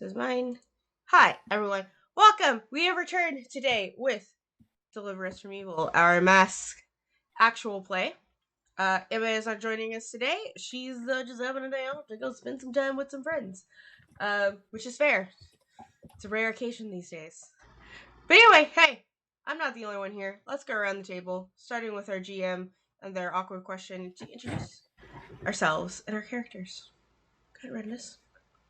This is mine. Hi, everyone. Welcome. We have returned today with Deliver Us from Evil, our mask actual play. Emma is not joining us today. She's just having a day off to go spend some time with some friends, which is fair. It's a rare occasion these days. But anyway, hey, I'm not the only one here. Let's go around the table, starting with our GM and their awkward question to introduce ourselves and our characters. Go ahead, Redness.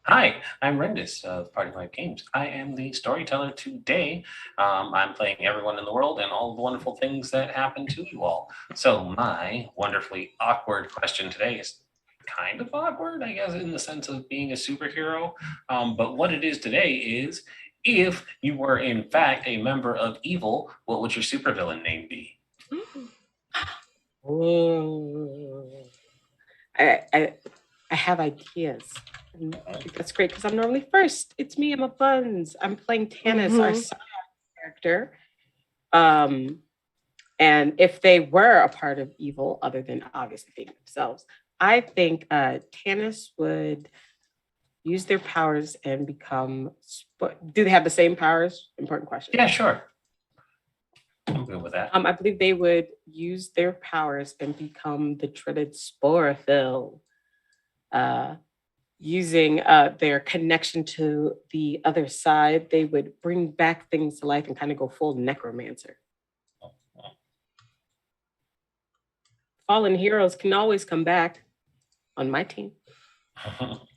Hi, I'm Rendis of Party Life Games. I am the storyteller today. I'm playing everyone in the world and all the wonderful things that happen to you all. So, my wonderfully awkward question today is kind of awkward, I guess, in the sense of being a superhero. But what it is today is if you were, in fact, a member of E.V.I.L, what would your supervillain name be? I have ideas. And I think that's great because I'm normally first. It's me, Emma Buns. I'm playing Tannis, our side character. And if they were a part of E.V.I.L, other than obviously being themselves, I think Tannis would use their powers and become. Do they have the same powers? Important question. Yeah, sure. I'm good with that. I believe they would use their powers and become the dreaded Sporophyll. Using their connection to the other side, they would bring back things to life and kind of go full necromancer. Fallen heroes can always come back on my team.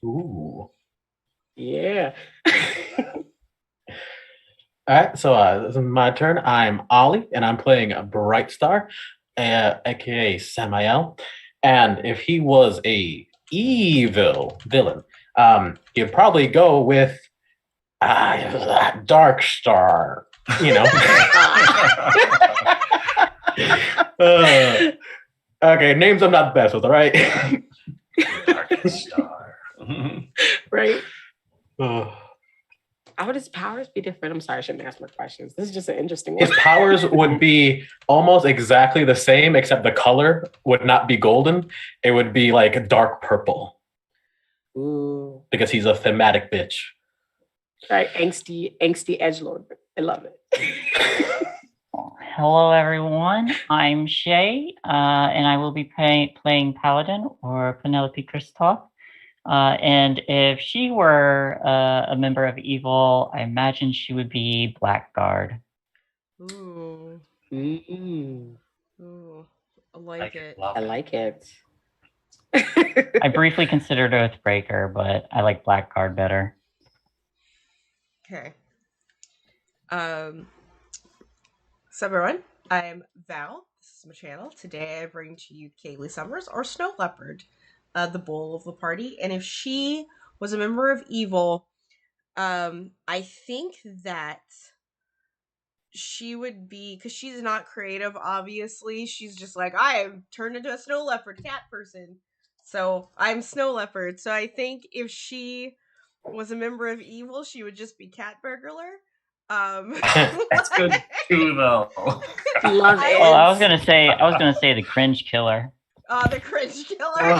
Ooh. Yeah. All right, so this is my turn. I'm Ollie, and I'm playing a Bright Star, aka Samael. And if he was a evil villain, he'd probably go with Dark Star. You know. Okay, names I'm not the best with, all right? Dark Star. Right. How would his powers be different? I'm sorry, I shouldn't ask more questions. This is just an interesting one. His powers would be almost exactly the same, except the color would not be golden. It would be like dark purple. Ooh. Because he's a thematic bitch. Right, angsty edgelord. I love it. Hello, everyone. I'm Shay, and I will be playing Paladin or Penelope Kristoff. And if she were a member of E.V.I.L, I imagine she would be Blackguard. Ooh. Mm-mm. Ooh. I like it. I like it. I briefly considered Oathbreaker, but I like Blackguard better. Okay. So everyone, I'm Val. This is my channel. Today I bring to you Kaylee Summers, or Snow Leopard, the bull of the party. And if she was a member of E.V.I.L, I think that she would be, because she's not creative, obviously. She's just like, I am turned into a snow leopard cat person. So I'm Snow Leopard. So I think if she was a member of E.V.I.L, she would just be Cat Burglar. That's good too, though. Love it. Well, I was gonna say the cringe killer. The cringe killer.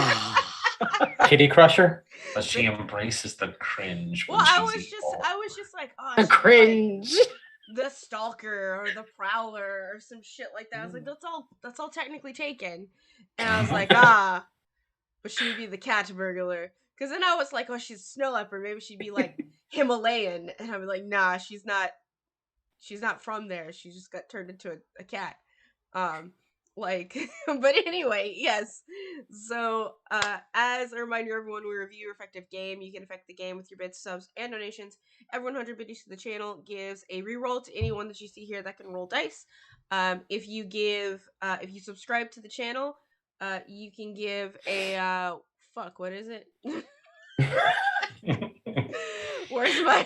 Kitty Crusher. But she embraces the cringe. Well, When I she's was just like, oh, The cringe. Like the stalker or the prowler or some shit like that. I was like, that's all technically taken. And I was like, but she would be the cat burglar. Because then I was like, oh, she's a snow leopard. Maybe she'd be like Himalayan. And I'd be like, nah, she's not from there. She just got turned into a cat. But anyway, yes. So, as a reminder, everyone, we review your effective game. You can affect the game with your bits, subs, and donations. Every 100 biddies to the channel gives a reroll to anyone that you see here that can roll dice. If you subscribe to the channel, you can give a, what is it? Where's my...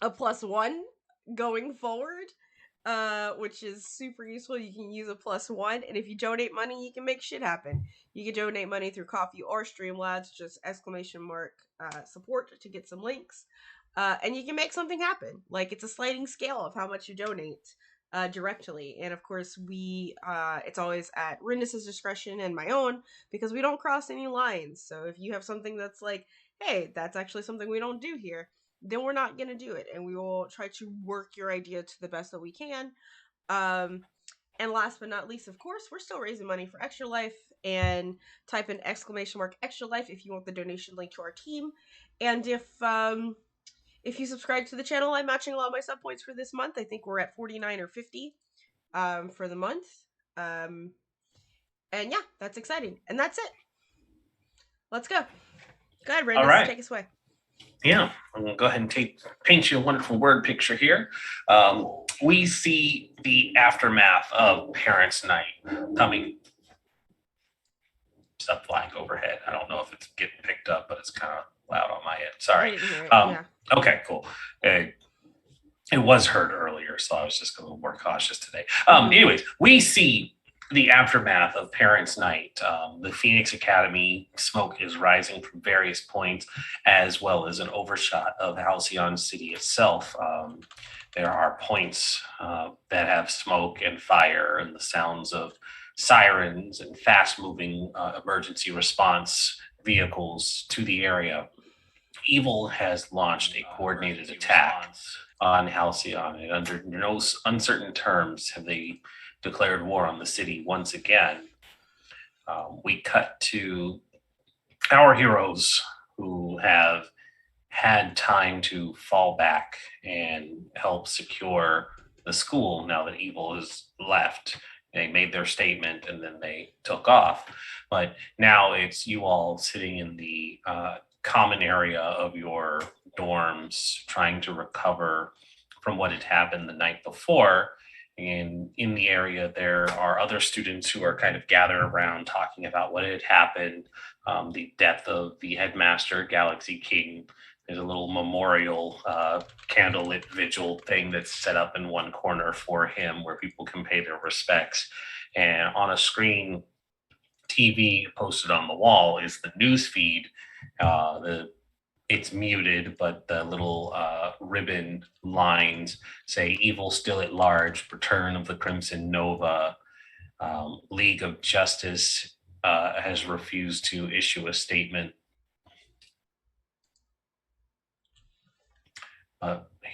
a +1 going forward, which is super useful. You can use a +1, and if you donate money, you can make shit happen. You can donate money through Coffee or Streamlabs, just !support to get some links, and you can make something happen. Like, it's a sliding scale of how much you donate. directly. And of course, it's always at Rindis's discretion and my own, because we don't cross any lines. So if you have something that's like, hey, that's actually something we don't do here, then we're not going to do it. And we will try to work your idea to the best that we can. And last but not least, of course, we're still raising money for Extra Life, and type in !Extra Life if you want the donation link to our team. And if you subscribe to the channel, I'm matching a lot of my sub points for this month. I think we're at 49 or 50 for the month. And yeah, that's exciting. And that's it. Let's go. Go ahead, Brandon. All right. Take us away. Yeah, I'm going to go ahead and paint you a wonderful word picture here. We see the aftermath of Parents' Night coming. Stuff flying overhead. I don't know if it's getting picked up, but it's kind of loud on my end. Sorry. I didn't hear it. Yeah. Okay, cool. It was heard earlier, so I was just a little more cautious today. Anyways, we see the aftermath of Parents' Night. The Phoenix Academy smoke is rising from various points, as well as an overshot of Halcyon City itself. There are points that have smoke and fire and the sounds of sirens and fast-moving emergency response vehicles to the area. E.V.I.L has launched a coordinated attack on Halcyon, and under no uncertain terms have they declared war on the city once again. We cut to our heroes who have had time to fall back and help secure the school now that E.V.I.L has left. They made their statement and then they took off. But now it's you all sitting in the common area of your dorms trying to recover from what had happened the night before. And in the area, there are other students who are kind of gathered around talking about what had happened, the death of the headmaster, Galaxy King. There's a little memorial candlelit vigil thing that's set up in one corner for him where people can pay their respects. And on a screen TV posted on the wall is the news feed. It's muted, but the little ribbon lines say "E.V.I.L still at large, return of the Crimson Nova, League of Justice has refused to issue a statement."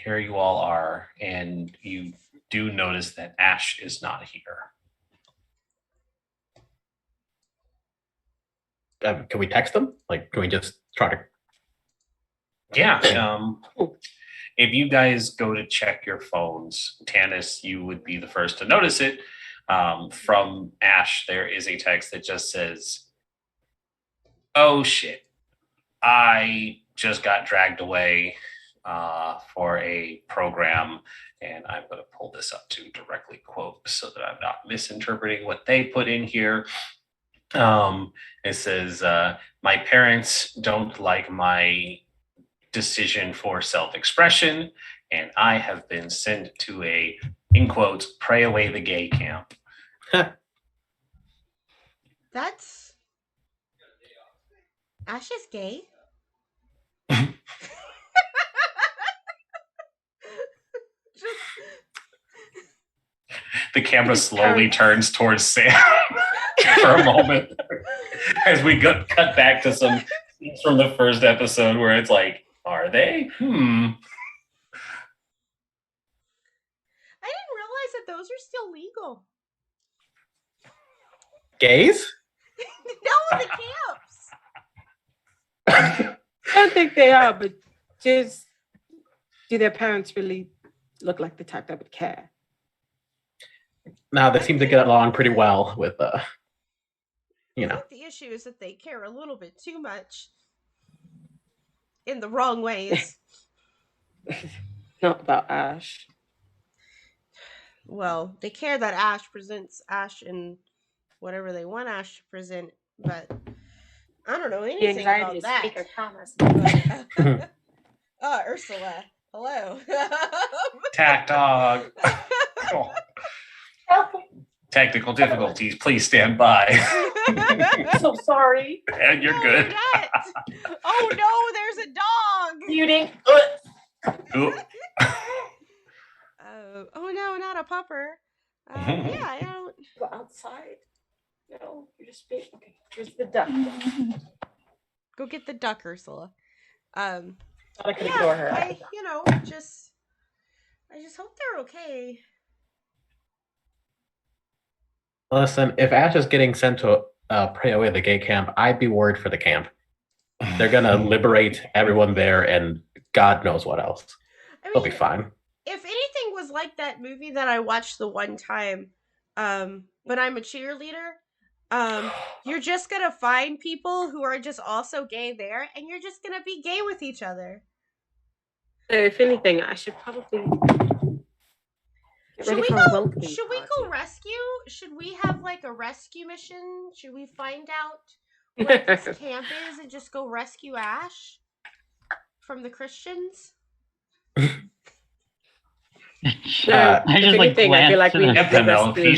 Here you all are, and you do notice that Ash is not here. Can we text them? Like, can we just try to? Yeah. If you guys go to check your phones, Tanis, you would be the first to notice it. From Ash, there is a text that just says, "Oh shit, I just got dragged away for a program." And I'm going to pull this up to directly quote so that I'm not misinterpreting what they put in here. It says, "My parents don't like my decision for self-expression, and I have been sent to a, in quotes, pray away the gay camp." That's Ash is gay. The camera slowly turns towards Sam for a moment as we cut back to some scenes from the first episode where it's like, are they? I didn't realize that those are still legal. Gays? No, the camps. I don't think they are, but just do their parents really look like the type that would care? Now they seem to get along pretty well with, you know. I think the issue is that they care a little bit too much in the wrong ways. Not about Ash. Well, they care that Ash presents Ash in whatever they want Ash to present, but I don't know anything about that. Ursula. Hello. Tack dog. Oh. Technical difficulties. Please stand by. So sorry. And you're good. Oh no, there's a dog. Muting. Ooh. Oh no, not a pupper. Yeah, I don't. Go outside. No, you're just being okay. Here's the duck. Go get the duck, Ursula. Um, I could yeah, ignore her. I just hope they're okay. Listen, if Ash is getting sent to pray away the gay camp, I'd be worried for the camp. They're gonna liberate everyone there, and God knows what else. I They'll mean, be fine. if anything was like that movie that I watched the one time, but I'm a cheerleader, you're just gonna find people who are just also gay there, and you're just gonna be gay with each other. If anything, I should probably get ready for a welcoming Should we party. go rescue? Should we have like a rescue mission? Should we find out what this camp is and just go rescue Ash from the Christians? I if just like anything, I feel like glanced we to need the to Penelope, rescue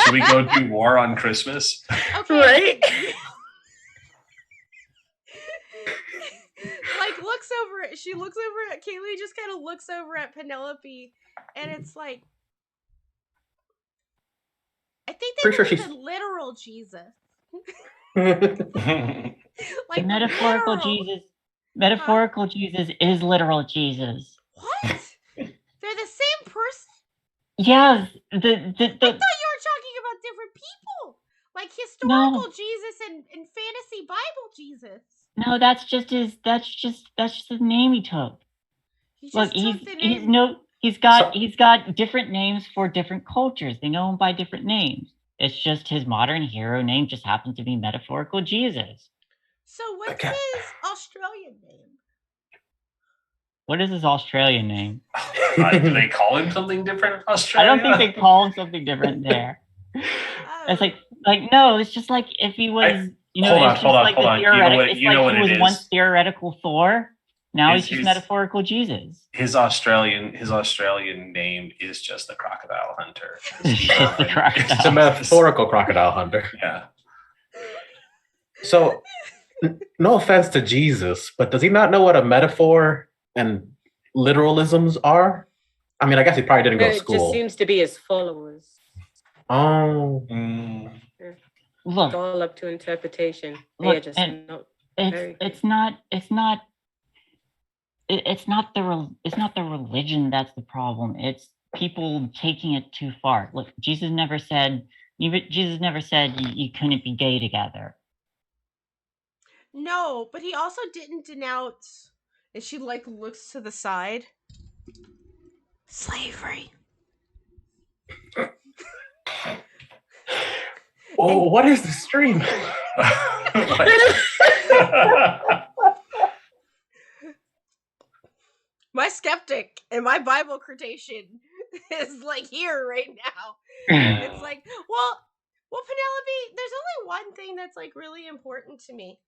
should we go do war on Christmas? Okay. Right? Like she looks over at Kaylee, just kind of looks over at Penelope, and it's like, I think they Pretty sure believe in literal Jesus. Like metaphorical literal. Jesus. Metaphorical Jesus is literal Jesus. What? They're the same person? Yes, I thought you were talking about different people, like historical Jesus and fantasy Bible Jesus. No, that's just his name he took. He just Look, took the name. he's got different names for different cultures. They know him by different names. It's just his modern hero name just happens to be metaphorical Jesus. So what's his Australian name? What is his Australian name? Do they call him something different in Australia? I don't think they call him something different there. It's like no, it's just like if he was, hold on. You know what it is. Once theoretical Thor. Now he's just metaphorical Jesus. His Australian name is just the crocodile hunter. It's a metaphorical crocodile hunter. Yeah. So, no offense to Jesus, but does he not know what a metaphor and literalisms are? I mean, I guess he probably didn't go to school. It just seems to be his followers. Oh. Look, it's all up to interpretation. Look, it's not the religion that's the problem. It's people taking it too far. Look, Jesus never said you couldn't be gay together. No, but he also didn't denounce. And she like looks to the side. Slavery. Oh, what is the stream? My skeptic and my Bible quotation is like here right now. It's like, well, Penelope, there's only one thing that's like really important to me.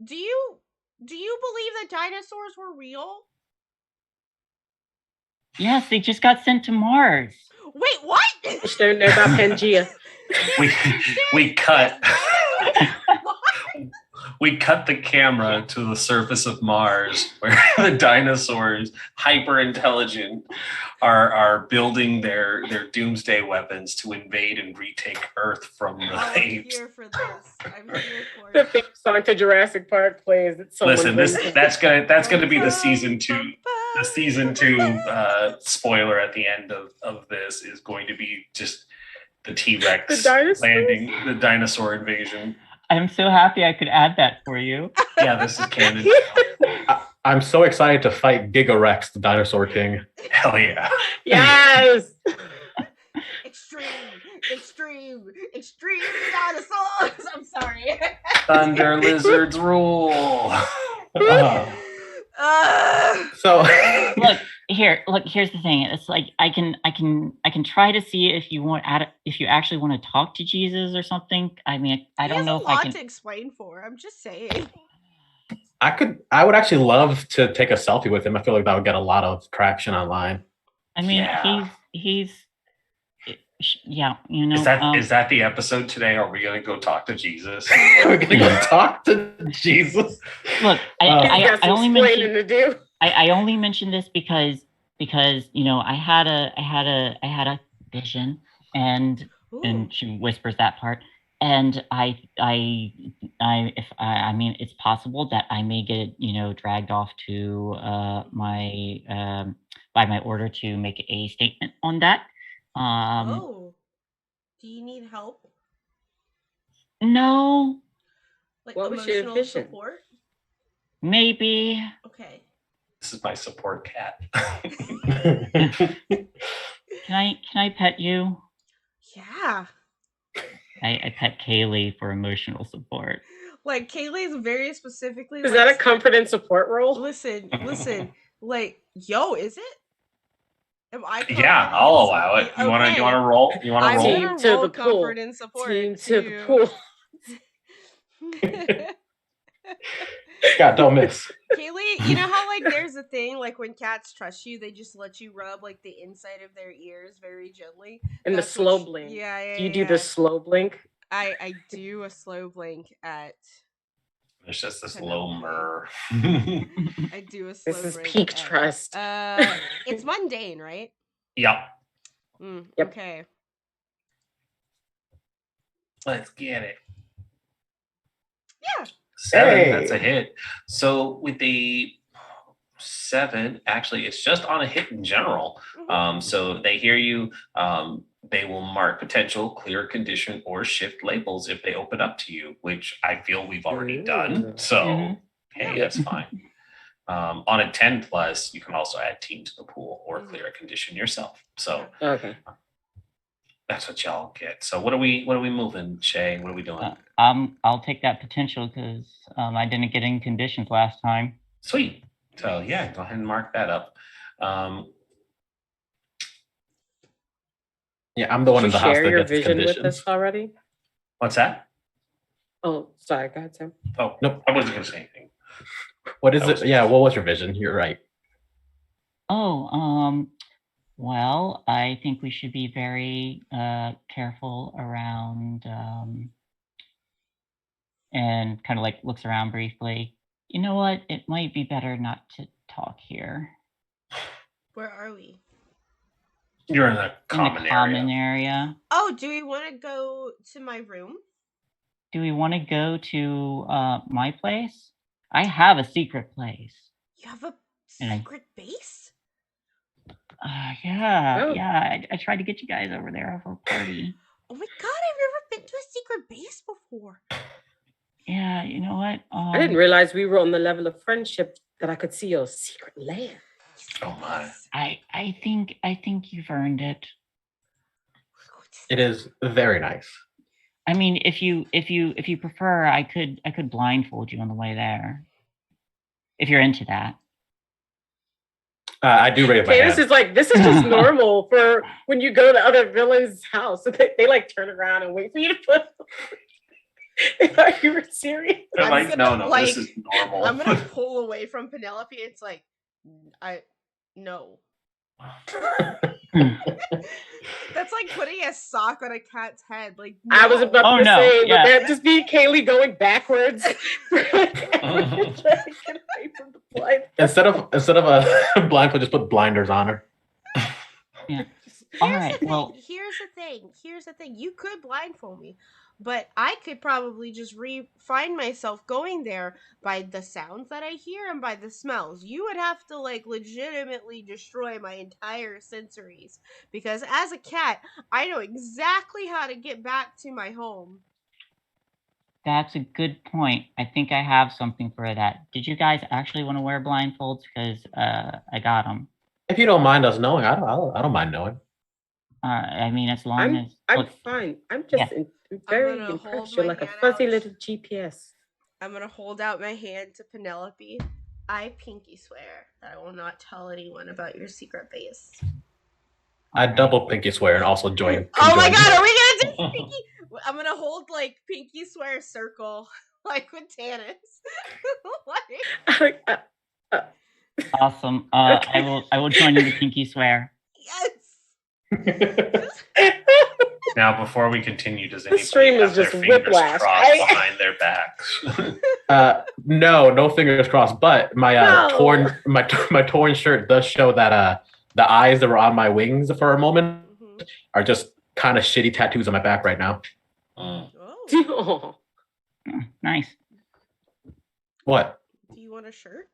Do you believe that dinosaurs were real? Yes, they just got sent to Mars. Wait, what? Just don't know about Pangea. we cut. We cut the camera to the surface of Mars, where the dinosaurs, hyper intelligent, are building their doomsday weapons to invade and retake Earth from the apes. I'm here for this. I'm here for the theme song to Jurassic Park plays. Listen, that's gonna be the season 2. The season 2 spoiler at the end of this is going to be just the T-Rex landing, the dinosaur invasion. I'm so happy I could add that for you. Yeah, this is canon. I'm so excited to fight Giga Rex, the dinosaur king. Hell yeah. Yes! Extreme dinosaurs! I'm sorry. Thunder lizards rule. So here's the thing. It's like I can try to see if you actually want to talk to Jesus or something. I mean, I don't know if I can. He has a lot to explain for. I'm just saying. I would actually love to take a selfie with him. I feel like that would get a lot of traction online. I mean, he's yeah, you know. Is that the episode today? Are we gonna go talk to Jesus? We're gonna go talk to Jesus. Look, I only mentioned this because because I had a vision, and Ooh. she whispers that part, and I mean, it's possible that I may get dragged off to my by my order to make a statement on that. Oh. Do you need help? No, Like What was your emotional vision? support? maybe. Okay. This is my support cat. Can I pet you? Yeah. I pet Kaylee for emotional support. Like Kaylee's very specifically Is like, that a comfort and support role? listen, like, yo, is it? Am I Yeah, comforting I'll and allow it. You want to okay. roll? You want to I'm roll? gonna Team to roll the pool. comfort and support Team to the pool. Scott, don't miss. Kaylee, you know how like there's a thing like when cats trust you, they just let you rub like the inside of their ears very gently. And the That's what slow she- blink. Yeah. Do you do the slow blink? I do a slow blink at. There's just this Penelope. low murr. I do a slow This is blink peak at- trust. It's mundane, right? Yep. Yep. Okay. Let's get it. Yeah. 7, that's a Hey. hit. So with the 7, actually, it's just on a hit in general. Mhm. So they hear you. They will mark potential clear condition or shift labels if they open up to you, which I feel we've already done. Ooh. So Mhm. hey, Yeah. that's fine. On a 10 plus, you can also add team to the pool or Mhm. clear a condition yourself. So Okay. that's what y'all get. So what are we moving, Shay? What are we doing? I'll take that potential because I didn't get any conditions last time. Sweet. So Nice. yeah, go ahead and mark that up. Yeah, I'm the Did one you in the house share that your gets the vision with conditions. us already? What's that? Oh, sorry. Go ahead, Sam. Oh, Nope. I wasn't going to say anything. What is That was- it? Yeah, what was your vision? You're right. Oh, well, I think we should be very careful around and kind of like looks around briefly. You know what? It might be better not to talk here. Where are we? You're in the In common the common area. area. Oh, do we want to go to my room? Do we want to go to my place? I have a secret place. You have a And I- secret base? Yeah, Oh. yeah. I tried to get you guys over there for a party. Oh my god, I've never been to a secret base before. Yeah, you know what? I didn't realize we were on the level of friendship that I could see your secret lair. Oh my. I think you've earned it. It is very nice. I mean, if you prefer, I could blindfold you on the way there. If you're into that. I do raise my Candace hand. is like, this is just normal for when you go to other villains' house. So they like turn around and wait for you to put. Are you serious? They're I'm like, gonna, no, like, this is normal. I'm gonna pull away from Penelope. It's like, no. That's like putting a sock on a cat's head. Like, no. I was about Oh, to no, say, yeah. would that just be Kaylee going backwards? Trying to get away from the blind. Instead of a blindfold, just put blinders on her. All Here's right, the thing. well- Here's the thing. You could blindfold me, but I could probably just find myself going there by the sounds that I hear and by the smells. You would have to like legitimately destroy my entire sensories because as a cat, I know exactly how to get back to my home. That's a good point. I think I have something for that. Did you guys actually want to wear blindfolds? Because I got them. If you don't mind us knowing, I don't mind knowing. I mean, as long as I'm look, fine. I'm just very gonna hold impressed. my You're like a hand fuzzy out. little GPS. I'm gonna hold out my hand to Penelope. I pinky swear that I will not tell anyone about your secret base. I double pinky swear and also join. Oh my conjoin. god, are we gonna do pinky? I'm gonna hold like pinky swear circle, like with Tannis. Like, awesome. Okay. I will join you in the pinky swear. yes. Now, before we continue, does This anybody stream have is their just fingers whiplash. crossed behind their backs? No fingers crossed. But my No. torn shirt does show that the eyes that were on my wings for a moment Mhm. are just kind of shitty tattoos on my back right now. Mm. Oh, Nice. What? do you want a shirt?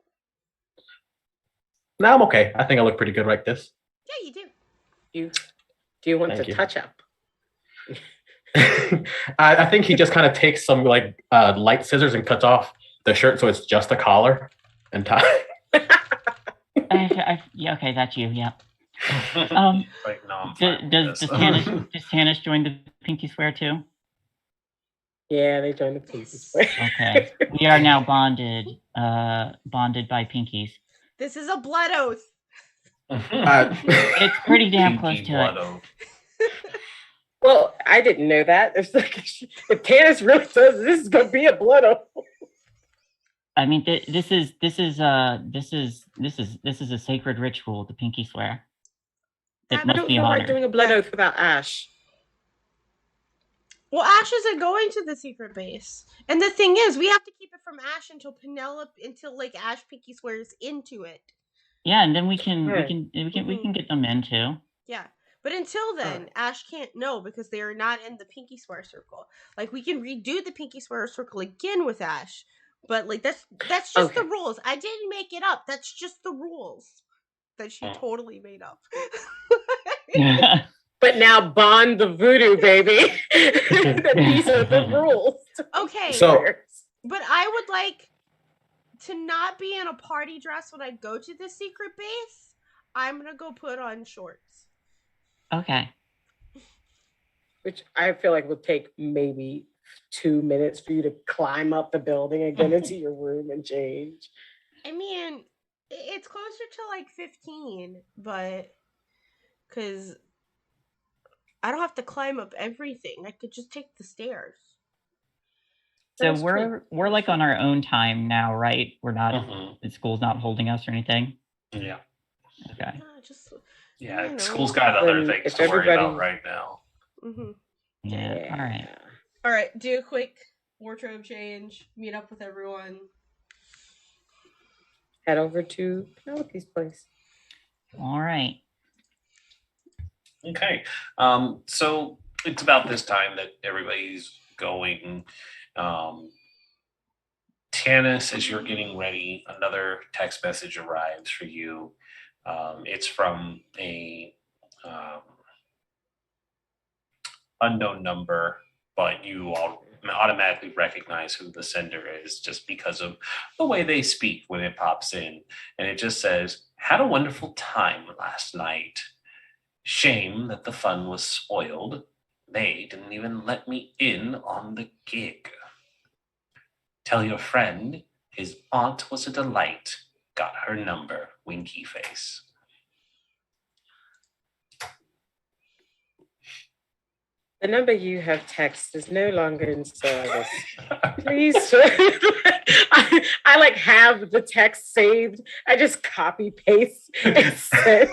No, I'm okay. I think I look pretty good like this. Yeah, you do. Do you want Thank the you. touch up? I think he just kind of takes some like light scissors and cuts off the shirt so it's just a collar and tie. Yeah, okay, that's you. Yeah. Like, no, I'm Does fine does with does Tannis join the pinky swear too? Yeah, they joined the pinky Yes. swear. Okay, we are now bonded by pinkies. This is a blood oath. It's pretty damn close Pinky to blood it. oath. Well, I didn't know that. It's like if Candace really says this is gonna be a blood oath. I mean, this is a sacred ritual, the pinky swear. It I I must don't be feel like honored. doing a blood Yeah. oath without Ash. Well, Ash isn't going to the secret base, and the thing is, we have to keep it from Ash until like Ash Pinky swears into it. Yeah, and then we can Mhm. get them in too. Yeah, but until then, Alright. Ash can't know because they are not in the Pinky swear circle. Like we can redo the Pinky swear circle again with Ash, but like that's just Okay. the rules. I didn't make it up. That's just the rules that she Hmm. totally made up. But now bond the voodoo, baby. These are the rules. Okay, So- but I would like to not be in a party dress when I go to the secret base. I'm gonna go put on shorts. Okay. Which I feel like would take maybe 2 minutes for you to climb up the building and get into your room and change. I mean, it's closer to like 15, but because I don't have to climb up everything, I could just take the stairs. So That's true. we're like on our own time now, right? We're not. Mhm. The school's not holding us or anything. Yeah. Okay. Just Yeah. You know. School's got other Then things if to worry about everybody- right now. Mm-hmm. Yeah. All right. All right, do a quick wardrobe change. Meet up with everyone. Head over to Penelope's place. All right. Okay. So it's about this time that everybody's going. Tannis, as you're getting ready, another text message arrives for you. It's from a unknown number, but you all automatically recognize who the sender is just because of the way they speak when it pops in. And it just says, "Had a wonderful time last night. Shame that the fun was spoiled. They didn't even let me in on the gig. Tell your friend his aunt was a delight. Got her number, winky face." The number you have texted is no longer in service. Please. I like have the text saved. I just copy paste and send.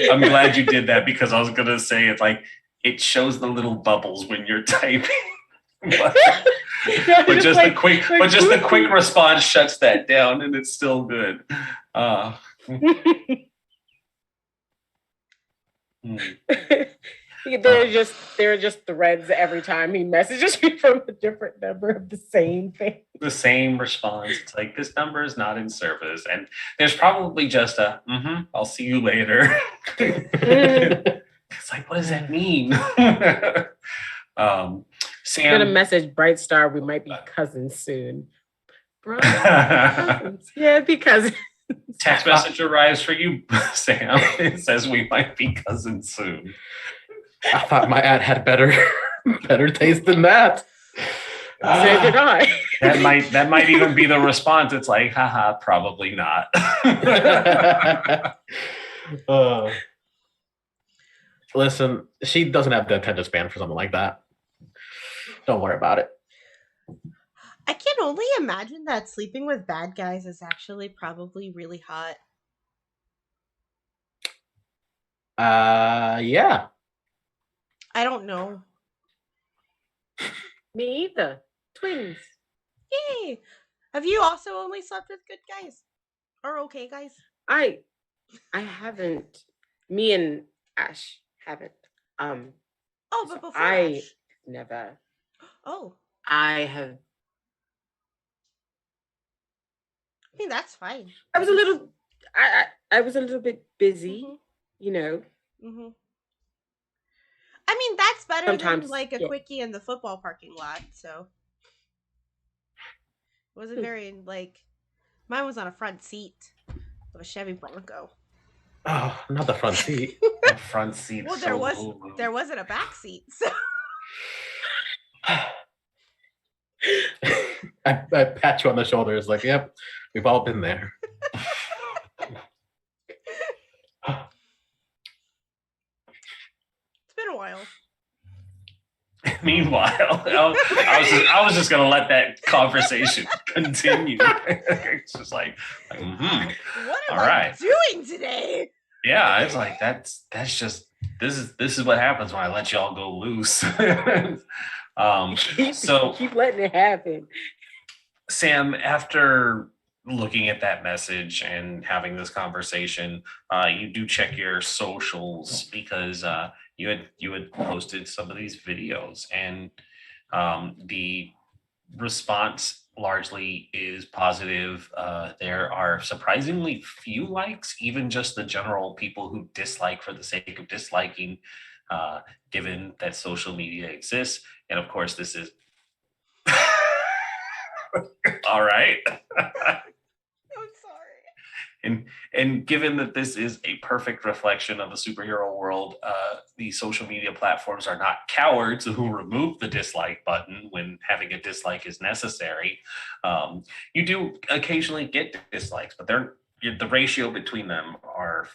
I'm glad you did that because I was gonna say it's like it shows the little bubbles when you're typing. but just the quick response shuts that down and it's still good. There are just threads every time he messages me from a different number of the same thing. The same response. It's like, this number is not in service. And there's probably just a, I'll see you later. It's like, what does that mean? Sam. I'm gonna message Bright Star, we might be cousins soon. Bro, cousins. Yeah, because Text message arrives for you, Sam. It says we might be cousins soon. I thought my aunt had better taste than that. So did I. That might even be the response. It's like, haha, probably not. Listen, she doesn't have the attention span for something like that. Don't worry about it. I can only imagine that sleeping with bad guys is actually probably really hot. Yeah. I don't know. Me either. Twins. Yay! Have you also only slept with good guys? Or okay guys? I haven't Me and Ash haven't. Oh, So but before I Ash. never. Oh, I have. I mean that's fine. I was a little. I was a little bit busy. Mhm. You know. Mhm. I mean that's better than Sometimes. like a Yeah. quickie in the football parking lot. So it wasn't very like mine was on a front seat of a Chevy Bronco. Oh, not the front seat. The front seat. Well, there wasn't a back seat. So I pat you on the shoulder. It's like, yep, we've all been there. it's been a while. Meanwhile, I was just gonna let that conversation continue. It's just like What am all I right. doing today? Yeah, it's like that's just this is what happens when I let y'all go loose. So Keep letting it happen. Sam, after looking at that message and having this conversation, you do check your socials because you had posted some of these videos, and the response largely is positive. There are surprisingly few likes, even just the general people who dislike for the sake of disliking, uh, given that social media exists. And of course, this is all right. I'm sorry. And given that this is a perfect reflection of the superhero world, the social media platforms are not cowards who remove the dislike button when having a dislike is necessary. You do occasionally get dislikes, but the ratio between them are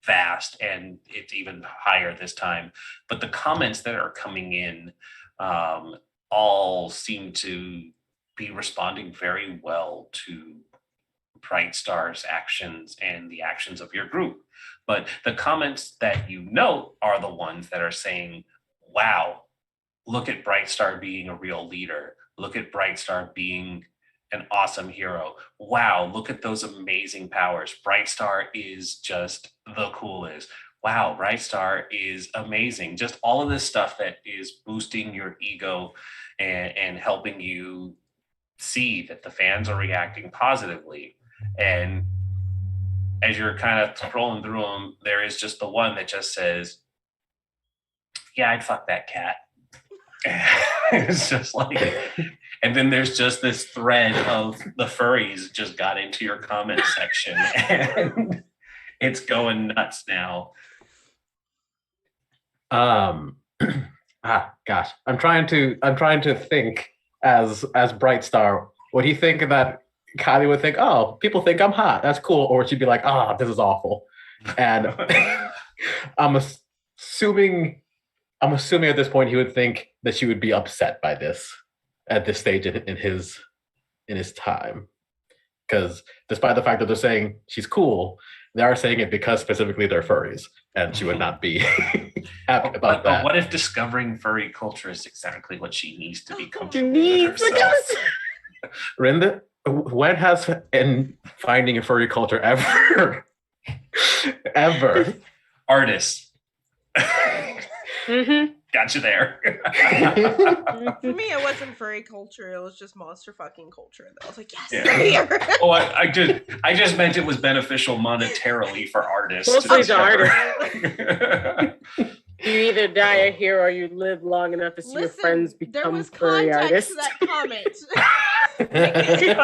fast, and it's even higher this time. But the comments that are coming in all seem to be responding very well to Bright Star's actions and the actions of your group. But the comments that you note are the ones that are saying, wow, look at Bright Star being a real leader. Look at Bright Star being an awesome hero. Wow, look at those amazing powers. Bright Star is just the coolest. Wow, Bright Star is amazing. Just all of this stuff that is boosting your ego and helping you see that the fans are reacting positively. And as you're kind of scrolling through them, there is just the one that just says, yeah, I'd fuck that cat. It's just like, and then there's just this thread of the furries just got into your comment section and it's going nuts now. Gosh, I'm trying to think as Bright Star. Would he think that Kylie would think, oh, people think I'm hot, that's cool, or she'd be like, ah, this is awful. And I'm assuming at this point he would think that she would be upset by this at this stage in his time, because despite the fact that they're saying she's cool, they are saying it because specifically they're furries, and she would not be happy about that. But what if discovering furry culture is exactly what she needs to be comfortable with Needs herself? Rinda, when has in finding a furry culture ever Artists. Mm-hmm. Got you there. For me, it wasn't furry culture. It was just monster fucking culture. I was like, yes, Yeah. here. Oh, I just meant it was beneficial monetarily for artists. Mostly to discover. You either die a hero or you live long enough to see your friends there become was furry context artists. to that comment. Mickey's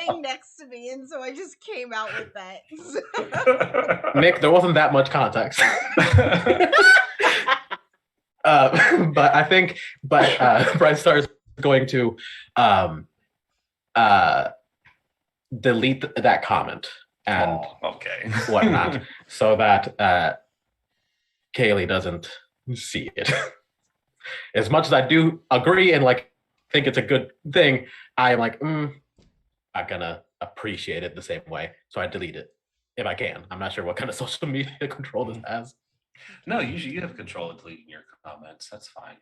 sitting next to me, and so I just came out with that. Mick, there wasn't that much context. But I think, Bright Star is going to delete that comment and okay. whatnot, so that Kaylee doesn't see it. As much as I do agree and like think it's a good thing, I am like, not gonna appreciate it the same way, so I delete it if I can. I'm not sure what kind of social media control this has. No, usually you have control of deleting your comments. That's fine.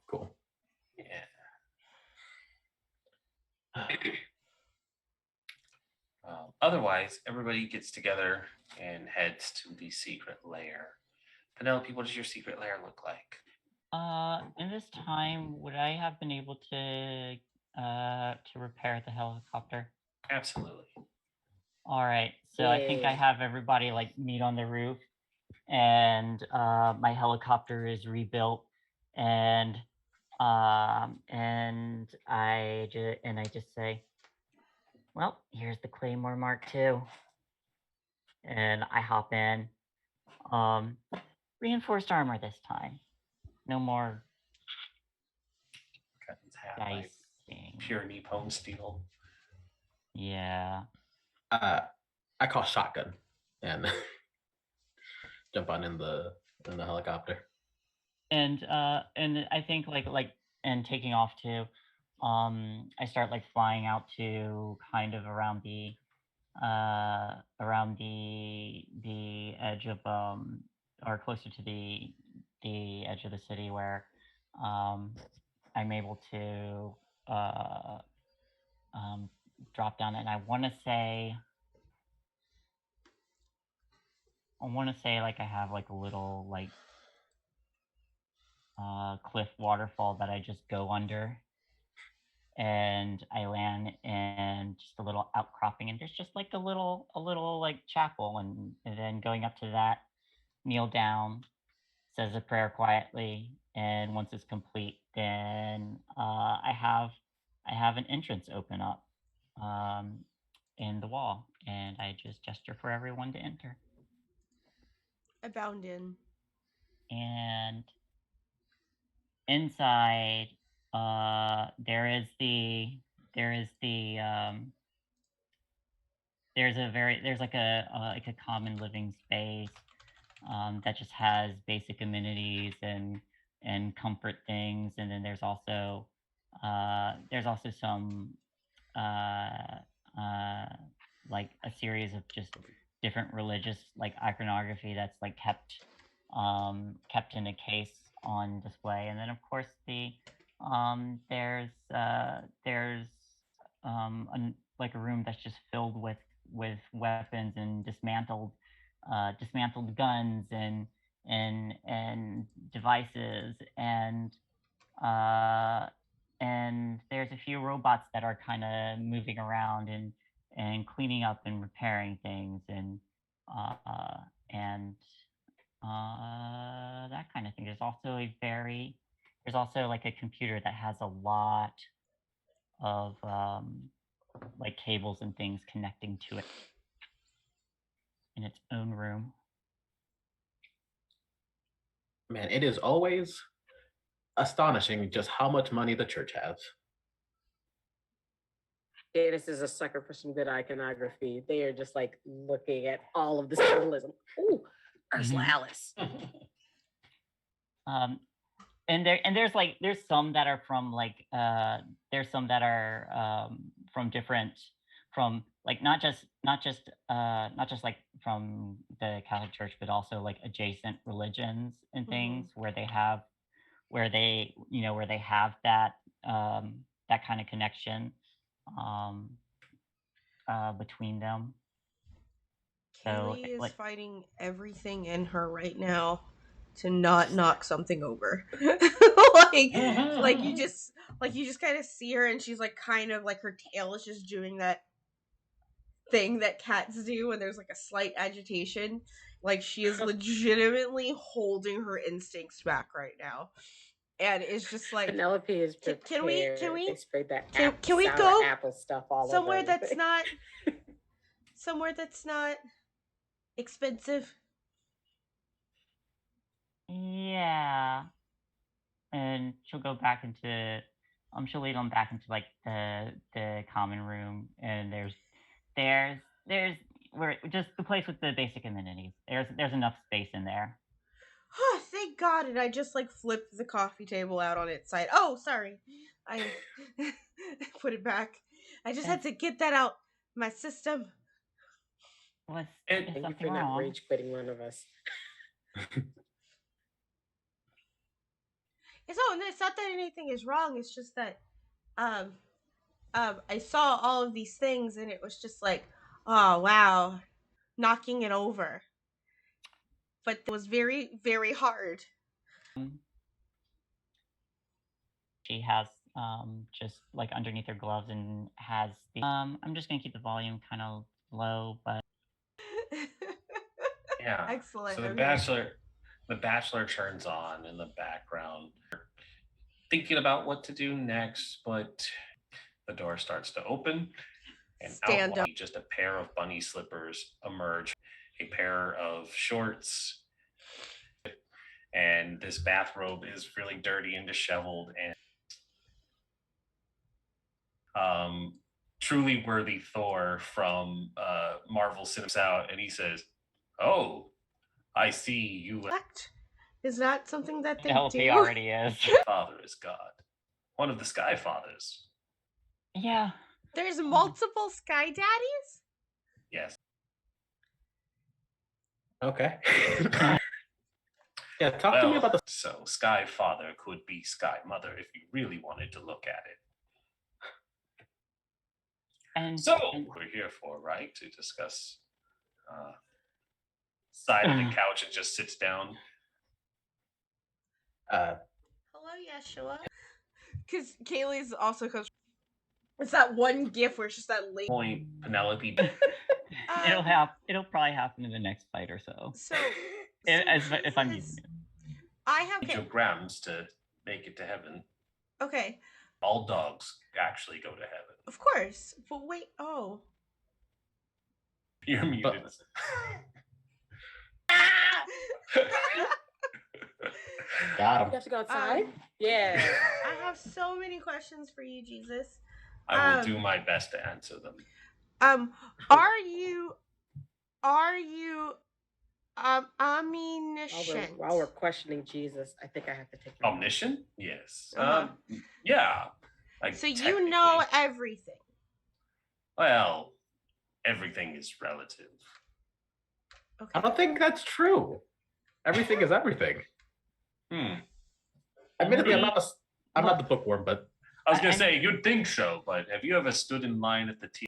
Cool. Yeah. Otherwise, everybody gets together and heads to the secret lair. Penelope, what does your secret lair look like? In this time, would I have been able to repair the helicopter? Absolutely. All right, so I think I have everybody like meet on the roof, and my helicopter is rebuilt, and I just say, well, here's the Claymore Mark II, and I hop in. Reinforced armor this time. No more Captain's hat by dicing. pure Nippon steel. Yeah. I call shotgun and jump on in the helicopter. And I think and taking off too. I start like flying out to kind of around the edge of or closer to the edge of the city where I'm able to drop down, and I want to say like I have like a little like cliff waterfall that I just go under, and I land in just a little outcropping, and there's just like a little like chapel, and then going up to that, kneel down, says a prayer quietly, and once it's complete, then I have an entrance open up in the wall, and I just gesture for everyone to enter. I bound in. And inside, there's like a common living space that just has basic amenities and comfort things, and then there's also some uh, uh, like a series of just different religious like iconography that's like kept in a case on display, and then of course there's like a room that's just filled with weapons and dismantled guns and devices, uh, and there's a few robots that are kind of moving around and cleaning up and repairing things and that kind of thing. There's also like a computer that has a lot of like cables and things connecting to it in its own room. Man, it is always astonishing just how much money the church has. Dennis is a sucker for some good iconography. They are just like looking at all of the symbolism. Ooh, Ursula Alice. There's some that are from from different, from like not just like from the Catholic Church, but also like adjacent religions and things where they have that that kind of connection between them. Kaylee is fighting everything in her right now to not knock something over. like you just kind of see her, and she's like kind of like her tail is just doing that thing that cats do when there's like a slight agitation. Like she is legitimately holding her instincts back right now. And it's just like Penelope is prepared. Can we they sprayed that can we sour go apple stuff all somewhere over that's not expensive? Yeah. And she'll go back into she'll lead them back into like the common room, and there's where just the place with the basic amenities. There's enough space in there. Oh, thank God. And I just like flipped the coffee table out on its side. Oh, sorry. I put it back. I just had to get that out my system. Was Thank you for not rage quitting one of us. It's not that anything is wrong. It's just that I saw all of these things, and it was just like, Oh, wow. Knocking it over. But it was very, very hard. She has just like underneath her gloves and has the I'm just gonna keep the volume kind of low, but Yeah. Excellent. So Okay. the bachelor turns on in the background, thinking about what to do next, but the door starts to open, and Stand out just a pair of bunny slippers emerge, a pair of shorts, and this bathrobe is really dirty and disheveled, and truly worthy Thor from Marvel Cinemas out, and he says, "Oh, I see you." What? Is that something that they Penelope do? already is. Father is God, one of the Sky Fathers. Yeah. There's multiple Sky Daddies? Yes. Okay. Yeah, talk to me about the. So Sky Father could be Sky Mother if you really wanted to look at it. And So we're here for, right, to discuss side of the couch and just sits down. Hello, Yeshua. Because Kaylee's also comes. It's that one gif where it's just that late. Point Penelope. it'll probably happen in the next fight or so. So, if I'm Jesus, using it. I have Your grams to make it to heaven. Okay. All dogs actually go to heaven. Of course. But wait, oh. You're muted. Got You him. have to go outside? Yeah. I have so many questions for you, Jesus. I will do my best to answer them. Are you omniscient? While we're questioning Jesus, I think I have to take Omniscient? Yes. Uh-huh. Yeah. So you know technically. everything. Well, everything is relative. Okay. I don't think that's true. Everything is everything. Admittedly, I'm not the bookworm, but I was gonna say you'd think so, but have you ever stood in line at the tea?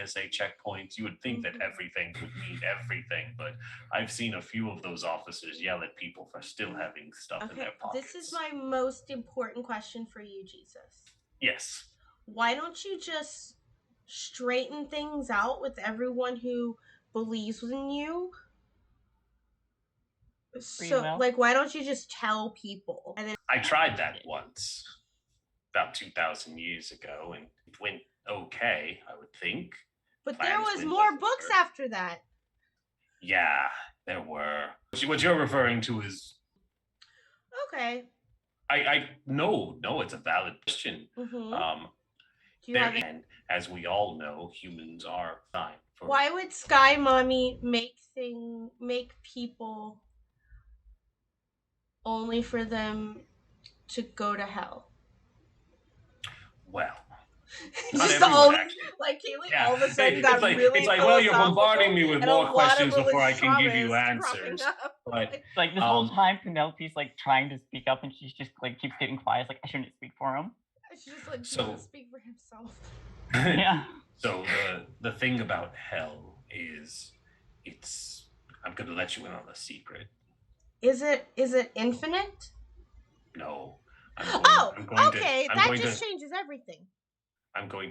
TSA checkpoints. You would think that everything would mean everything, but I've seen a few of those officers yell at people for still having stuff in Okay, their pockets. this is my most important question for you, Jesus. Yes. Why don't you just straighten things out with everyone who believes in you? So, will. like, why don't you just tell people? And then I tried that once, about 2,000 years ago, and it went okay, I would think. but there Plans was went more as they books were. after that. Yeah, there were. What you're referring to is Okay. no, it's a valid question. Mm-hmm. Do you There, have it? and as we all know, humans are fine. Why would Sky Mommy make people only for them to go to hell? Well, not Just everyone all actually. like Kaylee Yeah, all of a sudden it's got like really well, you're bombarding philosophical me with and a more lot questions of before I religious can give trauma you is cropping answers. up. But Like this whole time, Penelope's like trying to speak up, and she's just like keeps getting quiet. It's like I shouldn't speak for him. She just let So- Jesus speak for himself. Yeah. So the thing about hell is, I'm going to let you in on a secret. Is it infinite? No. Okay, I'm that going just to, changes everything. I'm going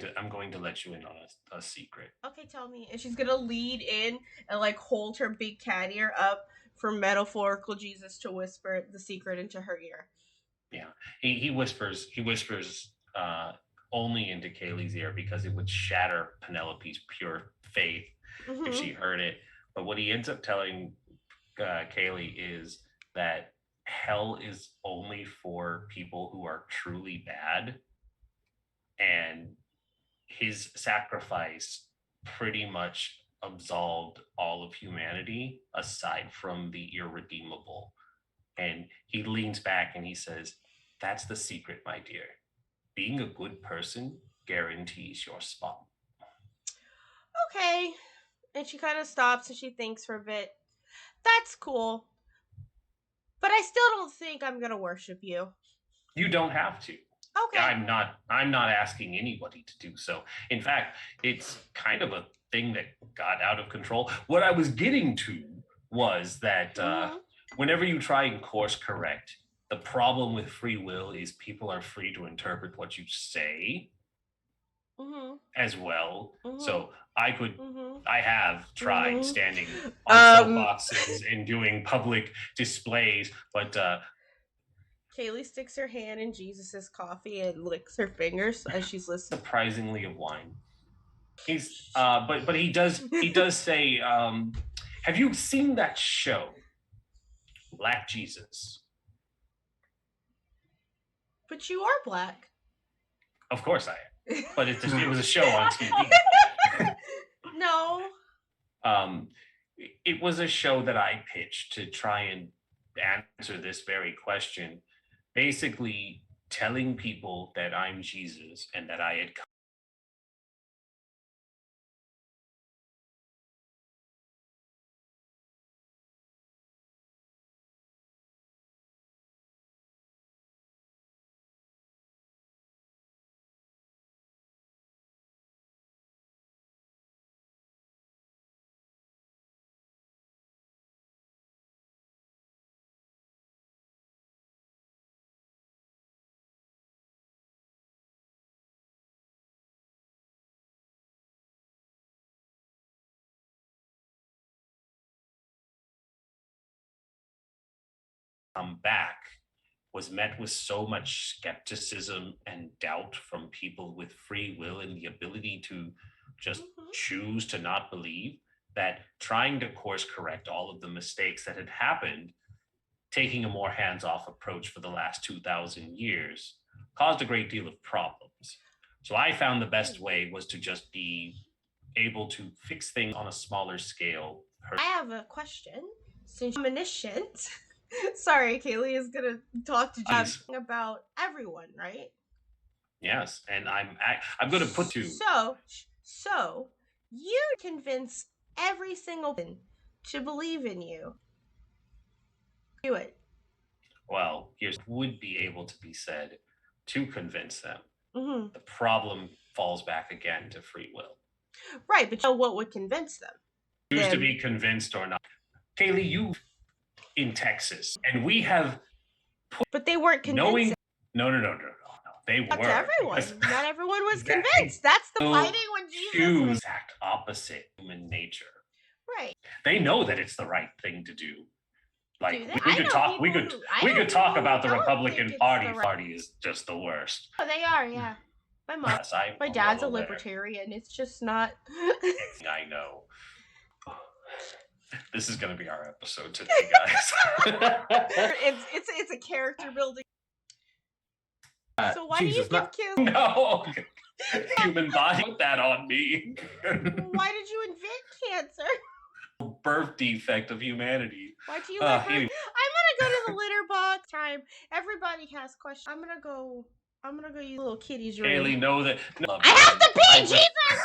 to let you in on a secret. Okay, tell me. And she's gonna lead in and like hold her big cat ear up for metaphorical Jesus to whisper the secret into her ear. Yeah. He whispers only into Kaylee's ear because it would shatter Penelope's pure faith if she heard it. But what he ends up telling Kaylee is that hell is only for people who are truly bad, and his sacrifice pretty much absolved all of humanity aside from the irredeemable. And he leans back and he says, "That's the secret, my dear. Being a good person guarantees your spot." Okay. And she kind of stops and she thinks for a bit. That's cool. But I still don't think I'm gonna worship you. You don't have to. Okay. I'm not asking anybody to do so. In fact, it's kind of a thing that got out of control. What I was getting to was that whenever you try and course correct, the problem with free will is people are free to interpret what you say as well. So I have tried standing on soapboxes and doing public displays, but Kaylee sticks her hand in Jesus's coffee and licks her fingers as she's listening. surprisingly of wine. He's but he does say, have you seen that show, Black Jesus? But you are black. Of course I am. But it was a show on TV. No. It was a show that I pitched to try and answer this very question, basically telling people that I'm Jesus and that I had come back was met with so much skepticism and doubt from people with free will and the ability to just choose to not believe, that trying to course correct all of the mistakes that had happened, taking a more hands-off approach for the last 2,000 years, caused a great deal of problems. So I found the best way was to just be able to fix things on a smaller scale. I have a question. Since you're omniscient, sorry, Kaylee is gonna talk to Jesus about everyone, right? Yes, and I'm going to put to. So you convince every single person to believe in you. Do it. Well, here's what would be able to be said to convince them. Mm-hmm. The problem falls back again to free will. Right, but you know what would convince them? Choose to be convinced or not. Kaylee, you in Texas, and we have But they weren't convincing. No. They Not were. to everyone. Because Not everyone was Exactly. convinced. That's the they'll fighting when Jesus choose was exact opposite human nature. right. They know that it's the right thing to do. Like Do they? we I could know talk. We people could who- I we know could talk people who about the don't Republican think it's Party. the right- Party is just the worst. Oh, they are, yeah. My mom, Yes, I'm my dad's well a aware. libertarian. It's just not. I know. This is going to be our episode today, guys. it's a character building. So why Jesus, do you not- give kids? No, human body. Put that on me. Why did you invent cancer? Birth defect of humanity. Why do you let her? Anyway. I'm gonna go to the litter box. Time. Everybody has questions. I'm gonna go use little kitty's room. Kaylee, know that. I have to pee, Jesus!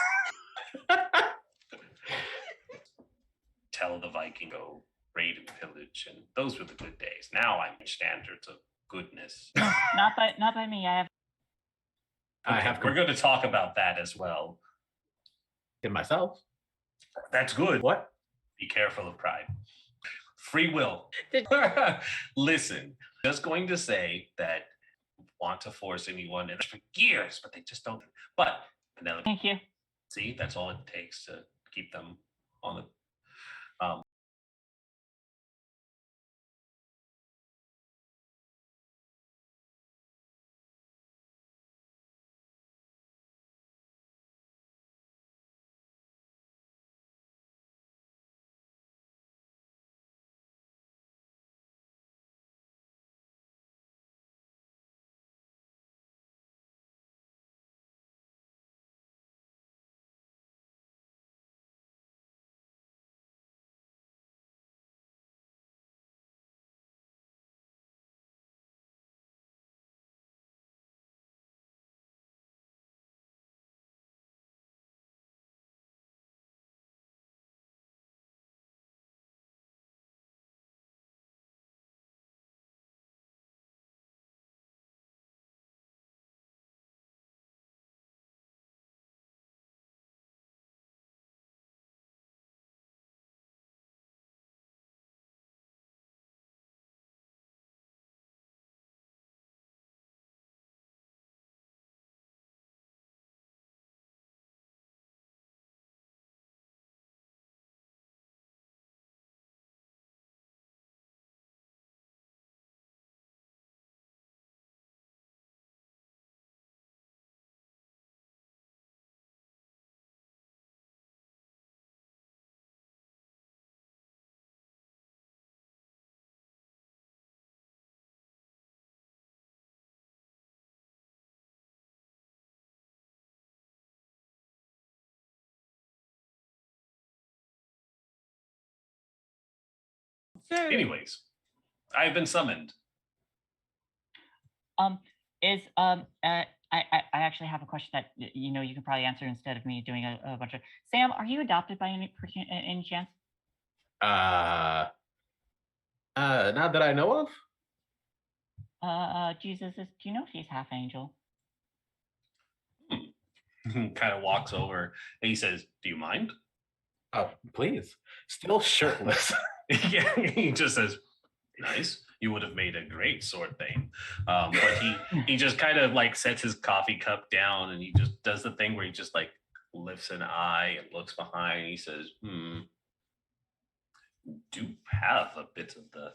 Tell the Viking go raid and pillage, and those were the good days. Now I'm standards of goodness. Not by me. We're going to talk about that as well. In myself. That's good. What? Be careful of pride. Free will. Listen, just going to say that want to force anyone in for years, but they just don't. But Penelope, Thank you. see, that's all it takes to keep them on the. Anyways, I've been summoned. I actually have a question that you can probably answer instead of me doing a bunch of. Sam, are you adopted by any chance? Not that I know of. Jesus, do you know if he's half angel? Kind of walks over and he says, "Do you mind?" Oh, please. Still shirtless. Yeah, he just says, "Nice. You would have made a great sword thing." But he just kind of like sets his coffee cup down and he just does the thing where he just like lifts an eye and looks behind. And he says, "Do have a bit of the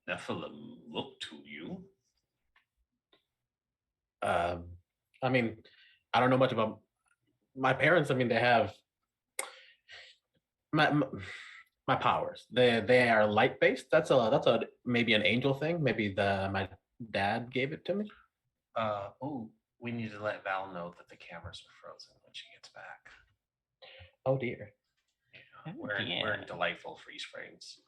Nephilim look to you." I mean, I don't know much about my parents. I mean, they have my powers. They are light based. That's a maybe an angel thing. Maybe my dad gave it to me. We need to let Val know that the cameras are frozen when she gets back. Oh dear. Yeah, we're in delightful freeze frames.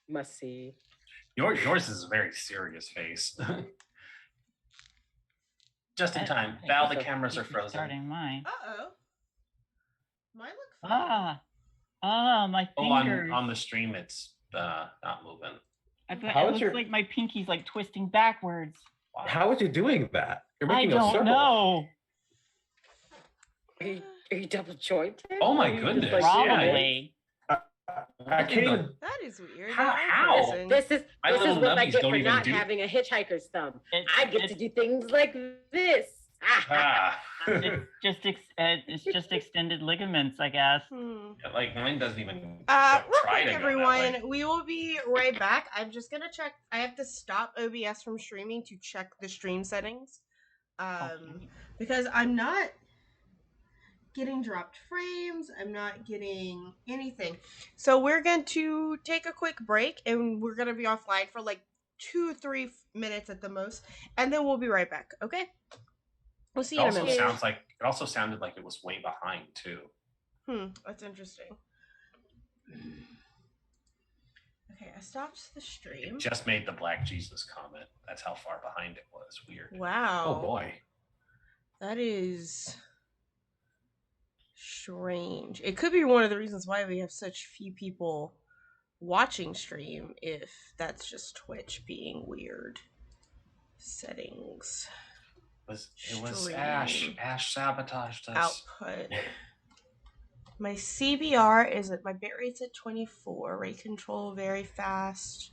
Must see. Yours is a very serious face. Just in time. Val, the cameras are frozen. Starting mine. Uh-oh. Mine look fine. My fingers. On the stream, it's not moving. It looks like my pinky's like twisting backwards. Wow. How are you doing that? You're making I don't know. Are you double jointed? Oh my Or are you just, goodness, like, yeah. Probably. I can't even. That is weird. How? Frozen. This is My this is little what I nubbies get don't for even not do- having a hitchhiker's thumb. It- I get to it- do things like this. Ah. It's just extended ligaments, I guess. Like mine doesn't even Real try quick, to go that way. everyone, we will be right back. I'm just gonna check. I have to stop OBS from streaming to check the stream settings, because I'm not getting dropped frames. I'm not getting anything. So we're going to take a quick break, and we're gonna be offline for like 2-3 minutes at the most, and then we'll be right back. Okay. We'll see It you in a also minute. sounded like it was way behind too. That's interesting. Okay, I stopped the stream. It just made the Black Jesus comment. That's how far behind it was. Weird. Wow. Oh boy. That is strange. It could be one of the reasons why we have such few people watching stream, if that's just Twitch being weird. Settings. It was Stream. Ash. Ash sabotaged us. Output. My CBR is at my bit rate's at 24. Rate control very fast.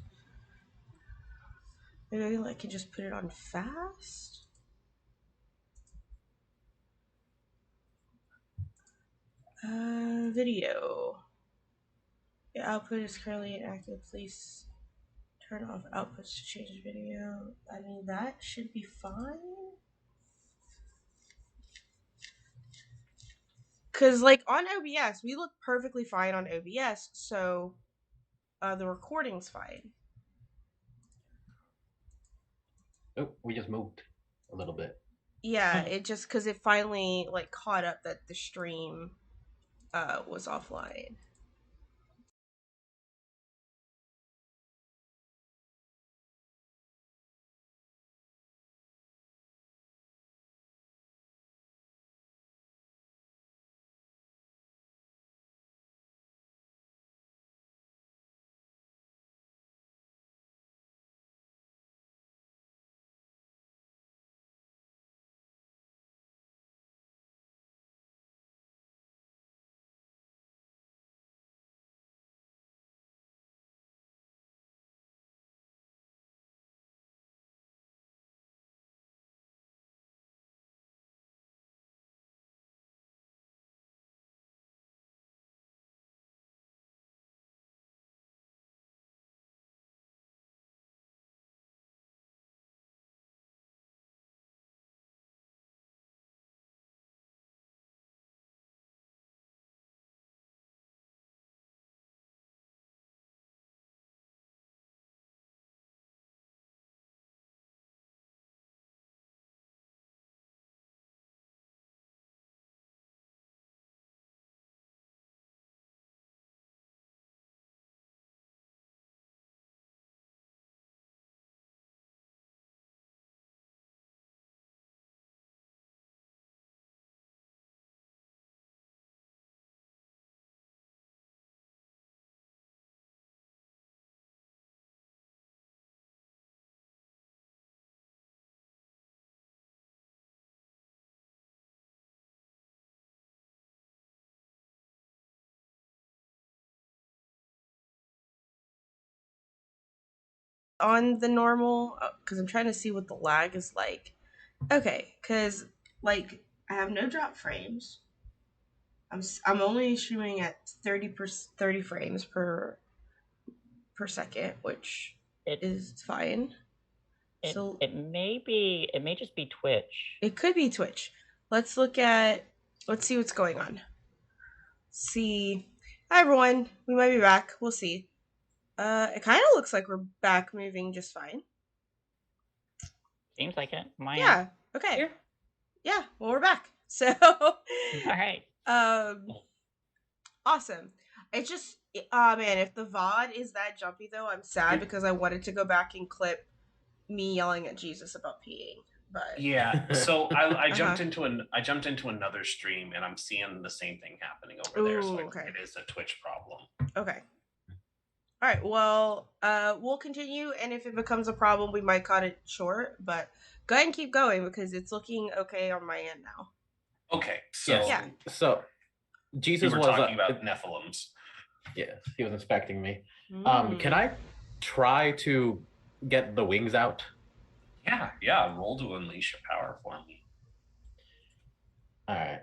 Maybe I can just put it on fast. Video. The output is currently inactive. Please turn off outputs to change video. I mean, that should be fine. Because, like, on OBS, we look perfectly fine on OBS, so the recording's fine. Oh, we just moved a little bit. Yeah, it just, because it finally, like, caught up that the stream was offline. On the normal, because I'm trying to see what the lag is like. Okay, because, like, I have no drop frames. I'm only streaming at 30 frames per second, which is fine. It may just be Twitch. It could be Twitch. Let's see what's going on. See. Hi everyone. We might be back. We'll see. It kind of looks like we're back moving just fine. Seems like it. Yeah. Okay. Yeah. Well, we're back. So. All right. Awesome. It's just, man, if the VOD is that jumpy though, I'm sad because I wanted to go back and clip me yelling at Jesus about peeing. But yeah, so I jumped into another stream and I'm seeing the same thing happening over there. So it is a Twitch problem. Okay. All right. Well, we'll continue, and if it becomes a problem, we might cut it short. But go ahead and keep going because it's looking okay on my end now. Okay, so Yes. Yeah. So we Jesus were was talking about Nephilims. yes, he was inspecting me. Mm. Can I try to get the wings out? Yeah. Roll to unleash your power for me. All right.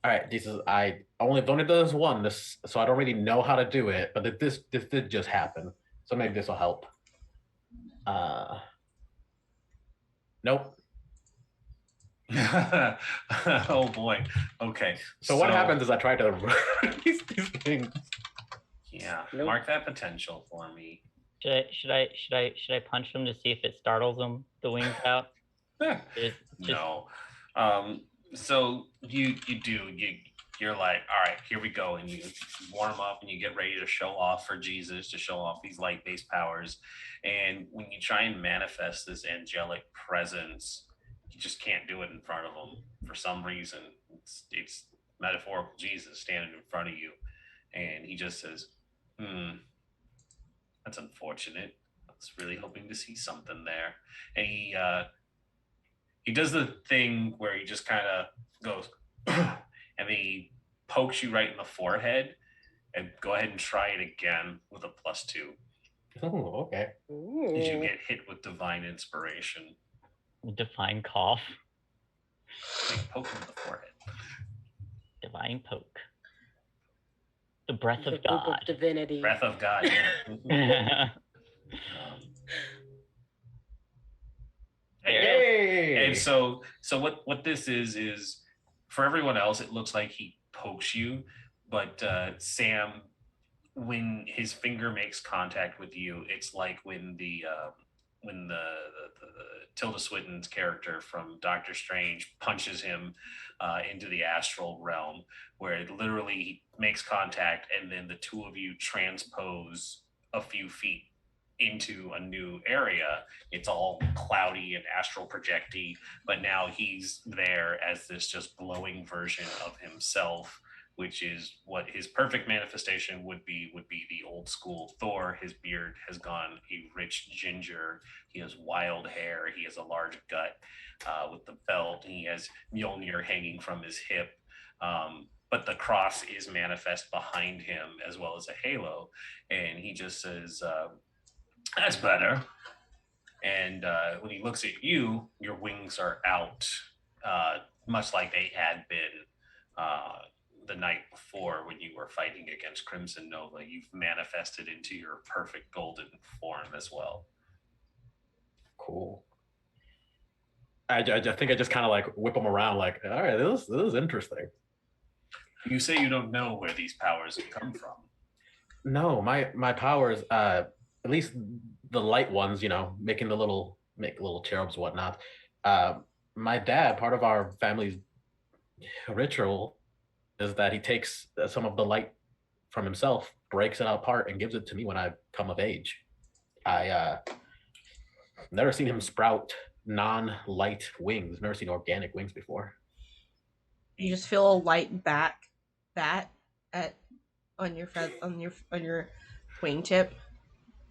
All right, Jesus. I only done this one, this so I don't really know how to do it, but this did just happen, so maybe this will help. Nope. Oh boy. Okay. So what happens is I try to release these things. Yeah. Nope. Mark that potential for me. Should I punch them to see if it startles them? The wings out. Just No. So you're like, all right, here we go, and you warm up and you get ready to show off for Jesus, to show off these light-based powers. And when you try and manifest this angelic presence, you just can't do it in front of them for some reason. It's metaphorical Jesus standing in front of you, and he just says, that's unfortunate. I was really hoping to see something there. And he does the thing where he just kind of goes and he pokes you right in the forehead, and go ahead and try it again with a +2. Oh, okay. Did you get hit with divine inspiration? divine cough, Poke him in the forehead. divine poke. The breath The of poop God. of divinity. Breath of God. Yeah. Hey. And so what this is for everyone else, it looks like he pokes you, but Sam, when his finger makes contact with you, it's like when the Tilda Swinton's character from Doctor Strange punches him into the astral realm, where it literally he makes contact, and then the two of you transpose a few feet into a new area. It's all cloudy and astral projecty, but now he's there as this just glowing version of himself, which is what his perfect manifestation would be the old school Thor. His beard has gone a rich ginger. He has wild hair. He has a large gut with the belt. He has Mjolnir hanging from his hip. But the cross is manifest behind him as well as a halo. And he just says, that's better. And when he looks at you, your wings are out, much like they had been the night before when you were fighting against Crimson Nova. You've manifested into your perfect golden form as well. Cool. I think I just kind of like whip them around, like, all right, this is interesting. You say you don't know where these powers have come from. No, my powers, at least the light ones, make little cherubs, whatnot. My dad, part of our family's ritual is that he takes some of the light from himself, breaks it apart, and gives it to me when I come of age. I never seen him sprout non-light wings. Never seen organic wings before. You just feel a light bat at on your wingtip.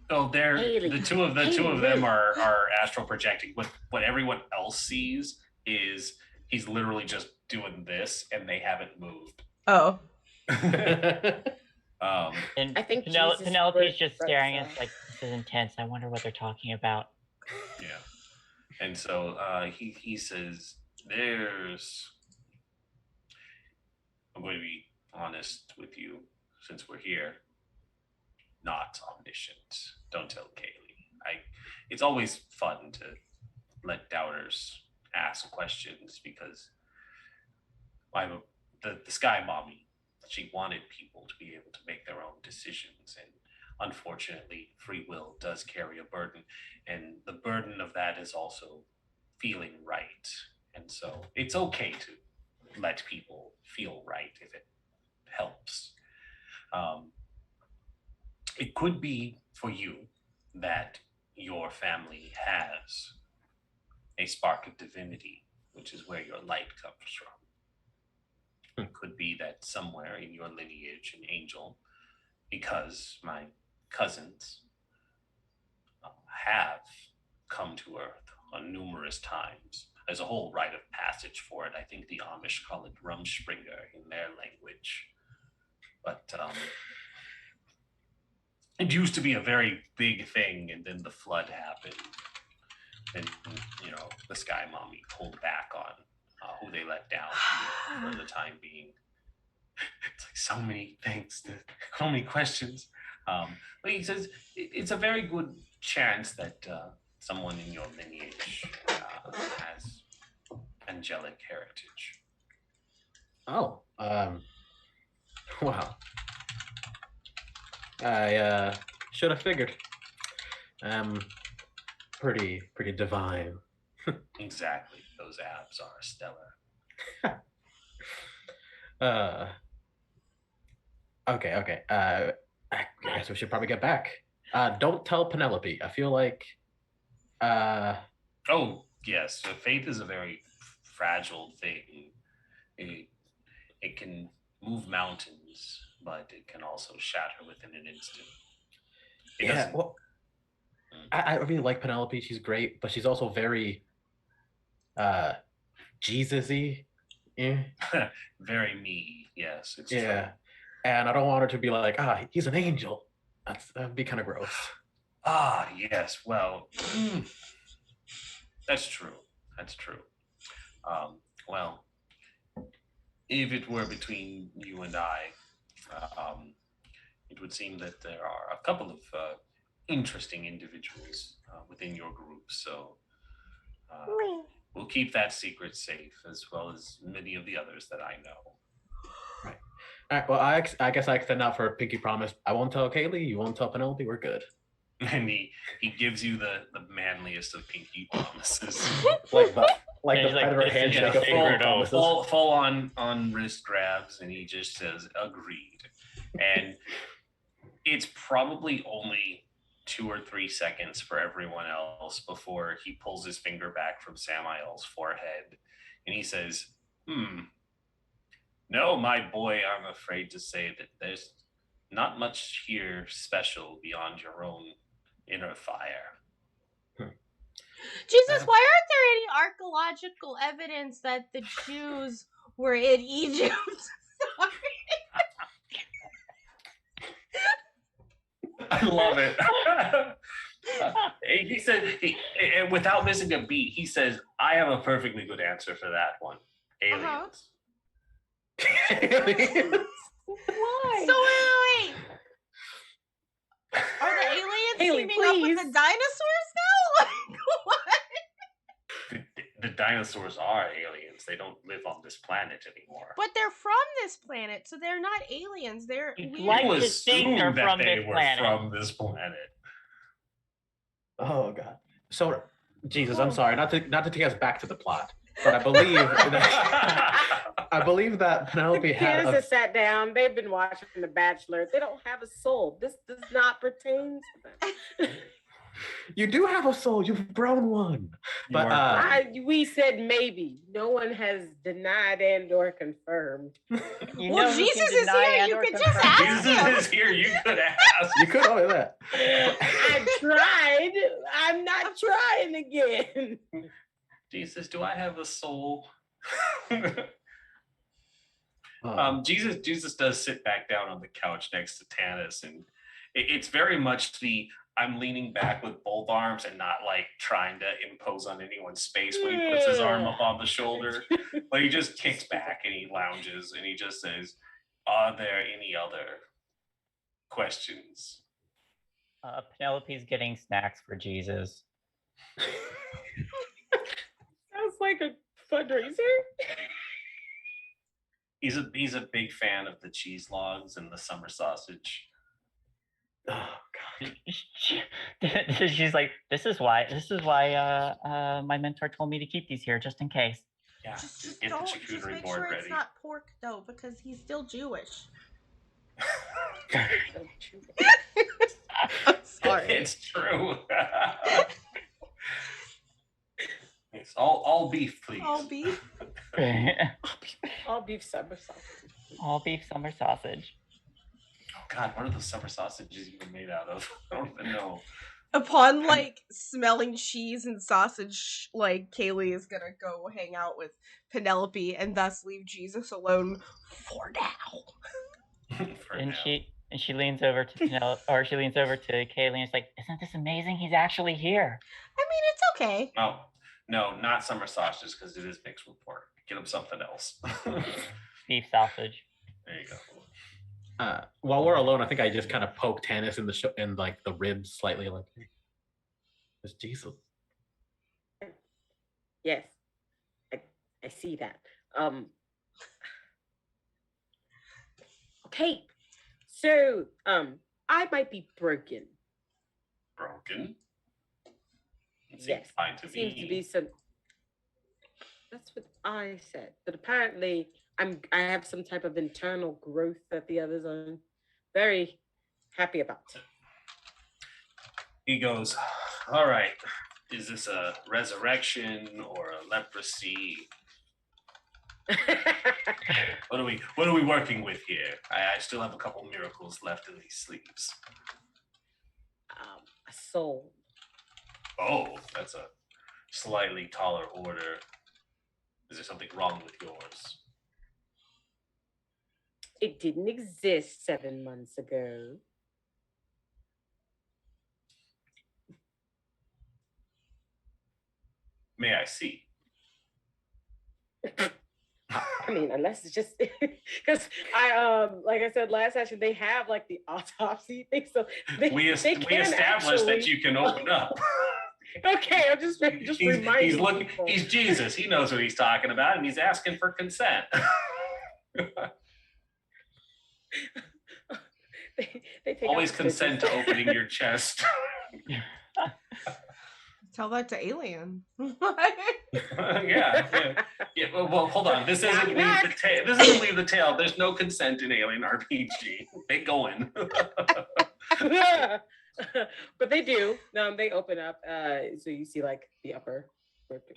Oh, they're Haley. the two of them are astral projecting. What everyone else sees is he's literally just doing this, and they haven't moved. Oh. And I think Penelope's just staring at us like, this is intense. I wonder what they're talking about. Yeah. And so he says, I'm going to be honest with you since we're here. Not omniscient. Don't tell Kaylee. It's always fun to let doubters ask questions because the Sky Mommy, she wanted people to be able to make their own decisions, and unfortunately, free will does carry a burden, and the burden of that is also feeling right. And so it's okay to let people feel right if it helps. It could be for you that your family has a spark of divinity, which is where your light comes from. It could be that somewhere in your lineage, an angel, because my cousins have come to Earth on numerous times, there's a whole rite of passage for it. I think the Amish call it Rumspringer in their language. But it used to be a very big thing, and then the flood happened. And, the Sky Mommy pulled back on who they let down for the time being. It's like so many things, so many questions. But he says it's a very good chance that someone in your lineage has angelic heritage. Oh, wow. I should have figured. Pretty divine. Exactly. Those abs are stellar. Okay. I guess we should probably get back. Don't tell Penelope. I feel like. Oh, yes. So faith is a very fragile thing. It can move mountains, but it can also shatter within an instant. It Yeah. doesn't. Well, I really like Penelope. She's great, but she's also very Jesus-y. Yeah. Very me. Yes, it's Yeah. true. And I don't want her to be like, he's an angel. That'd be kind of gross. Yes. Well, that's true. That's true. Well, if it were between you and I, it would seem that there are a couple of interesting individuals within your group. So we'll keep that secret safe, as well as many of the others that I know. Right. All right. Well, I guess I extend out for a pinky promise. I won't tell Kaylee. You won't tell Penelope. We're good. And he gives you the manliest of pinky promises. like the Yeah, he's like, predator "This is handshake your of pinky favorite promises. full on wrist grabs, and he just says agreed. And it's probably only 2 or 3 seconds for everyone else before he pulls his finger back from Samael's forehead, and he says, "No, my boy, I'm afraid to say that there's not much here special beyond your own inner fire." Jesus, why aren't there any archaeological evidence that the Jews were in Egypt? Sorry. I love it. He said, without missing a beat, he says, "I have a perfectly good answer for that one. Aliens." Why? So wait. Are the aliens Haley, teaming up with please. the dinosaurs now? Like, what? The dinosaurs are aliens. They don't live on this planet anymore. But they're from this planet, so they're not aliens. They're You'd weird. like You to think they're assume that from they this were planet. from this planet. Oh God. So Jesus, I'm sorry, not to take us back to the plot, but I believe that Penelope had Parents have sat down. They've been watching The Bachelor. They don't have a soul. This does not pertain to them. You do have a soul. You've grown one. But We said maybe. No one has denied and or confirmed. Well, Jesus is here. You could just ask him. Jesus is here. You could ask. You could only that. I tried. I'm not trying again. Jesus, do I have a soul? Jesus does sit back down on the couch next to Tanis, and it's very much the I'm leaning back with both arms and not like trying to impose on anyone's space when he puts his arm up on the shoulder, but he just kicks back and he lounges and he just says, "Are there any other questions?" Penelope's getting snacks for Jesus. Sounds like a fundraiser. He's a big fan of the cheese logs and the summer sausage. Oh God. She's like, this is why my mentor told me to keep these here just in case. Yeah, Just get the don't. Just charcuterie make board sure ready. it's not pork though, because he's still Jewish. I'm sorry. It's true. It's all beef, please. All beef. All beef summer sausage. All beef summer sausage. Oh God, what are those summer sausages even made out of? I don't even know. Upon like smelling cheese and sausage, like Kaylee is gonna go hang out with Penelope and thus leave Jesus alone for now. For And now. she leans over to Penelope, or she leans over to Kaylee and is like, "Isn't this amazing? He's actually here." I mean, it's okay. Oh, no, not summer sausages because it is mixed with pork. Get him something else. Beef sausage. There you go. While we're alone, I think I just kind of poke Tannis in in like the ribs slightly, like, "Hey, it's Jesus." Yes, I see that. Okay, so I might be broken. Broken? It seems Yes, fine to seems to me. be some. That's what I said. But apparently, I have some type of internal growth that the others are very happy about. He goes, all right, is this a resurrection or a leprosy? What are we working with here? I still have a couple miracles left in these sleeves. A soul. Oh, that's a slightly taller order. Is there something wrong with yours? It didn't exist 7 months ago. May I see? I mean, unless it's just because I like I said last session, they have like the autopsy thing, so We established that you can open up. Okay, I'm just reminding people. He's Jesus. He knows what he's talking about, and he's asking for consent. they take Always out consent to opening your chest. Tell that to Alien. Yeah. Well, hold on. This isn't Leave the Tale. There's no consent in Alien RPG. They going. But they do. They open up. So you see like the upper.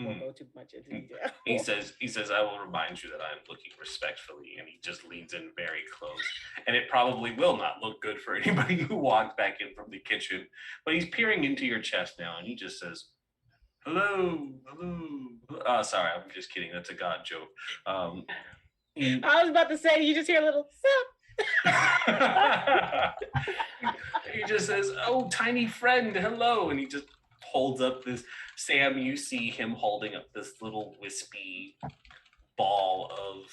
Won't go too much into detail. He says, I will remind you that I'm looking respectfully, and he just leans in very close. And it probably will not look good for anybody who walked back in from the kitchen. But he's peering into your chest now, and he just says, hello. Sorry, I'm just kidding. That's a God joke. I was about to say, you just hear a little He just says, oh, tiny friend, hello. And he just holds up this. Sam, you see him holding up this little wispy ball of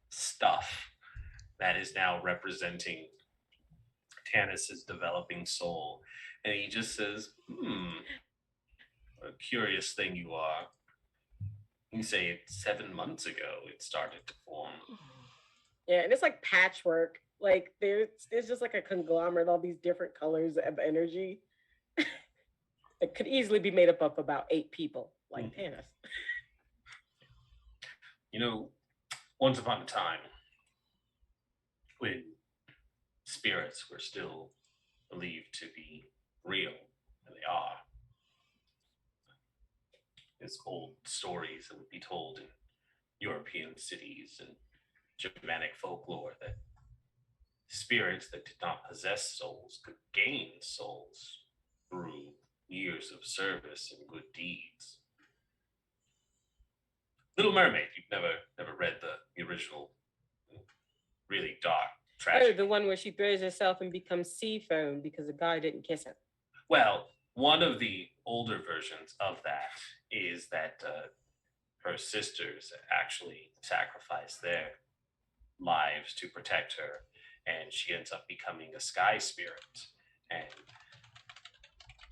stuff that is now representing Tannis's developing soul. And he just says, a curious thing you are. You say 7 months ago it started to form. Yeah, and it's like patchwork. Like there's just like a conglomerate, all these different colors of energy. It could easily be made up of about 8 people, like Tannis. You know, once upon a time, when spirits were still believed to be real, and they are, there's old stories that would be told in European cities and Germanic folklore that spirits that did not possess souls could gain souls through years of service and good deeds. Little Mermaid, you've never read the original, really dark, tragic. Oh, the one where she throws herself and becomes sea foam because the guy didn't kiss her. Well, one of the older versions of that is that her sisters actually sacrifice their lives to protect her, and she ends up becoming a sky spirit. And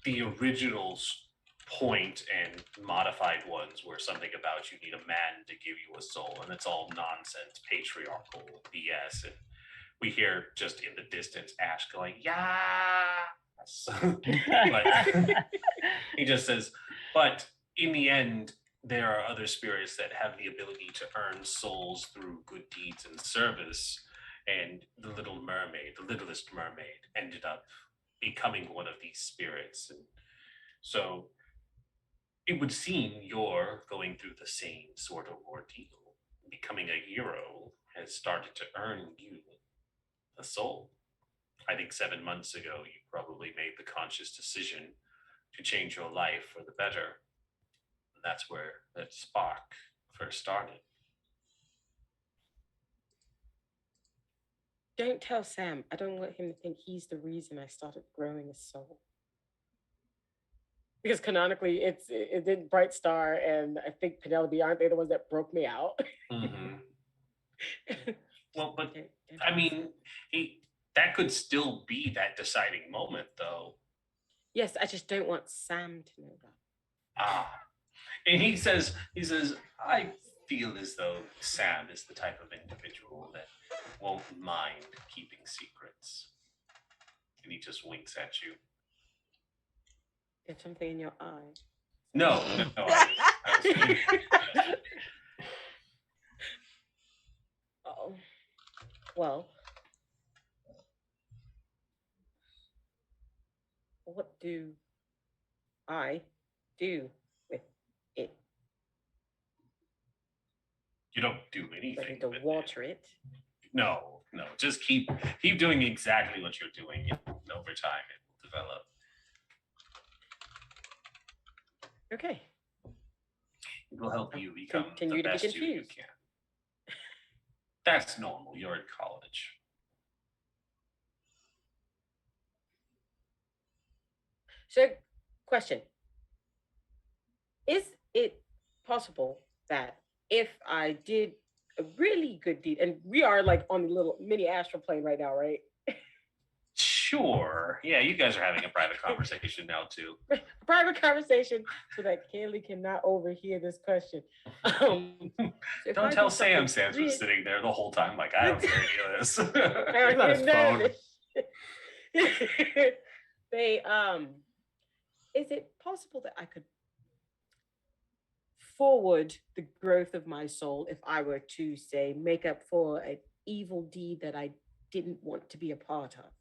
the original point and modified ones were something about you need a man to give you a soul, and it's all nonsense, patriarchal BS. And we hear just in the distance Ash going, yes. But he just says, but in the end, there are other spirits that have the ability to earn souls through good deeds and service. And the littlest mermaid, ended up becoming one of these spirits. And so it would seem you're going through the same sort of ordeal. Becoming a hero has started to earn you a soul. I think 7 months ago, you probably made the conscious decision to change your life for the better. And that's where that spark first started. Don't tell Sam. I don't want him to think he's the reason I started growing a soul. Because canonically, it did Bright Star and I think Penelope, aren't they the ones that broke me out? Mm-hmm. Well, but I mean, that could still be that deciding moment, though. Yes, I just don't want Sam to know that. Ah, and he says, I feel as though Sam is the type of individual that won't mind keeping secrets. And he just winks at you. You have something in your eye. No, I Oh, well, what do I do with it? You don't do I anything. need to with water it. No, just keep doing exactly what you're doing. And over time, it will develop. Okay. It will help you become Continue the to be best you confused. can. That's normal. You're in college. So, question. Is it possible that if I did a really good deed, and we are like on the little mini astral plane right now, right? Sure. Yeah, you guys are having a private conversation now, too. A private conversation so that Kaylee cannot overhear this question. So don't tell Sam. Sam's been sitting there the whole time like, I don't hear any of this. I Not his phone. They is it possible that I could forward the growth of my soul if I were to say make up for an evil deed that I didn't want to be a part of?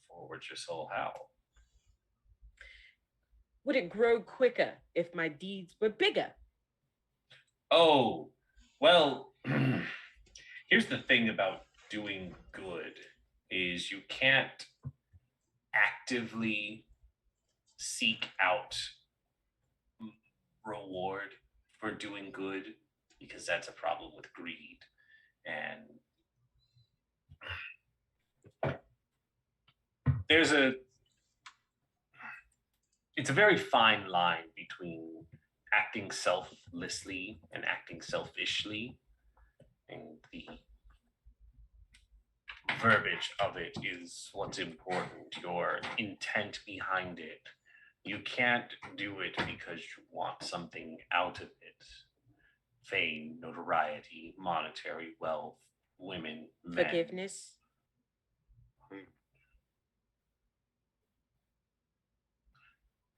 Forward your soul how? Would it grow quicker if my deeds were bigger? Oh, well, here's the thing about doing good is you can't actively seek out reward for doing good because that's a problem with greed. And it's a very fine line between acting selflessly and acting selfishly. And the verbiage of it is what's important, your intent behind it. You can't do it because you want something out of it. Fame, notoriety, monetary wealth, women, men. Forgiveness?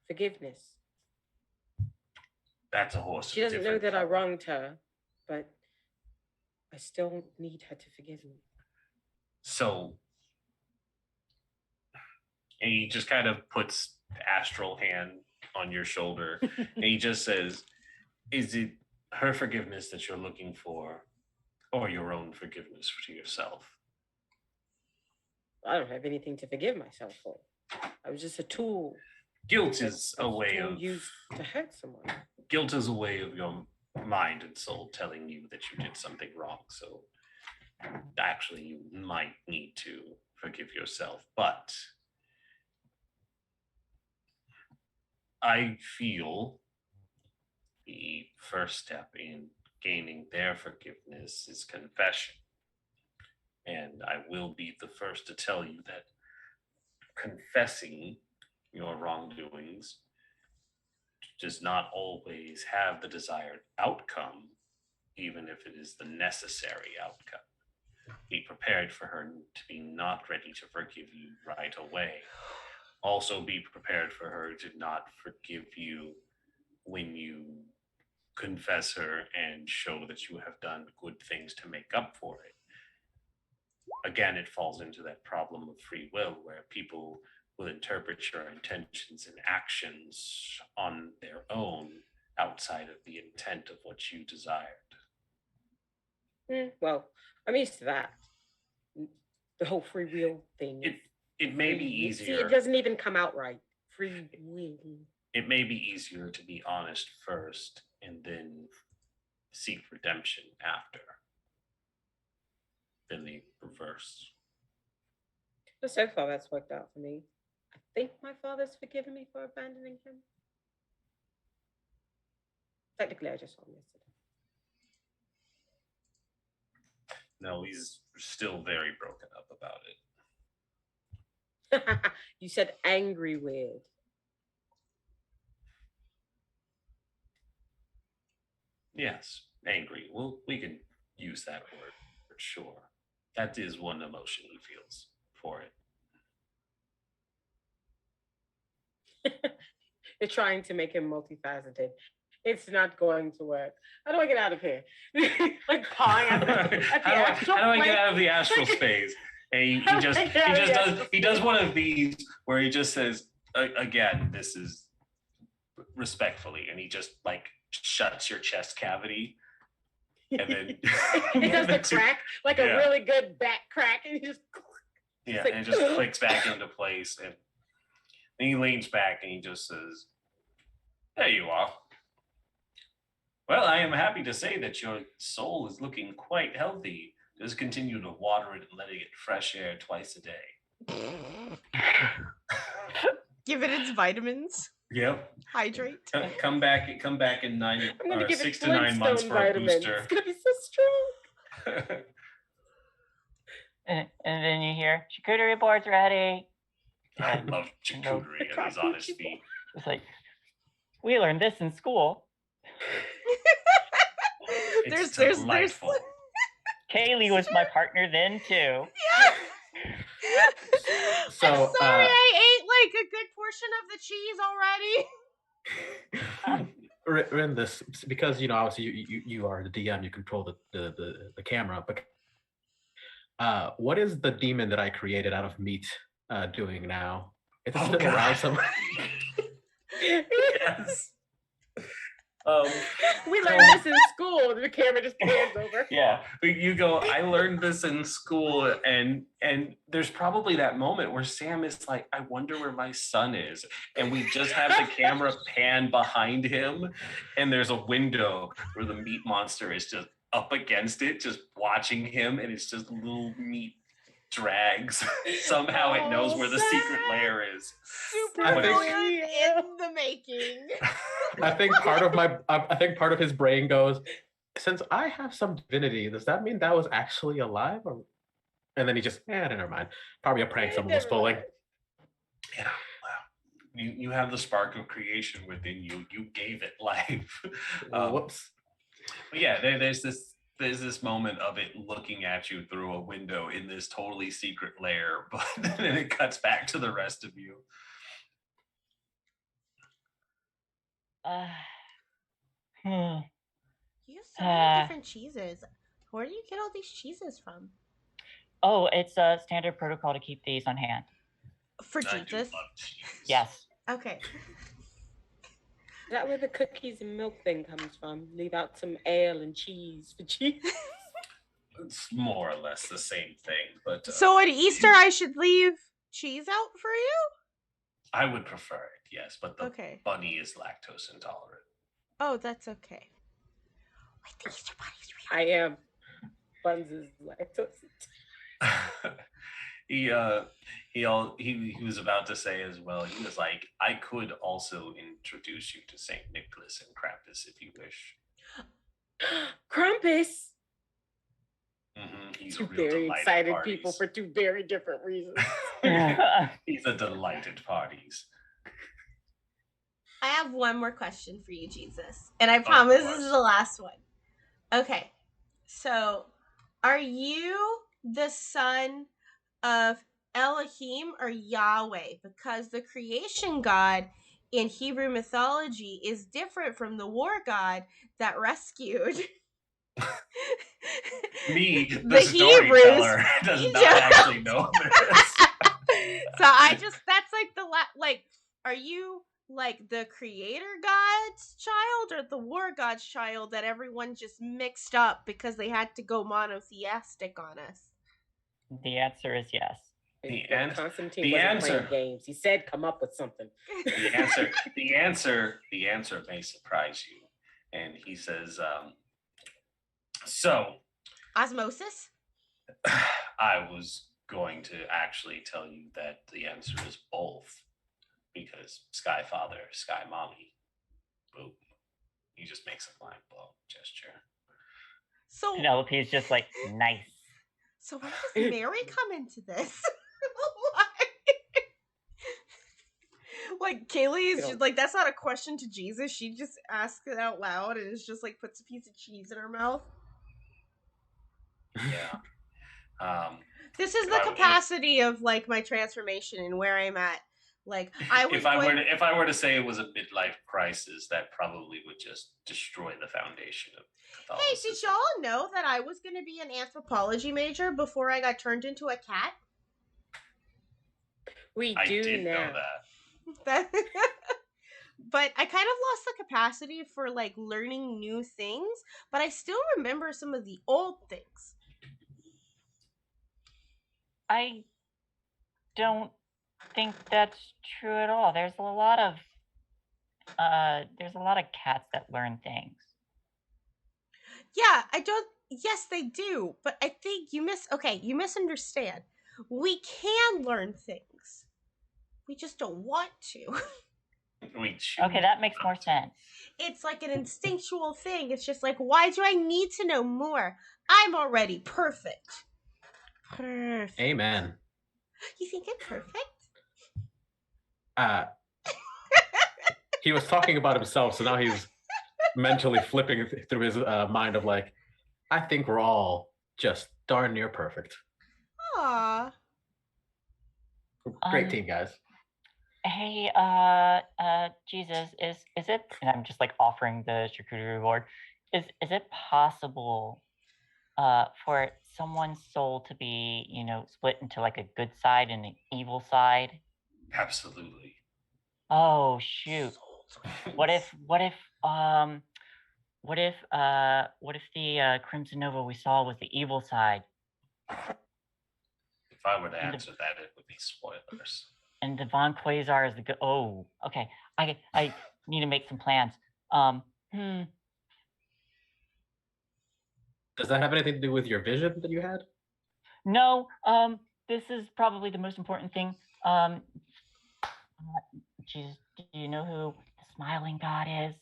Forgiveness. That's a horse. She doesn't know that I wronged her, but I still need her to forgive me. So, and he just kind of puts the astral hand on your shoulder and he just says, is it her forgiveness that you're looking for or your own forgiveness to yourself? I don't have anything to forgive myself for. I was just a tool. Guilt is a way of used to hurt someone. Guilt is a way of your mind and soul telling you that you did something wrong. So actually, you might need to forgive yourself. But I feel the first step in gaining their forgiveness is confession. And I will be the first to tell you that confessing your wrongdoings does not always have the desired outcome, even if it is the necessary outcome. Be prepared for her to be not ready to forgive you right away. Also be prepared for her to not forgive you when you confess her and show that you have done good things to make up for it. Again, it falls into that problem of free will where people will interpret your intentions and actions on their own outside of the intent of what you desired. Well, I'm used to that. The whole free will thing. It may be See, easier. it doesn't even come out right. Free will. It may be easier to be honest first and then seek redemption after than the reverse. But so far, that's worked out for me. I think my father's forgiven me for abandoning him. Technically, I just saw him No, he's still very broken up about it. yesterday. You said angry with. Yes, angry. Well, we can use that word for sure. That is one emotion he feels for it. You're trying to make him multifaceted. It's not going to work. How do I get out of here? Like pawing at the astral how do I plane? get out of the astral space? And he does one of these where he just says, again, this is respectfully, and he just like shuts your chest cavity. And then He does the crack, like a really good back crack, and he just and it just clicks back into place. And then he leans back and he just says, "There you are. Well, I am happy to say that your soul is looking quite healthy. Just continue to water it and let it get fresh air twice a day." Give it its vitamins. Yep. Hydrate. Come back in I'm gonna give 6 it to 9 months Flintstone for a vitamins. booster. It's gonna be so strong. And then you hear, charcuterie board's ready. I love charcuterie and he's on his feet. It's like, we learned this in school. It's delightful. Kaylee was my partner then too. So, I'm sorry, I ate like a good portion of the cheese already. in this, because obviously you are the DM, you control the camera. But what is the demon that I created out of meat doing now? It's still around somewhere. Yes. We learned this in school. The camera just pans over. Yeah, but you go, I learned this in school, and there's probably that moment where Sam is like, I wonder where my son is, and we just have the camera pan behind him, and there's a window where the meat monster is just up against it, just watching him, and it's just little meat drags. Somehow it knows where the secret lair is. Super I think- brilliant in the making. I think part of his brain goes, since I have some divinity, does that mean that was actually alive? And then he just, never mind. Probably a prank someone was pulling. Yeah, wow. You have the spark of creation within you. You gave it life. Whoops. But yeah, there's this moment of it looking at you through a window in this totally secret lair, but then it cuts back to the rest of you. You have so many different cheeses. Where do you get all these cheeses from? Oh, it's a standard protocol to keep these on hand. For I do Jesus? love cheese. Yes. Okay. Is that where the cookies and milk thing comes from? Leave out some ale and cheese for cheese. It's more or less the same thing, but So at Easter, I should leave cheese out for you? I would prefer it, yes. But the Okay. bunny is lactose intolerant. Oh, that's okay. Wait, the Easter bunny's real. I am. Buns is lactose. He was about to say as well. He was like, I could also introduce you to Saint Nicholas and Krampus if you wish. Krampus. He's a Two real very delight at excited parties. people for two very different reasons. He's a delight at parties. I have one more question for you, Jesus. And I promise this is the last one. Okay. So, are you the son of Elohim or Yahweh? Because the creation god in Hebrew mythology is different from the war god that rescued Me, the the storyteller, Hebrews. does not actually know this. So that's like are you like the creator god's child or the war god's child that everyone just mixed up because they had to go monotheistic on us? The answer is yes. Constantine the wasn't answer- playing games. He said, "Come up with something." The answer may surprise you. And he says, so Osmosis? I was going to actually tell you that the answer is both. Because Sky Father, Sky Mommy, boom. He just makes a mind blow gesture. So, Penelope is just like, nice. so where does Mary come into this? Like Kaylee is just like, that's not a question to Jesus. She just asks it out loud and it's just like puts a piece of cheese in her mouth. Yeah. This is the capacity of like my transformation and where I'm at. Like if I were to say it was a midlife crisis, that probably would just destroy the foundation of Catholicism. Hey, did y'all know that I was going to be an anthropology major before I got turned into a cat? I did know that. But I kind of lost the capacity for like learning new things, but I still remember some of the old things. I don't think that's true at all. There's a lot of cats that learn things. Yeah, yes, they do, but I think you misunderstand. We can learn things. We just don't want to. Okay, that makes more sense. It's like an instinctual thing. It's just like, why do I need to know more? I'm already perfect. Perfect. Amen. You think I'm perfect? He was talking about himself, so now he's mentally flipping through his mind of like, I think we're all just darn near perfect. Aww. Great team, guys. Hey, Jesus, is it? And I'm just like offering the charcuterie board. Is it possible, for someone's soul to be, split into like a good side and an evil side? Absolutely. Oh shoot! What if the Crimson Nova we saw was the evil side? If I were to answer that, it would be spoilers. And the Von Quasar is the good. Oh, okay. I need to make some plans. Does that have anything to do with your vision that you had? No. This is probably the most important thing. Jesus, do you know who the Smiling God is?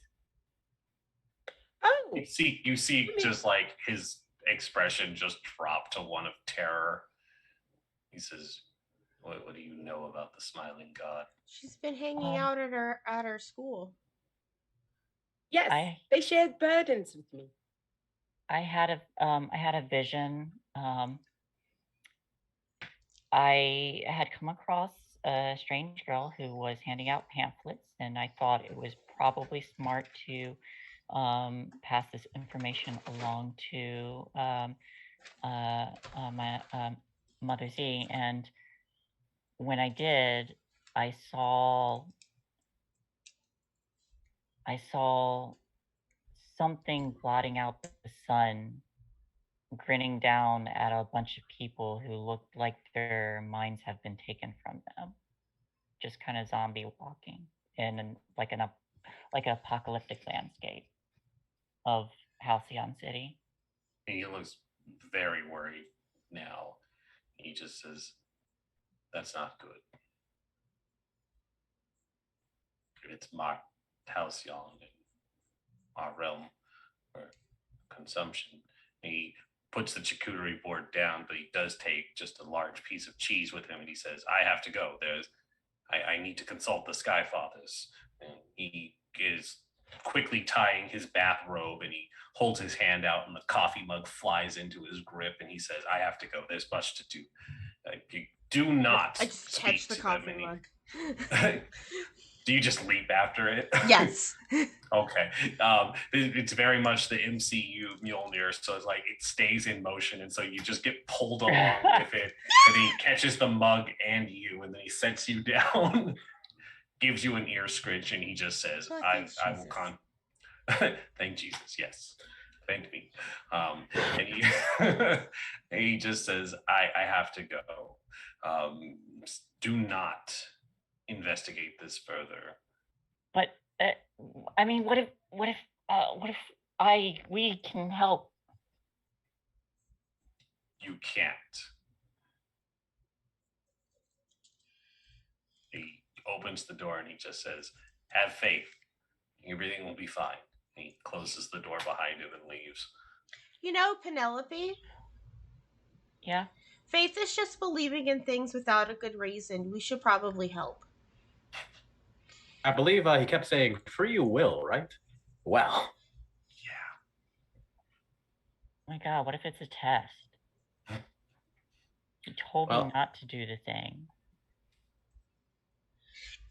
Oh, You see, just like his expression just drop to one of terror. He says, "What do you know about the Smiling God?" She's been hanging out at her school. Yes, they shared burdens with me. I had a vision. I had come across a strange girl who was handing out pamphlets, and I thought it was probably smart to pass this information along to my Mother Z. And when I did, I saw something blotting out the sun, grinning down at a bunch of people who looked like their minds have been taken from them. Just kind of zombie walking in an apocalyptic landscape of Halcyon City. He looks very worried now. He just says, "That's not good. It's marked Halcyon in our realm for consumption." He puts the charcuterie board down, but he does take just a large piece of cheese with him, and he says, "I have to go. I need to consult the Sky Fathers." And he is quickly tying his bathrobe, and he holds his hand out, and the coffee mug flies into his grip, and he says, "I have to go. There's much to do. You do not I just speak catch the to coffee them." mug. Do you just leap after it? Yes. Okay. It's very much the MCU Mjolnir, so it's like it stays in motion, and so you just get pulled along with it. And he catches the mug and you, and then he sets you down, gives you an ear scritch, and he just says, "I will thank Jesus, yes. Thank me." And he, and he just says, I have to go. Do not investigate this further. But I mean, what if we can help? You can't. He opens the door and he just says, "Have faith. Everything will be fine." And he closes the door behind him and leaves. You know, Penelope, Yeah. faith is just believing in things without a good reason. We should probably help. I believe he kept saying free will, right? Well, Yeah. Oh my God, what if it's a test? He told me not to do the thing.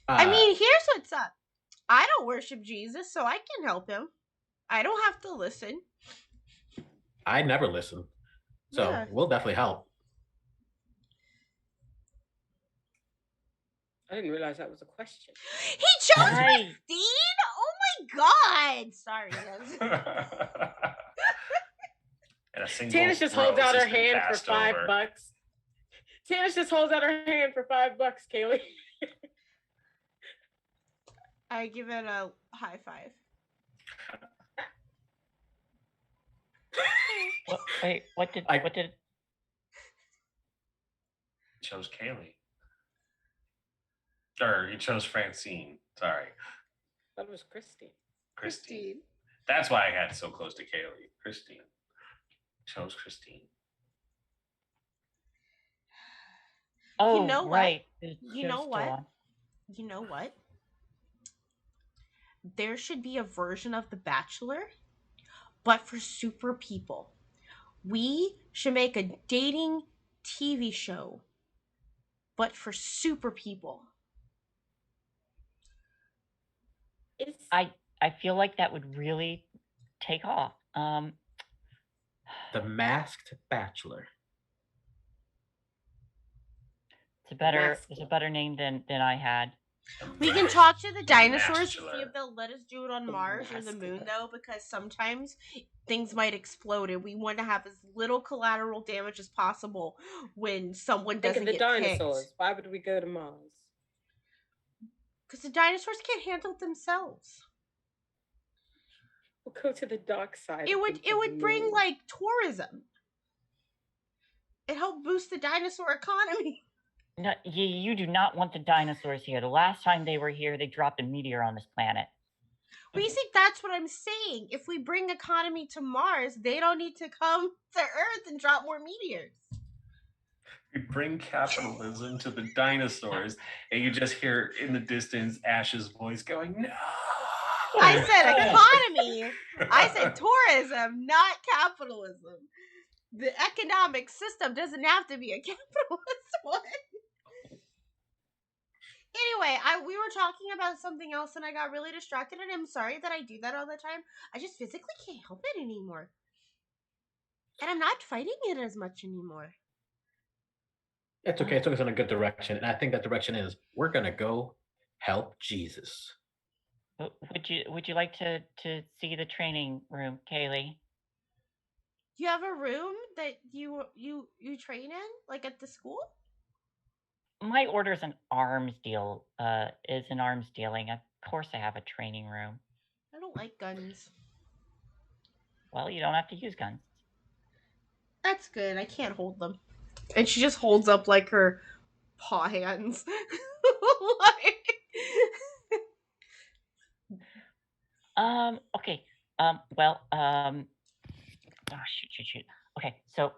I mean, here's what's up. I don't worship Jesus, so I can help him. I don't have to listen. I never listen. So Yeah. we'll definitely help. I didn't realize that was a question. He chose Right. Christine? Oh my God. Sorry, guys. And a single Tannis just holds rose out has her been hand for passed over. $5. Tannis just holds out her hand for $5, Kaylee. I give it a high five. Wait, what did Chose Kaylee. Or he chose Francine. Sorry. That was Christine. Christine. That's why I got so close to Kaylee. Christine. Chose Christine. Oh, You know right. what? You know what? You know what? There should be a version of The Bachelor, but for super people. We should make a dating TV show, but for super people. I feel like that would really take off. The Masked Bachelor. It's a better name than I had. We can talk to the dinosaurs to see Mastular. if they'll let us do it on Mars or the moon, though, because sometimes things might explode, and we want to have as little collateral damage as possible when someone Think doesn't of the get dinosaurs. picked. Why would we go to Mars? Because the dinosaurs can't handle themselves. We'll go to the dark side. It would bring like tourism. It helped boost the dinosaur economy. No, you do not want the dinosaurs here. The last time they were here, they dropped a meteor on this planet. Well, you see, that's what I'm saying. If we bring economy to Mars, they don't need to come to Earth and drop more meteors. We bring capitalism to the dinosaurs, and you just hear in the distance Ash's voice going, "No!" I said economy. I said tourism, not capitalism. The economic system doesn't have to be a capitalist one. Anyway, we were talking about something else and I got really distracted, and I'm sorry that I do that all the time. I just physically can't help it anymore. And I'm not fighting it as much anymore. It's okay. It took us in a good direction. And I think that direction is we're going to go help Jesus. Would you like to see the training room, Kaylee? You have a room that you train in, like at the school? My order's an arms deal. Is an arms dealing. Of course, I have a training room. I don't like guns. Well, you don't have to use guns. That's good. I can't hold them. And she just holds up like her paw hands. Okay. Well. Oh, shoot. Okay. So,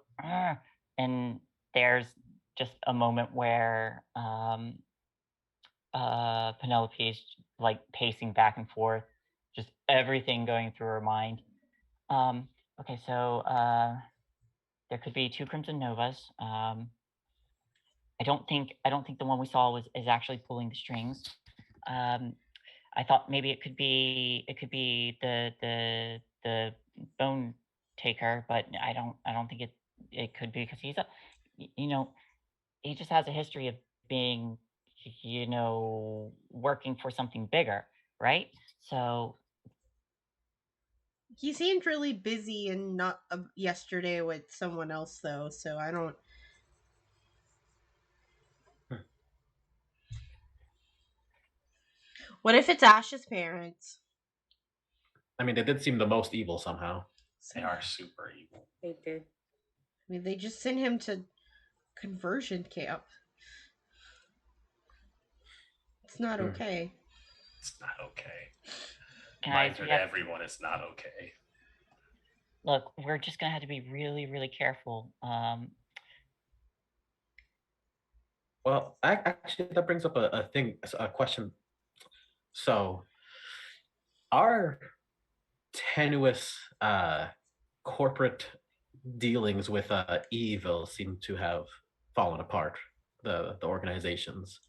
and there's just a moment where Penelope's like pacing back and forth, just everything going through her mind. Okay. So, there could be 2 Crimson Novas. I don't think the one we saw is actually pulling the strings. I thought maybe it could be the bone taker, but I don't think it could be, because he's he just has a history of being working for something bigger, right? So he seemed really busy and not yesterday with someone else though, so I don't. What if it's Ash's parents? I mean, they did seem the most evil somehow. They are super evil. They did. I mean, they just sent him to conversion camp. It's not okay. It's not okay. Guys, Reminder to everyone, it's not okay. look, we're just gonna have to be really, really careful. Well, actually, that brings up a question. So, our tenuous corporate dealings with E.V.I.L seem to have fallen apart. The organizations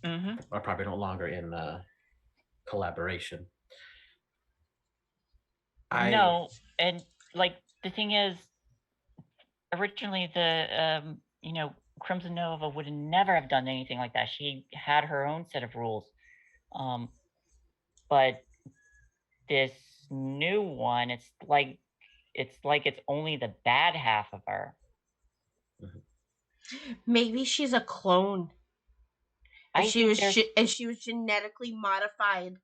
are probably no longer in collaboration. No, and like the thing is, originally the Crimson Nova would never have done anything like that. She had her own set of rules, but this new one, it's like it's only the bad half of her. Maybe she's a clone. And I she think was there's and she was genetically modified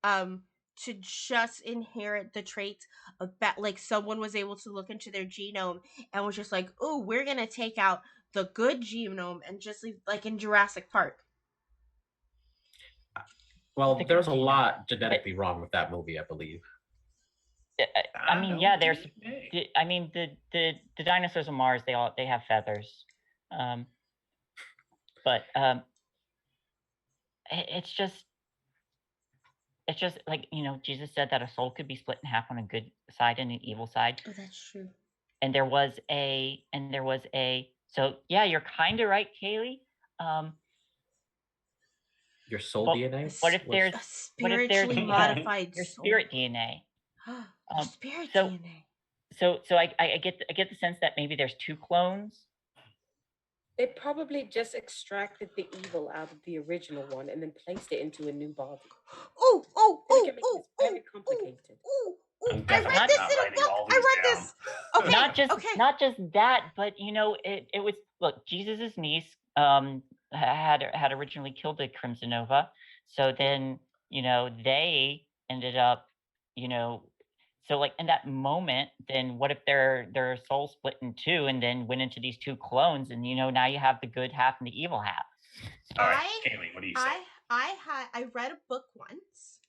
to just inherit the traits of like someone was able to look into their genome and was just like, oh, we're gonna take out the good genome and just leave, like in Jurassic Park. Well, there's a lot genetically wrong with that movie, I believe. I mean, yeah, there's. I mean, the dinosaurs on Mars, they have feathers, but it's just like, Jesus said that a soul could be split in half on a good side and an evil side. Oh, that's true. And there was a so yeah, you're kind of right, Kaylee. Your soul DNA. What if there's a spiritually modified your soul? spirit DNA? Your spirit so, DNA. So I get the sense that maybe there's two clones. They probably just extracted the evil out of the original one and then placed it into a new body. Oh, very complicated. I read this in a book. I read this. Okay. Not just that, but it was, look, Jesus's niece had originally killed the Crimson Nova, so then they ended up so like in that moment, then what if their soul split in two and then went into these two clones, and now you have the good half and the evil half. All right, Kaylee, what do you say? I read a book once.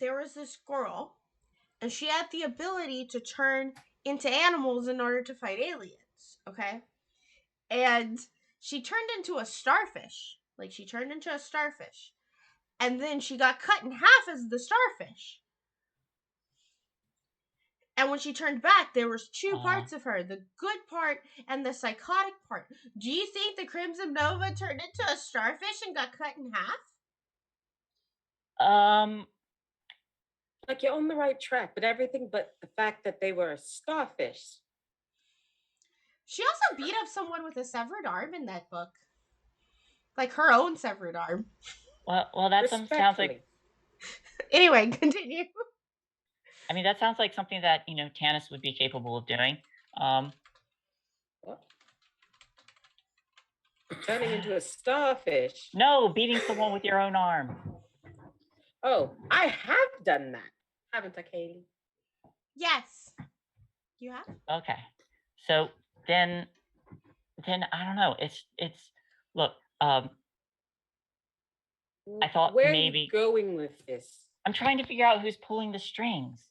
There was this girl, and she had the ability to turn into animals in order to fight aliens. Okay, and she turned into a starfish. Like, she turned into a starfish, and then she got cut in half as the starfish. And when she turned back, there was two parts of her, the good part and the psychotic part. Do you think the Crimson Nova turned into a starfish and got cut in half? Like, you're on the right track, but everything but the fact that they were a starfish. She also beat up someone with a severed arm in that book. Like, her own severed arm. Well, that sounds like... Anyway, continue. I mean, that sounds like something that, Tanis would be capable of doing. What? Turning into a starfish? No, beating someone with your own arm. Oh, I have done that, haven't I, Kaylee? Yes. You have? Okay. So then I don't know. It's look, I thought Where maybe... are you going with this? I'm trying to figure out who's pulling the strings.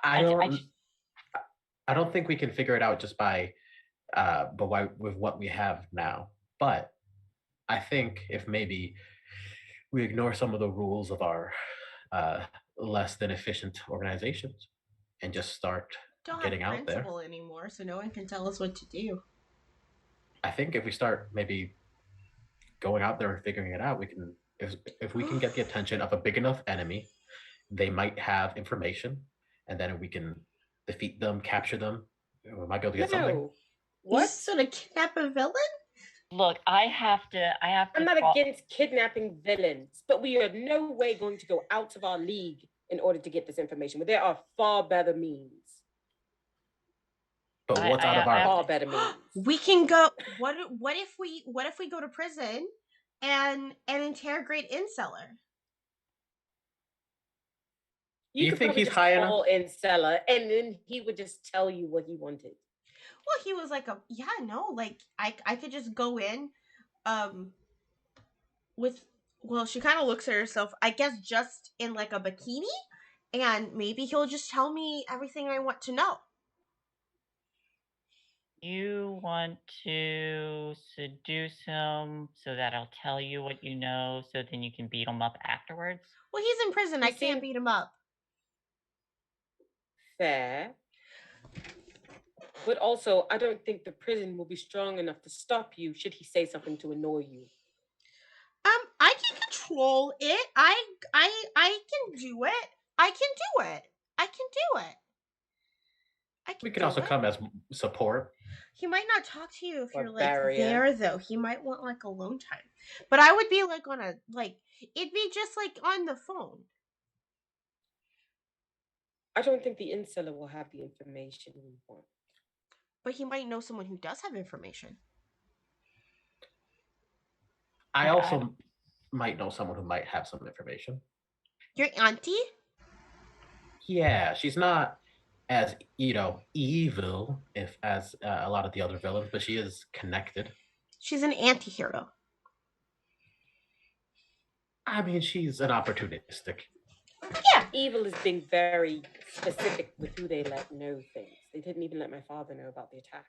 I don't think we can figure it out just by with what we have now. But I think if maybe we ignore some of the rules of our less than efficient organizations and just start getting out there. Don't have principle anymore, so no one can tell us what to do. I think if we start maybe going out there and figuring it out, we can. If we can get the attention of a big enough enemy, they might have information, and then we can defeat them, capture them. We might be able to get something. What? Sort of kidnap a villain? Look, I have to. I'm not against kidnapping villains, but we are no way going to go out of our league in order to get this information. But there are far better means. But I- what's out of I our have Far to- better means. We can go. What if we go to prison and interrogate Inseller? You You could think probably he's just high call in Stella, and then he would just tell you what he wanted. Well, he was like, like I could just go in, with, well, she kind of looks at herself, I guess, just in like a bikini, and maybe he'll just tell me everything I want to know. You want to seduce him so that I'll tell you what you know, so then you can beat him up afterwards? Well, he's in prison. He I can't seemed- beat him up. Fair. But also, I don't think the prison will be strong enough to stop you should he say something to annoy you. I can control it. I can do it. I can do it. I can do it. I can We can do also it. come as support. He might not talk to you if you're like Barbarian. there, though. He might want like alone time. But I would be like on a it'd be just like on the phone. I don't think the inseller will have the information we want. But he might know someone who does have information. I I- also might know someone who might have some information. Your auntie? Yeah, she's not as evil if as a lot of the other villains, but she is connected. She's an anti-hero. I mean, she's an opportunistic. Yeah. E.V.I.L is being very specific with who they let know things. They didn't even let my father know about the attack.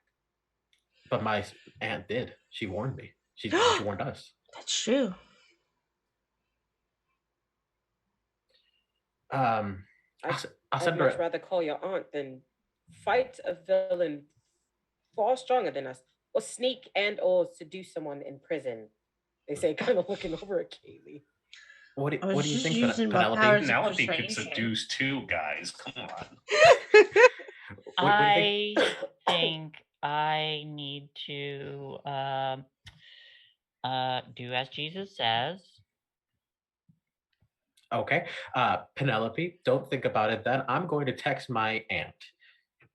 But my aunt did. She warned me. She warned us. That's true. I'll I'd send much her. rather call your aunt than fight a villain far stronger than us, or sneak and or seduce someone in prison. They say, kind of looking over at Kaylee. What I was do you just think, using my Penelope? powers of Penelope could persuasion. seduce two guys. Come on. What do you think? I think I need to do as Jesus says. Okay. Penelope, don't think about it then. I'm going to text my aunt.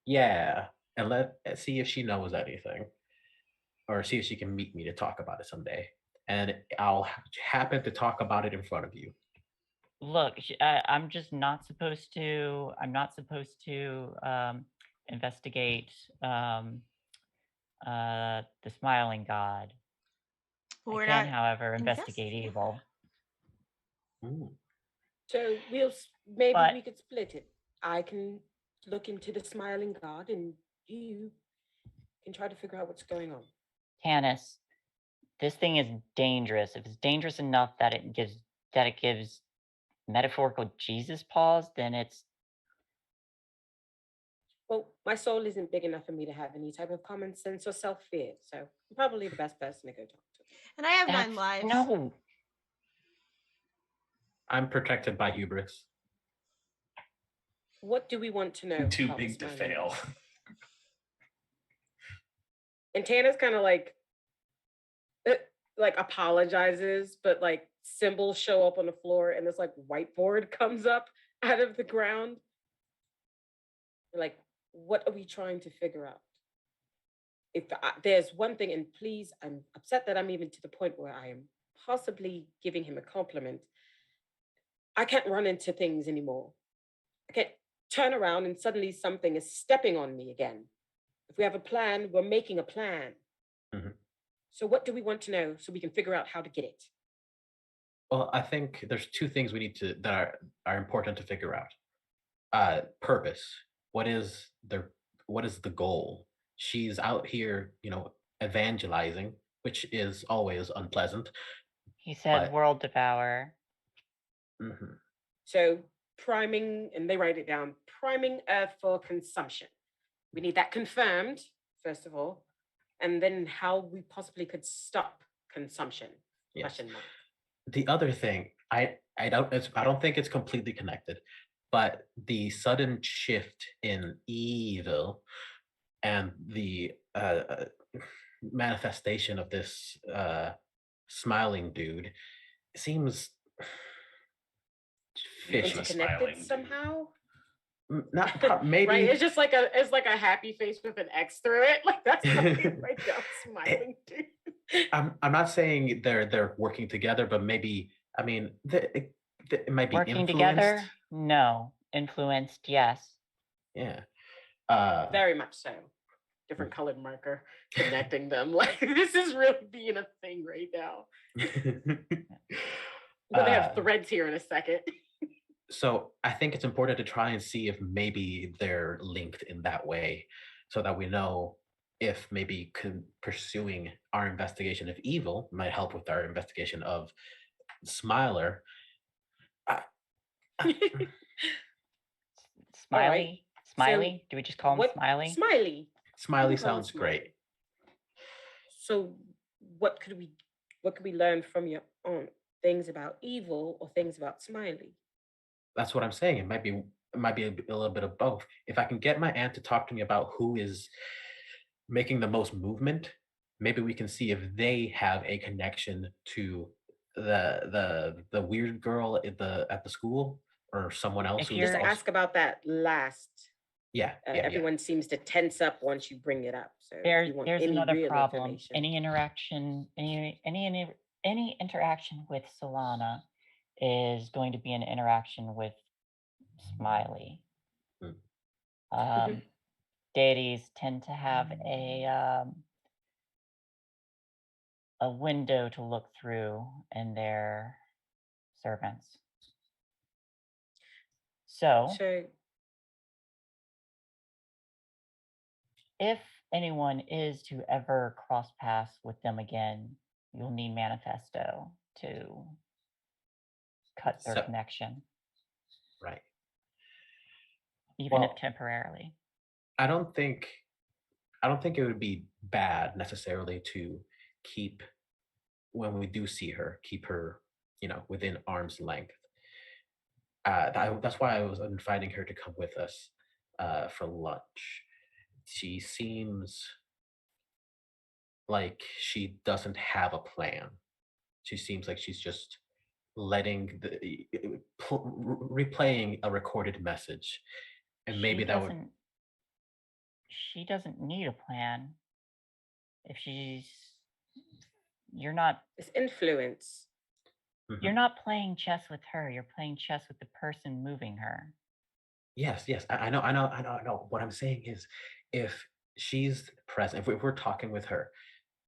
Yeah. And see if she knows anything. Or see if she can meet me to talk about it someday. And I'll happen to talk about it in front of you. Look, I'm just not supposed to. I'm not supposed to investigate the smiling god. We're I can, not however, investigate investigating. evil. Ooh. So maybe But- we could split it. I can look into the smiling god, and you can try to figure out what's going on. Tanis, this thing is dangerous. If it's dangerous enough that it gives metaphorical Jesus pause, then it's Well, my soul isn't big enough for me to have any type of common sense or self-fear, so I'm probably the best person to go talk to. And I have 9 that's lives. no. I'm protected by hubris. What do we want to know? Too about the big to smiling fail. god? And Tana's kind of like apologizes, but like symbols show up on the floor, and this like whiteboard comes up out of the ground. Like, what are we trying to figure out? If there's one thing, and please, I'm upset that I'm even to the point where I am possibly giving him a compliment. I can't run into things anymore. I can't turn around and suddenly something is stepping on me again. If we have a plan, we're making a plan. Mhm. So what do we want to know so we can figure out how to get it? Well, I think there's two things we need to that are important to figure out. Purpose. What is the goal? She's out here, evangelizing, which is always unpleasant. He said But- world devourer. Mhm. So priming, and they write it down, priming Earth for consumption. We need that confirmed, first of all, and then how we possibly could stop consumption. Yes. Question mark. The other thing, I don't think it's completely connected, but the sudden shift in evil and the manifestation of this smiling dude seems fishy. It's a smiling Interconnected dude. somehow. Not maybe. Right? It's just like a happy face with an X through it. Like that's something right now smiling too. I'm not saying they're working together, but maybe I mean it might be Working influenced. together? No. Influenced, yes. Yeah. Very much so. Different colored marker connecting them. Like this is really being a thing right now. We're gonna have threads here in a second. So I think it's important to try and see if maybe they're linked in that way, so that we know if maybe pursuing our investigation of evil might help with our investigation of Smiler. I- Smiley? So, Smiley? Do we just call him what Smiley? Smiley? Smiley We call him sounds Smiley. great. So what could we learn from your own things about evil or things about Smiley? That's what I'm saying. It might be a little bit of both. If I can get my aunt to talk to me about who is making the most movement, maybe we can see if they have a connection to the weird girl at the school or someone else If who Just you're- also, ask about that last. yeah. Everyone seems to tense up once you bring it up. So if There's you want there's any another real problem. information. Any interaction, any interaction with Solana is going to be an interaction with Smiley. Hmm. Deities tend to have a window to look through in their servants. So So if anyone is to ever cross paths with them again, you'll need manifesto to cut their So- connection, Right. even Well, if temporarily. I don't think it would be bad necessarily to keep, when we do see her, keep her, within arm's length. That's why I was inviting her to come with us for lunch. She seems like she doesn't have a plan. She seems like she's just letting replaying a recorded message, and maybe that would. She doesn't need a plan. If you're not it's influence. you're not playing chess with her. You're playing chess with the person moving her. Yes, I know. What I'm saying is, if she's present, if we're talking with her,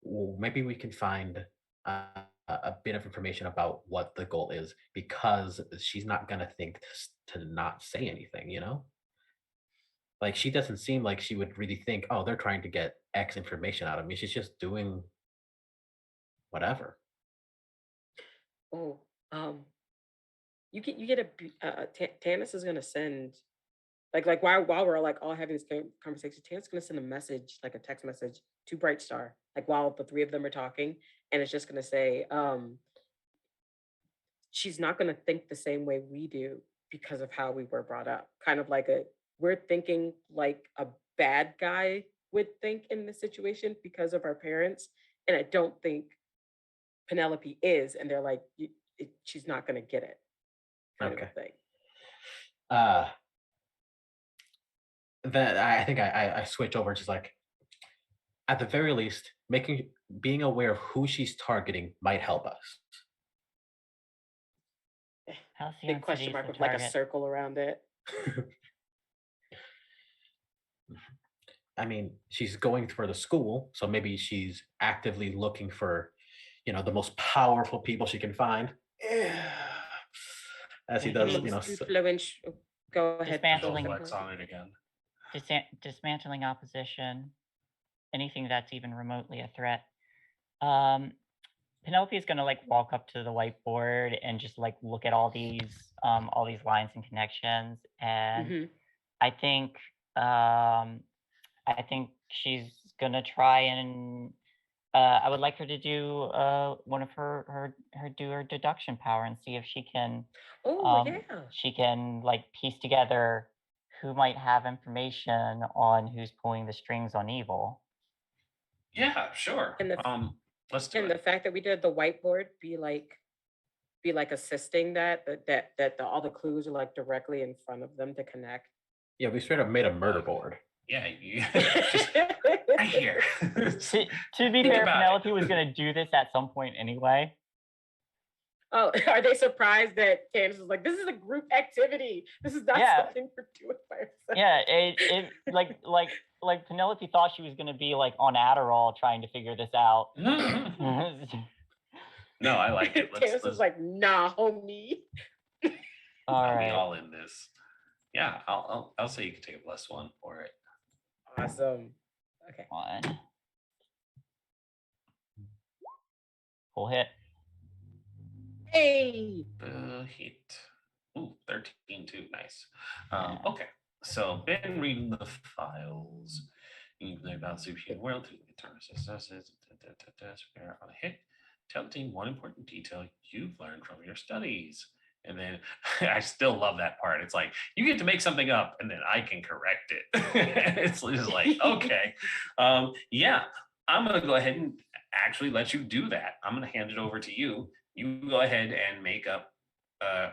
well, maybe we can find a bit of information about what the goal is, because she's not gonna think to not say anything. Like, she doesn't seem like she would really think, oh, they're trying to get X information out of me. She's just doing whatever. Oh, you get Tannis is gonna send like while we're like all having this conversation, Tannis is gonna send a message, like a text message to Brightstar, like while the three of them are talking, and it's just gonna say, she's not gonna think the same way we do because of how we were brought up. Kind of like we're thinking like a bad guy would think in this situation because of our parents, and I don't think Penelope is, and they're like, she's not gonna get it, kind of a thing. Then I think I switch over, just like, at the very least, being aware of who she's targeting might help us. Big question mark with like a circle around it. I mean, she's going for the school, so maybe she's actively looking for, the most powerful people she can find. As he does, Go ahead. Dismantling. Flex on it again. Dismantling opposition, anything that's even remotely a threat. Penelope is going to like walk up to the whiteboard and just like look at all these lines and connections, and I think she's going to try and I would like her to do one of her deduction power and see if she can she can like piece together who might have information on who's pulling the strings on evil. Yeah, sure. Let's do it. And the fact that we did the whiteboard be like assisting that all the clues are like directly in front of them to connect. Yeah, we straight up made a murder board. Yeah, you just right here. To be Think fair, about Penelope it. was going to do this at some point anyway. Oh, are they surprised that Candace was like, this is a group activity. This is not Yeah. something we're doing by ourselves. Yeah, it like Penelope thought she was going to be like on Adderall trying to figure this out. No, I like it. Candace was like, nah, homie. All I'll be right. all in this. Yeah, I'll say you can take a +1 for it. Awesome. Okay. One. Full hit. Hey. Hit. Ooh, 13 too. Nice. Yeah. Okay, so been reading the files. You know about superhuman world through the terms on a hit. Tell the team one important detail you've learned from your studies. And then I still love that part. It's like you get to make something up, and then I can correct it. It's just like okay, yeah. I'm gonna go ahead and actually let you do that. I'm gonna hand it over to you. You go ahead and make up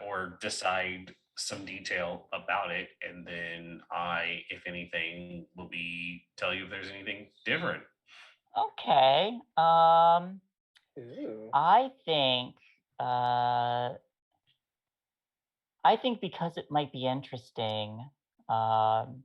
or decide some detail about it, and then I, if anything, will be tell you if there's anything different. Okay. Ooh. I think because it might be interesting, um,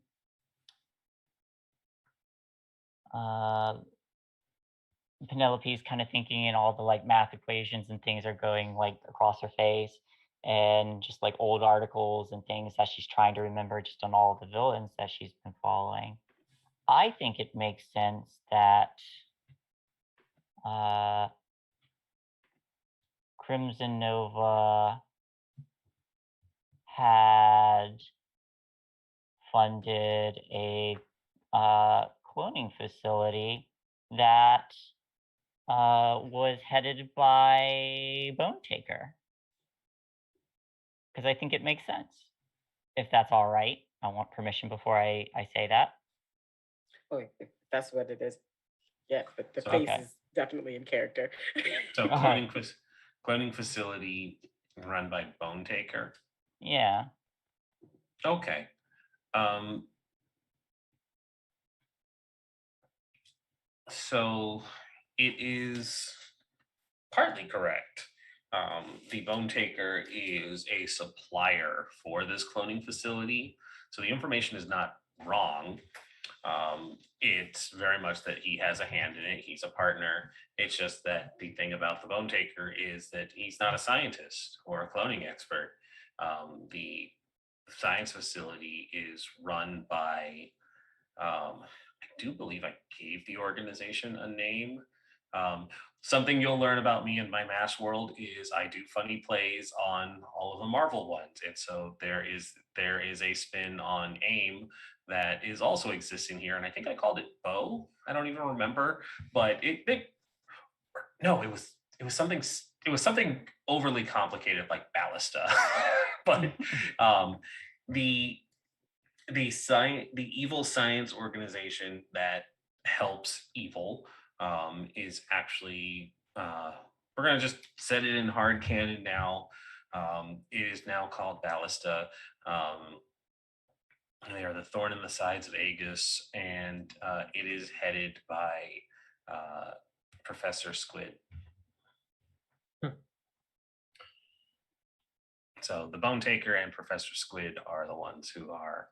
Penelope's kind of thinking and all the like math equations and things are going like across her face, and just like old articles and things that she's trying to remember just on all the villains that she's been following. I think it makes sense that Crimson Nova had funded a cloning facility that was headed by Bone Taker. Because I think it makes sense. If that's all right, I want permission before I say that. Oh, if that's what it is. Yeah, but the So- face Okay. is definitely in character. So Uh-huh. cloning facility run by Bone Taker. Yeah. Okay. So it is partly correct. The Bone Taker is a supplier for this cloning facility, so the information is not wrong. It's very much that he has a hand in it. He's a partner. It's just that the thing about the Bone Taker is that he's not a scientist or a cloning expert. The science facility is run by, I do believe I gave the organization a name. Something you'll learn about me in my Mash world is I do funny plays on all of the Marvel ones, and so there is a spin on AIM that is also existing here, and I think I called it Bo. I don't even remember, but no, it was something overly complicated like Ballista, but the the evil science organization that helps evil is actually we're going to just set it in hard canon now. It is now called Ballista. They are the thorn in the sides of Aegis, and it is headed by Professor Squid. So the Bone Taker and Professor Squid are the ones who are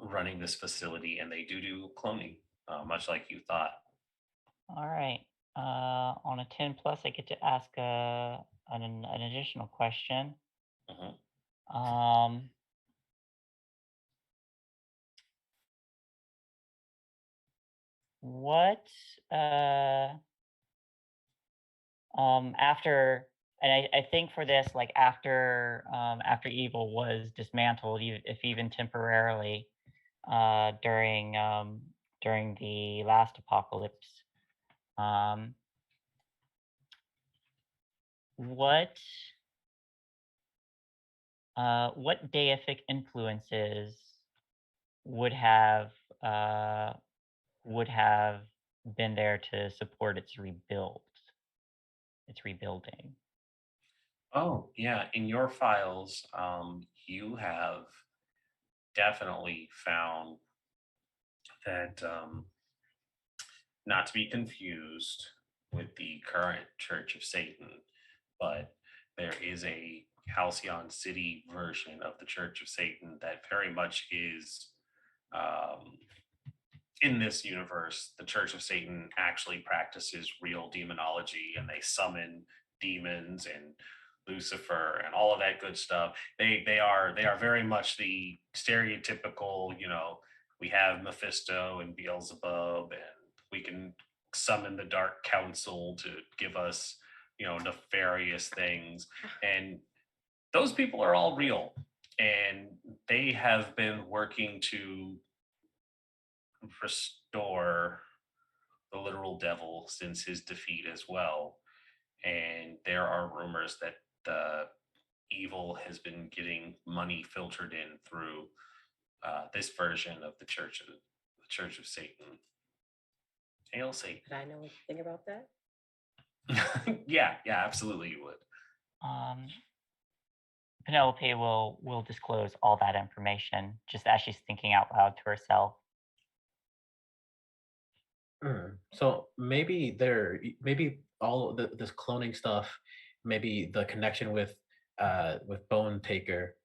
running this facility, and they do cloning, much like you thought. All right. On a 10 plus, I get to ask an additional question. Mhm. What after, and I think for this, like after evil was dismantled, if even temporarily, during the last apocalypse, what deific influences would have been there to support its rebuilding? Oh, yeah. In your files, you have definitely found that not to be confused with the current Church of Satan, but there is a Halcyon City version of the Church of Satan that very much is um, in this universe. The Church of Satan actually practices real demonology, and they summon demons and Lucifer and all of that good stuff. They are very much the stereotypical, we have Mephisto and Beelzebub, and we can summon the Dark Council to give us, nefarious things. And those people are all real. And they have been working to restore the literal devil since his defeat as well. And there are rumors that the evil has been getting money filtered in through this version of the Church of Satan. Hail Satan! Did I know anything about that? Yeah, absolutely, you would. Penelope will disclose all that information just as she's thinking out loud to herself. So maybe all this cloning stuff, maybe the connection with Bone Taker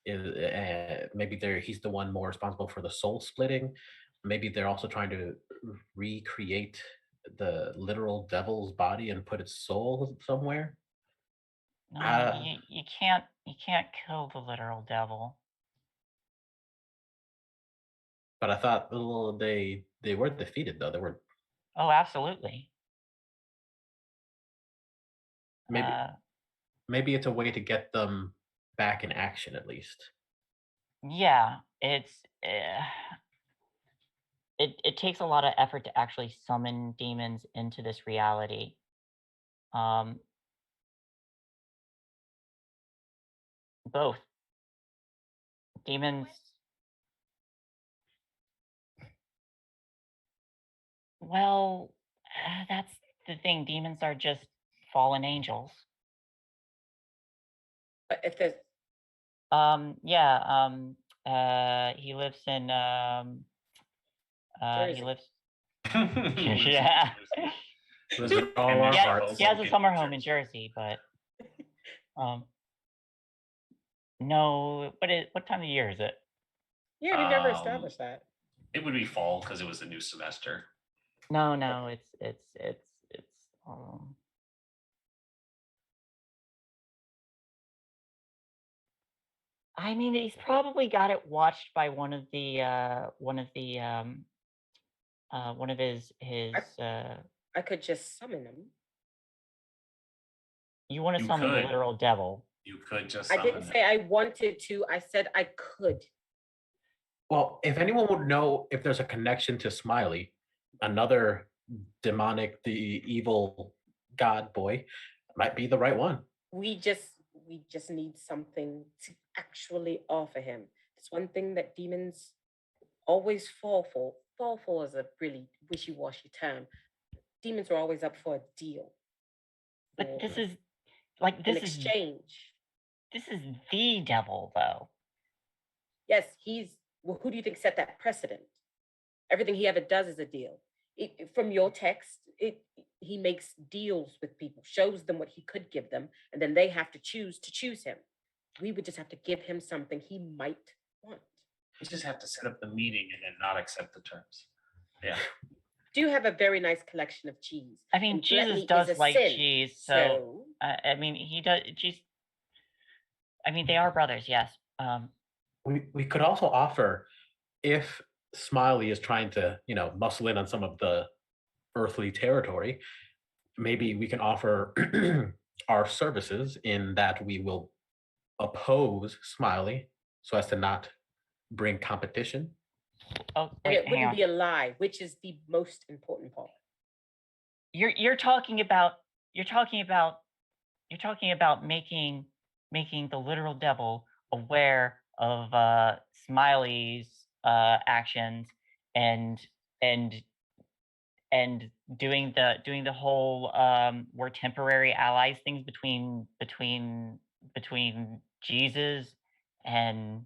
is maybe he's the one more responsible for the soul splitting. Maybe they're also trying to recreate the literal devil's body and put its soul somewhere. No, you can't kill the literal devil. But I thought they were defeated though. They were. Oh, absolutely. Maybe it's a way to get them back in action at least. Yeah, it takes a lot of effort to actually summon demons into this reality. Both demons. Well, that's the thing. Demons are just fallen angels. But if there's he lives in Jersey. he lives Yeah. He has a summer home in Jersey, but no, what time of year is it? Yeah, we never established that. It would be fall because it was a new semester. No, it's I mean, he's probably got it watched by one of his I could just summon him. You want to summon the literal devil. You could just I didn't say I wanted to. I said I could. Well, if anyone would know if there's a connection to Smiley, another demonic, the evil god boy, might be the right one. We just need something to actually offer him. It's one thing that demons always fall for. Fall for is a really wishy-washy term. Demons are always up for a deal. But this is exchange. This is the devil, though. Yes, who do you think set that precedent? Everything he ever does is a deal. From your text, he makes deals with people, shows them what he could give them, and then they have to choose him. We would just have to give him something he might want. We just have to set up the meeting and then not accept the terms. Yeah. Do have a very nice collection of cheese. I mean, Jesus does like cheese, so I mean, he does cheese. I mean, they are brothers, yes. We could also offer, if Smiley is trying to, muscle in on some of the earthly territory, maybe we can offer our services in that we will oppose Smiley so as to not bring competition. Oh, wait, and it wouldn't be a lie, which is the most important part. You're talking about making the literal devil aware of Smiley's actions and doing the whole we're temporary allies things between Jesus and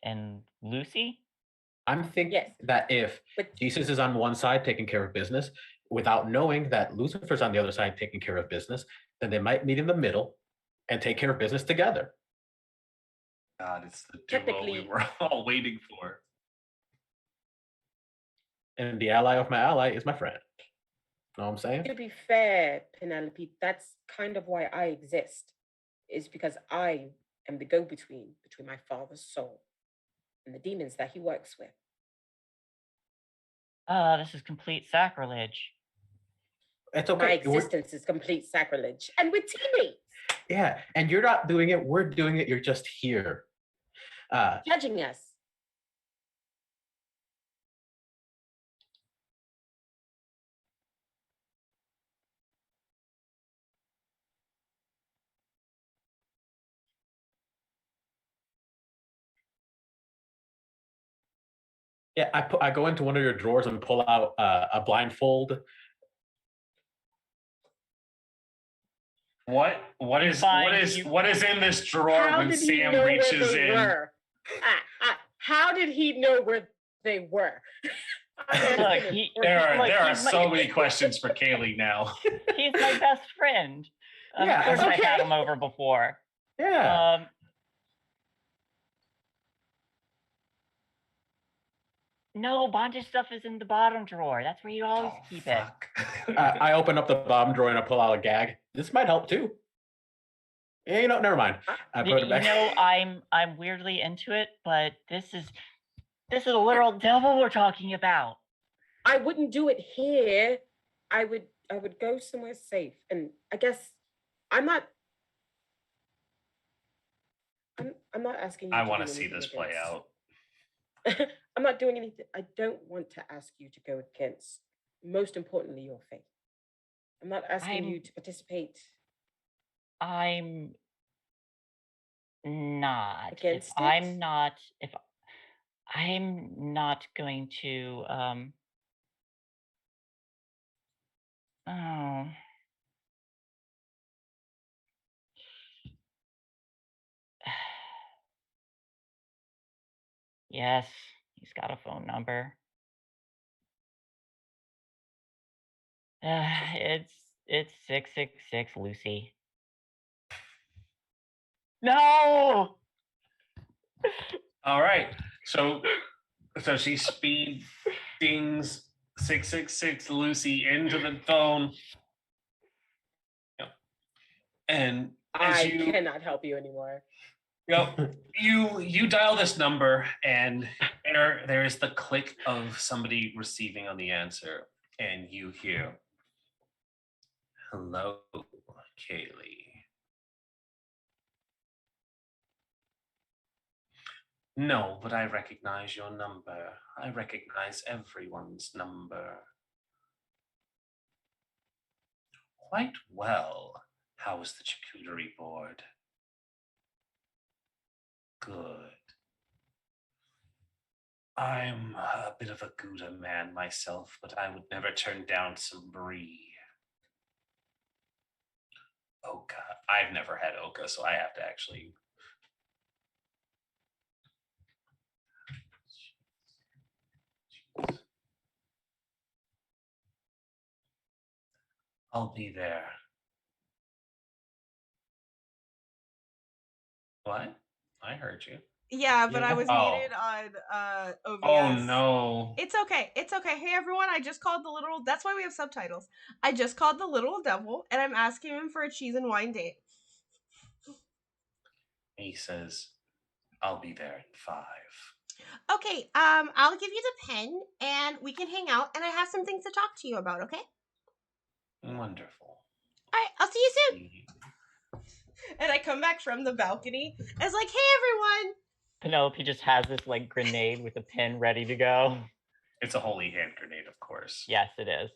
and Lucy? I'm thinking Yes. that if But Jesus is on one side taking care of business, without knowing that Lucifer's on the other side taking care of business, then they might meet in the middle and take care of business together. God, it's the duo we Technically- were all waiting for. And the ally of my ally is my friend. Know what I'm saying? to be fair, Penelope, that's kind of why I exist, is because I am the go-between between my father's soul and the demons that he works with. This is complete sacrilege. It's My okay. existence is complete sacrilege, and we're teammates. Yeah, and you're not doing it. We're doing it. You're just here. Judging us. Yeah, I go into one of your drawers and pull out a blindfold. What You is find you- what is in this drawer How when did he Sam know where reaches they in? were? How did he know where they were? Look, he, There look, are he's my- so many questions for Kaylee now. He's my best friend. Yeah, Of course, okay. I had him over before. Yeah. No, bondage stuff is in the bottom drawer. That's where you always Oh, keep fuck. I open up the bottom drawer and I pull out a gag. This might help too. Yeah, you know, never mind. I it. put it You back. know, I'm weirdly into it, but this is a literal devil we're talking about. I wouldn't do it here. I would go somewhere safe. And I guess I'm not asking you I to want to do see anything this play against- out. I'm not doing anything. I don't want to ask you to go against, most importantly, your faith. I'm not asking you I'm- to participate. I'm not. Against If it? I'm not going to oh. Yes, he's got a phone number. It's 666 Lucy. No! All right. So she speed dings 666 Lucy into the phone. Yep. And as I you cannot help you anymore. Yep. You dial this number and there is the click of somebody receiving on the answer, and you hear, "Hello, Kaylee." No, but I recognize your number. I recognize everyone's number. Quite well. How is the charcuterie board? Good. I'm a bit of a Gouda man myself, but I would never turn down some brie. Oka. I've never had Oka, so I have to actually. I'll be there. What? I heard you. Yeah, but I Yeah. was Oh. muted on OBS. Oh no. It's okay. It's okay. Hey everyone, I just called the literal. That's why we have subtitles. I just called the literal devil, and I'm asking him for a cheese and wine date. He says, I'll be there in 5. Okay. I'll give you the pen, and we can hang out. And I have some things to talk to you about. Okay. Wonderful. All right. I'll see you soon. And I come back from the balcony. And it's like, hey everyone. Penelope just has this like grenade with a pin ready to go. It's a holy hand grenade, of course. Yes, it is.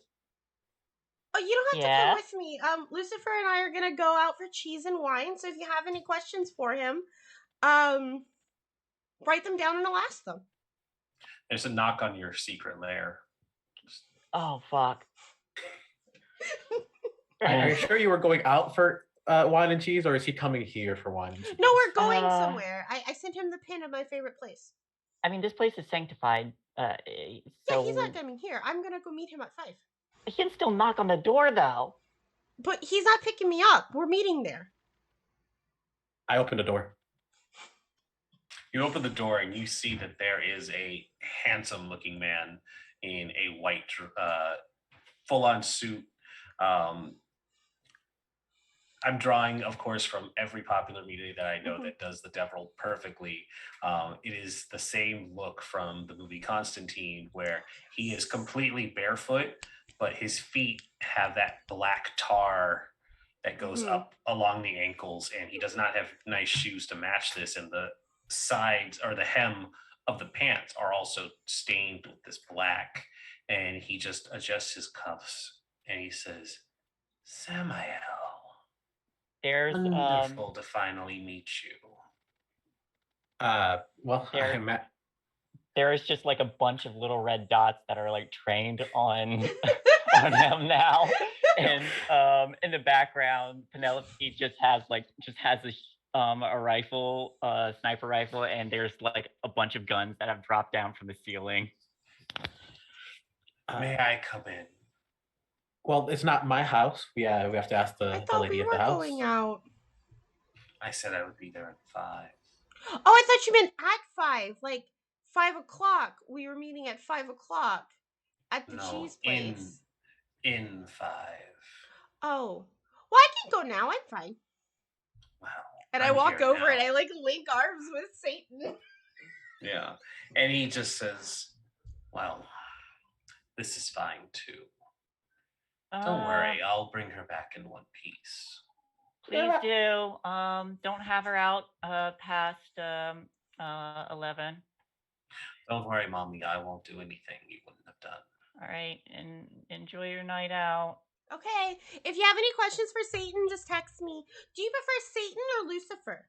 Oh, you don't have to Yeah? come with me. Lucifer and I are gonna go out for cheese and wine. So if you have any questions for him, write them down and I'll ask them. There's a knock on your secret lair. Oh fuck. Are you sure you were going out for wine and cheese, or is he coming here for wine and cheese? No, we're going Uh, somewhere. I sent him the pin of my favorite place. I mean, this place is sanctified. Yeah, So he's not coming here. I'm gonna go meet him at 5. he can still knock on the door, though. But he's not picking me up. We're meeting there. I open the door. You open the door and you see that there is a handsome-looking man in a white, full-on suit. I'm drawing, of course, from every popular media that I know that does the devil perfectly. It is the same look from the movie Constantine, where he is completely barefoot, but his feet have that black tar that goes up along the ankles, and he does not have nice shoes to match this, and the sides or the hem of the pants are also stained with this black, and he just adjusts his cuffs and he says, Samael, There's wonderful to finally meet you. Well, There- I'm at, there is just like a bunch of little red dots that are like trained on on him now, and in the background, Penelope just has a rifle, sniper rifle, and there's like a bunch of guns that have dropped down from the ceiling. May I come in? well, it's not my house. We have to ask I the thought lady we of were the house. going out. I said I would be there at 5. Oh, I thought you meant at 5, like 5 o'clock. We were meeting at 5 o'clock at the No, cheese place. In 5. Oh, well, I can go now. I'm fine. Wow. And I I'm walk here over now. and I like link arms with Satan. Yeah. And he just says, well, this is fine too. Don't worry, I'll bring her back in one piece. Please do. Don't have her out past 11. Don't worry, Mommy, I won't do anything you wouldn't have done. All right, and enjoy your night out. Okay, if you have any questions for Satan, just text me. Do you prefer Satan or Lucifer?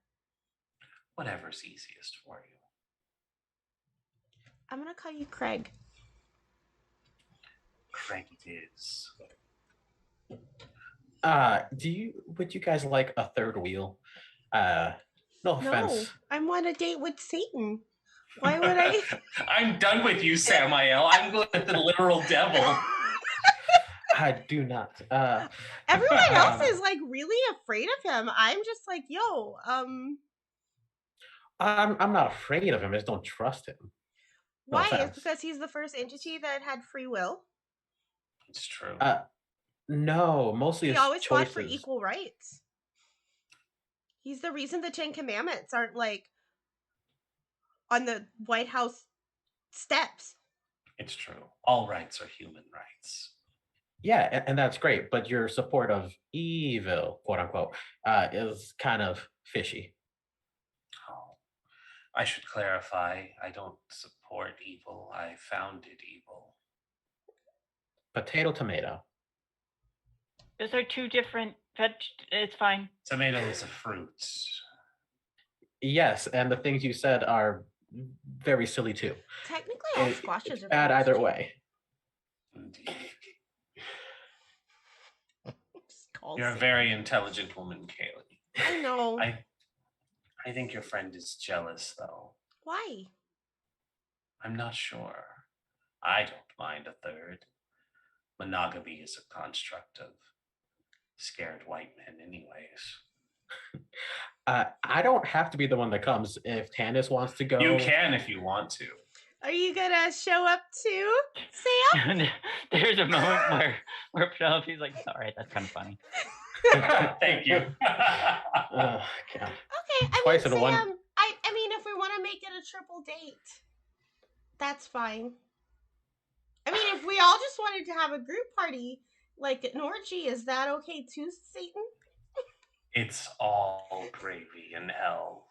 Whatever's easiest for you. I'm gonna call you Craig. Craig it is. Would you guys like a third wheel? No offense. No, I'm on a date with Satan. Why would I? I'm done with you, Samael. I'm going with the literal devil. I do not. Everyone else is like really afraid of him. I'm just like, yo, I'm not afraid of him. I just don't trust him. No why? It's offense. because he's the first entity that had free will. It's true. No, mostly He his always fought for choices. equal rights. He's the reason the 10 Commandments aren't like on the White House steps. It's true. All rights are human rights. Yeah, and that's great. But your support of evil, quote unquote, is kind of fishy. Oh, I should clarify. I don't support evil. I founded evil. Potato, tomato. Those are two different. It's fine. Tomato is a fruit. Yes, and the things you said are very silly too. Technically, all squashes It's are bad fruits, either too. way. Indeed. Just call You're a Satan. very intelligent woman, Kaylee. I know. I think your friend is jealous, though. Why? I'm not sure. I don't mind a third. Monogamy is a construct of scared white men, anyways. I don't have to be the one that comes if Tannis wants to go. You can if you want to. Are you gonna show up too, Sam? There's a moment where Penelope's like, all right, that's kind of funny. Thank you. God. Okay, I Twice mean, in one. Sam, I mean, if we want to make it a triple date, that's fine. I mean, if we all just wanted to have a group party, like an orgy, is that okay too, Satan? It's all gravy in hell.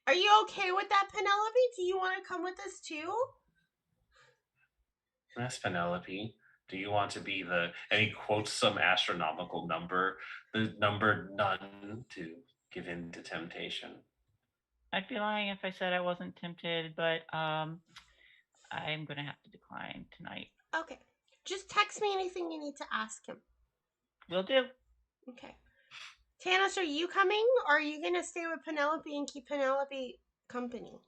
Are you okay with that, Penelope? Do you want to come with us too? Yes, Penelope. Do you want to be the, and he quotes some astronomical number, the number none to give in to temptation? I'd be lying if I said I wasn't tempted, but I'm gonna have to decline tonight. Okay. Just text me anything you need to ask him. Will do. Okay. Tanis, are you coming, or are you gonna stay with Penelope and keep Penelope company?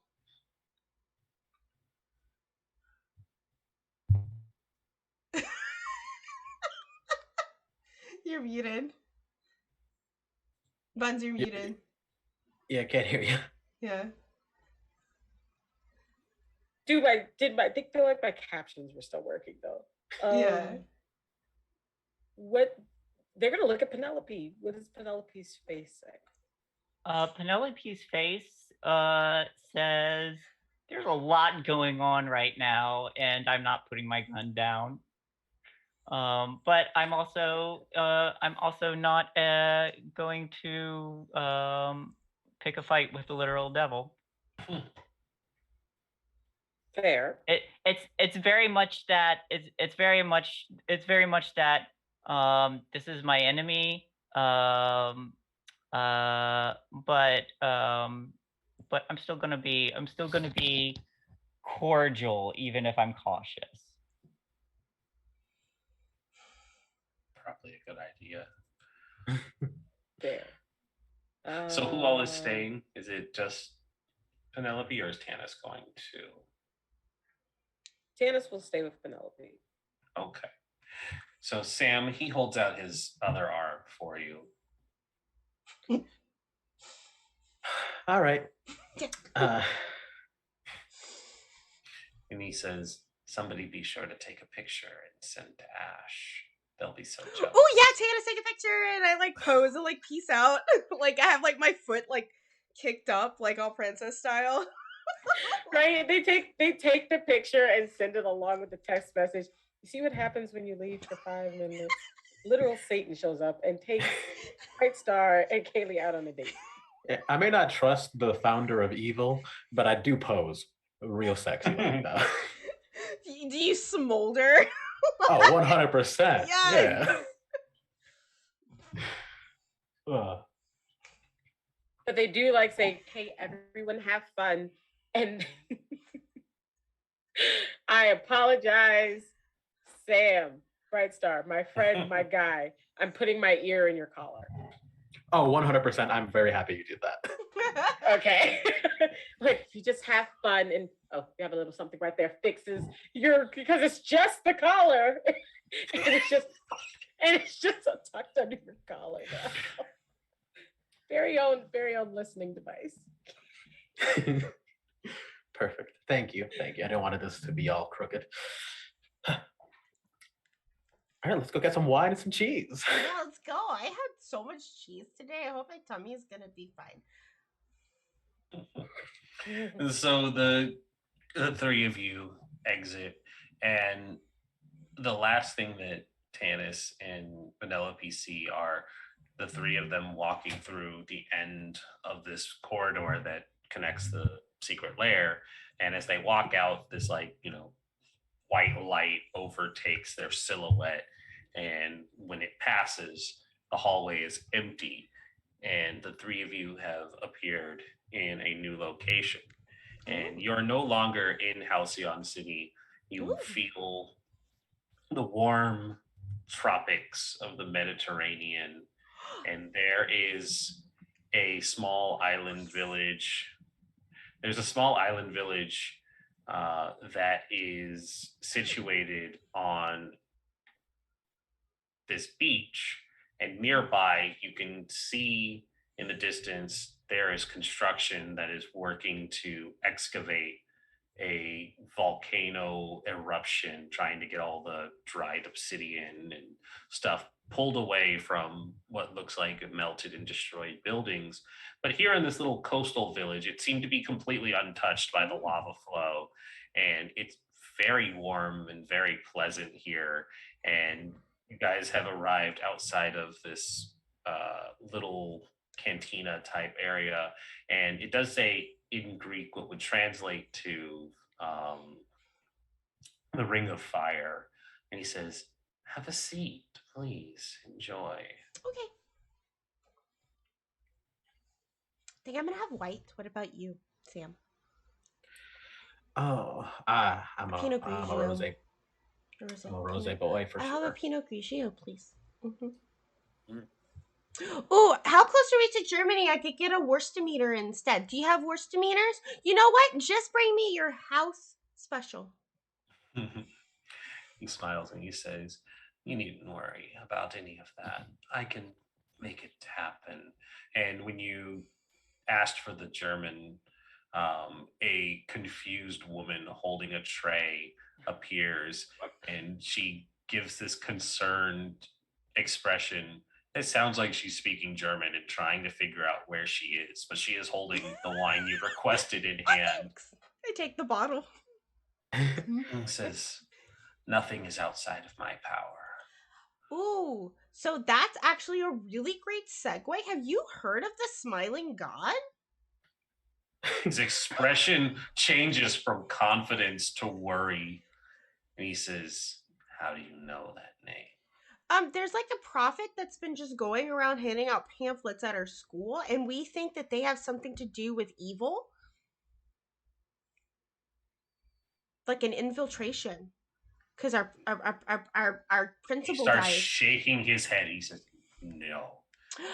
You're muted. Buns, you're muted. Yeah, I can't hear you. Yeah. I think feel like my captions were still working though. Yeah. What they're gonna look at Penelope. What does Penelope's face say? Penelope's face says, "There's a lot going on right now, and I'm not putting my gun down. But I'm also not going to pick a fight with the literal devil. Fair. It's very much that it's very much that this is my enemy. But I'm still gonna be cordial even if I'm cautious." Probably a good idea. Fair. So who all is staying? Is it just Penelope or is Tanis going to? Tanis will stay with Penelope. Okay. So Sam, he holds out his other arm for you. All right. And he says, somebody be sure to take a picture and send to Ash. They'll be so jealous. Oh yeah, Tanis, take a picture, and I like pose and like peace out. Like I have like my foot like kicked up, like all princess style. Right? They take the picture and send it along with the text message. You see what happens when you leave for 5 minutes? Literal Satan shows up and takes Bright Star and Kaylee out on a date. I may not trust the founder of E.V.I.L, but I do pose real sexy like that. Do you smolder? Oh, 100%. Yes. Yeah. But they do like say, "Hey, everyone, have fun," and I apologize, Sam, Bright Star, my friend, my guy. I'm putting my ear in your collar. Oh, 100%. I'm very happy you did that. Okay. Like you just have fun and you have a little something right there fixes because it's just the collar. and it's just tucked under your collar now. Very own listening device. Perfect. Thank you. I didn't want this to be all crooked. All right, let's go get some wine and some cheese. Yeah, let's go. I had so much cheese today. I hope my tummy is gonna be fine. So the three of you exit, and the last thing that Tanis and Penelope see are the three of them walking through the end of this corridor that connects the secret lair. And as they walk out, this white light overtakes their silhouette. And when it passes, the hallway is empty. And the three of you have appeared in a new location. And you're no longer in Halcyon City. You feel the warm tropics of the Mediterranean. And there is a small island village. There's a small island village that is situated on this beach, and nearby you can see in the distance there is construction that is working to excavate a volcano eruption, trying to get all the dried obsidian and stuff pulled away from what looks like melted and destroyed buildings. But here in this little coastal village, it seemed to be completely untouched by the lava flow, and it's very warm and very pleasant here. And you guys have arrived outside of this little cantina type area, and it does say in Greek what would translate to the Ring of Fire. And he says, "Have a seat, please. Enjoy." Okay. I think I'm gonna have white. What about you, Sam? Oh, I'm a Pinot I'm a Grigio. rosé. I'm a rosé boy for I have a sure. Pinot Grigio, please. Mm-hmm. Oh, how close are we to Germany? I could get a Wurstmeter instead. Do you have Wurstmeters? You know what? Just bring me your house special. He smiles and he says, "You needn't worry about any of that. I can make it happen." And when you asked for the German, a confused woman holding a tray appears and she gives this concerned expression. It sounds like she's speaking German and trying to figure out where she is, but she is holding the wine you requested in hand. I take the bottle. And says, "Nothing is outside of my power." Ooh, so that's actually a really great segue. Have you heard of the Smiling God? His expression changes from confidence to worry. And he says, "How do you know that name?" There's like a prophet that's been just going around handing out pamphlets at our school, and we think that they have something to do with evil, like an infiltration. Because our He principal starts guy is shaking his head. He says, "No,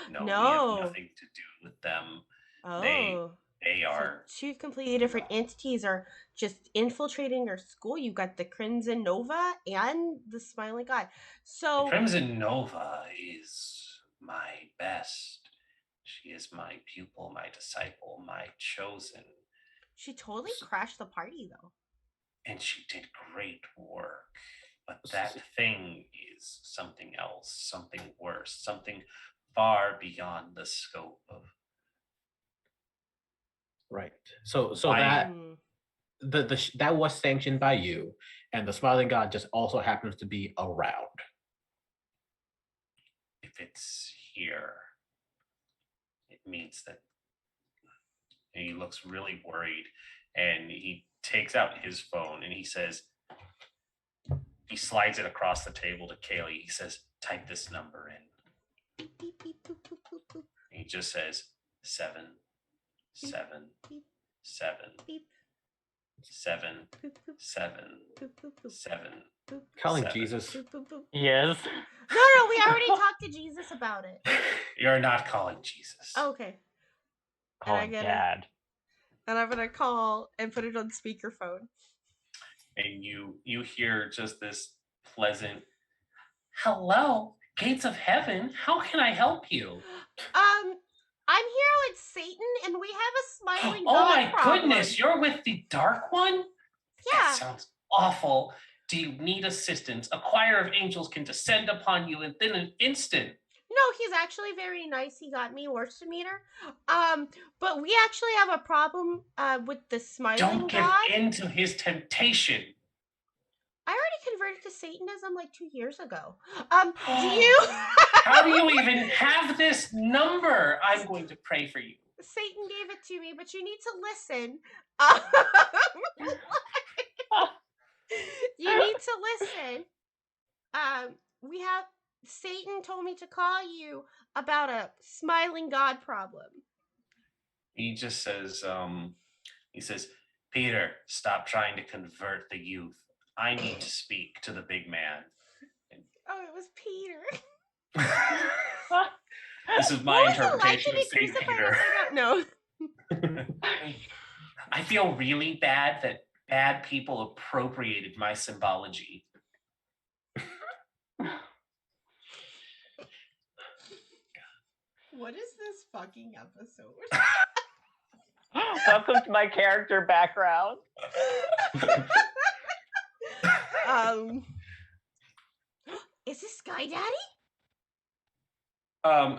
no, we have no. nothing to do with them. They Oh, they so are two completely different entities are just infiltrating our school. You got the Crimson Nova and the Smiling God. the So Crimson Nova is my best. She is my pupil, my disciple, my chosen, she totally crashed the party, though. and she did great work. But that thing is something else, something worse, something far beyond the scope of Right. So why that Hmm. that was sanctioned by you, and the smiling god just also happens to be around. if it's here, it means that. And he looks really worried, and he takes out his phone and he says, he slides it across the table to Kaylee. He says, "Type this number in." Beep, beep, beep, boop, boop, boop, boop, And he just says, 7 7 beep, 7 beep, 7 boop, boop, 7 boop, boop, boop, 7 boop, Calling 7. Jesus. boop, boop, boop. Yes. No, we already talked to Jesus about it. You're not calling Jesus. Okay. And I Calling get Dad. and I'm gonna call and put it on speakerphone. And you hear just this pleasant, "Hello, gates of heaven. How can I help you?" I'm here with Satan, and we have a smiling Oh God my problem. goodness, you're with the dark one? That Yeah. sounds awful. Do you need assistance? A choir of angels can descend upon you within an instant. No, he's actually very nice. He got me Wurstmeter. But we actually have a problem with the smiling Don't give God. in to his temptation. I already converted to Satanism like 2 years ago. Do you How do you even have this number? I'm going to pray for you. Satan gave it to me, but you need to listen. You need to listen. We have Satan told me to call you about a smiling God problem. He just says, "Peter, stop trying to convert the youth. I need to speak to the big man." Oh, it was Peter. This is What my was it like to interpretation of be Saint crucified Peter. upside down? No. I feel really bad that bad people appropriated my symbology. What is this fucking episode? Welcome to my character background. Is this Sky Daddy?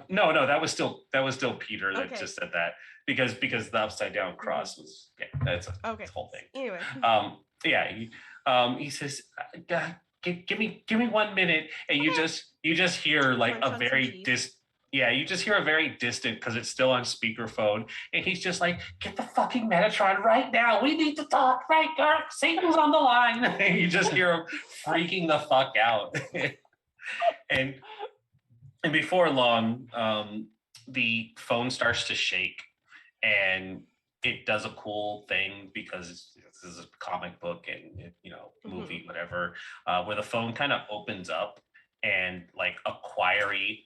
No, that was still Peter that Okay. just said that because the upside down cross was that's a Okay. whole thing. Anyway. He says, give me 1 minute," and you Okay. just hear like Munch a on some very cheese. you just hear a very distant because it's still on speakerphone, and he's just like, "Get the fucking Metatron right now. We need to talk right now. Satan's on the line." And you just hear him freaking the fuck out, and before long, the phone starts to shake, and it does a cool thing because this is a comic book and movie, whatever, where the phone kind of opens up and like a choiry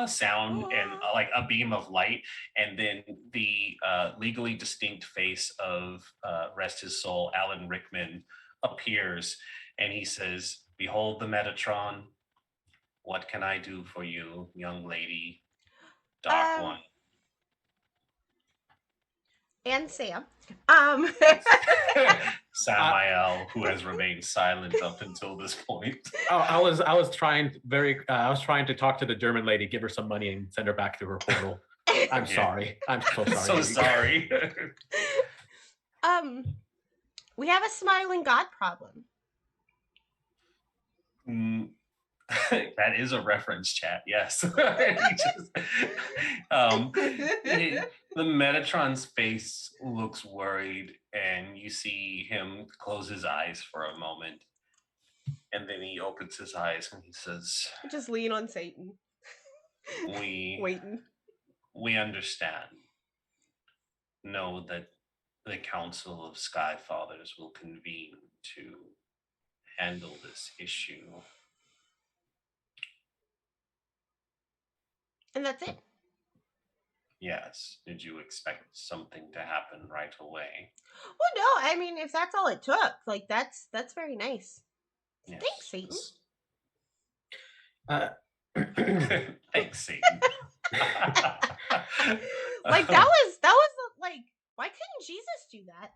sound and like a beam of light, and then the legally distinct face of rest his soul, Alan Rickman, appears, and he says, "Behold the Metatron. What can I do for you, young lady, Dark One?" And Sam. Samael, who has remained silent up until this point. I was trying to talk to the German lady, give her some money, and send her back to her portal. I'm sorry. I'm so sorry. So sorry. We have a smiling god problem. That is a reference, chat. Yes. The Metatron's face looks worried, and you see him close his eyes for a moment, and then he opens his eyes and he says, Just lean on Satan. Waiting. We understand. Know that the Council of Sky Fathers will convene to handle this issue. And that's it? Yes. Did you expect something to happen right away? Well, no. I mean, if that's all it took, like that's very nice. Yes. Thanks, Satan. Thanks, Satan. Like that was like, why couldn't Jesus do that?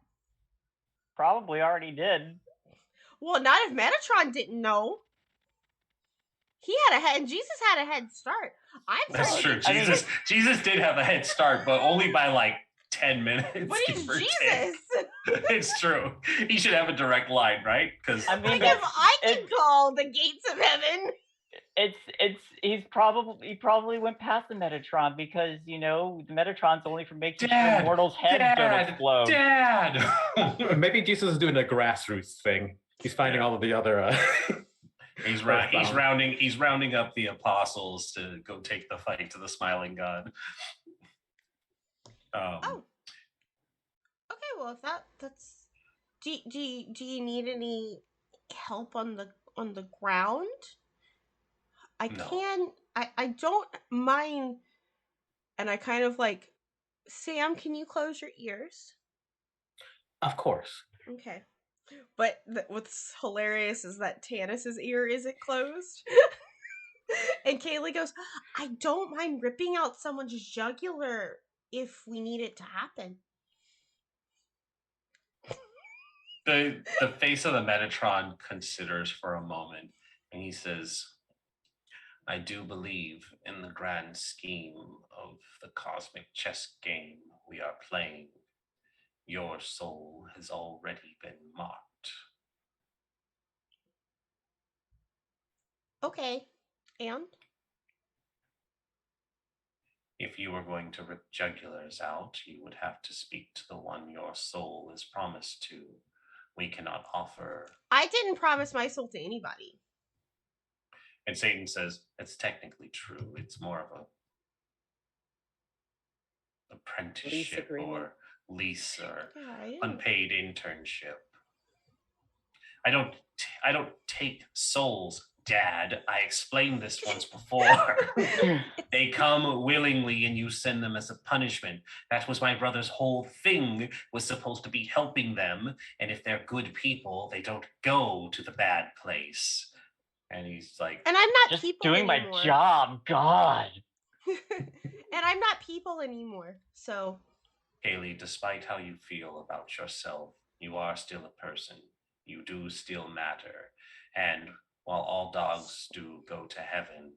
Probably already did. Well, not if Metatron didn't know. He had a head, and Jesus had a head start. That's true. Jesus did have a head start, but only by like 10 minutes. But he's Jesus. It's true. He should have a direct line, right? Because I mean, if I can call the gates of heaven. He probably went past the Metatron, because the Metatron's only for making sure mortals' heads don't explode. Dad. Maybe Jesus is doing a grassroots thing. He's finding all of the other. He's rounding up the apostles to go take the fight to the smiling god. Okay, well, if that's do you need any help on the ground? I don't mind. And I kind of like, Sam, can you close your ears? Of course. Okay. But what's hilarious is that Tanis's ear isn't closed. And Kaylee goes, I don't mind ripping out someone's jugular if we need it to happen. The face of the Metatron considers for a moment, and he says, I do believe in the grand scheme of the cosmic chess game we are playing. Your soul has already been marked. Okay. And? If you were going to rip jugulars out, you would have to speak to the one your soul is promised to. We cannot offer. I didn't promise my soul to anybody. And Satan says, it's technically true. It's more of a apprenticeship or lease or unpaid internship. I don't take souls, Dad. I explained this once before. They come willingly and you send them as a punishment. That was my brother's whole thing, was supposed to be helping them. And if they're good people, they don't go to the bad place. And he's like, and I'm not just people doing anymore. My job, God. And I'm not people anymore, so. Haley, despite how you feel about yourself, you are still a person. You do still matter. And while all dogs do go to heaven,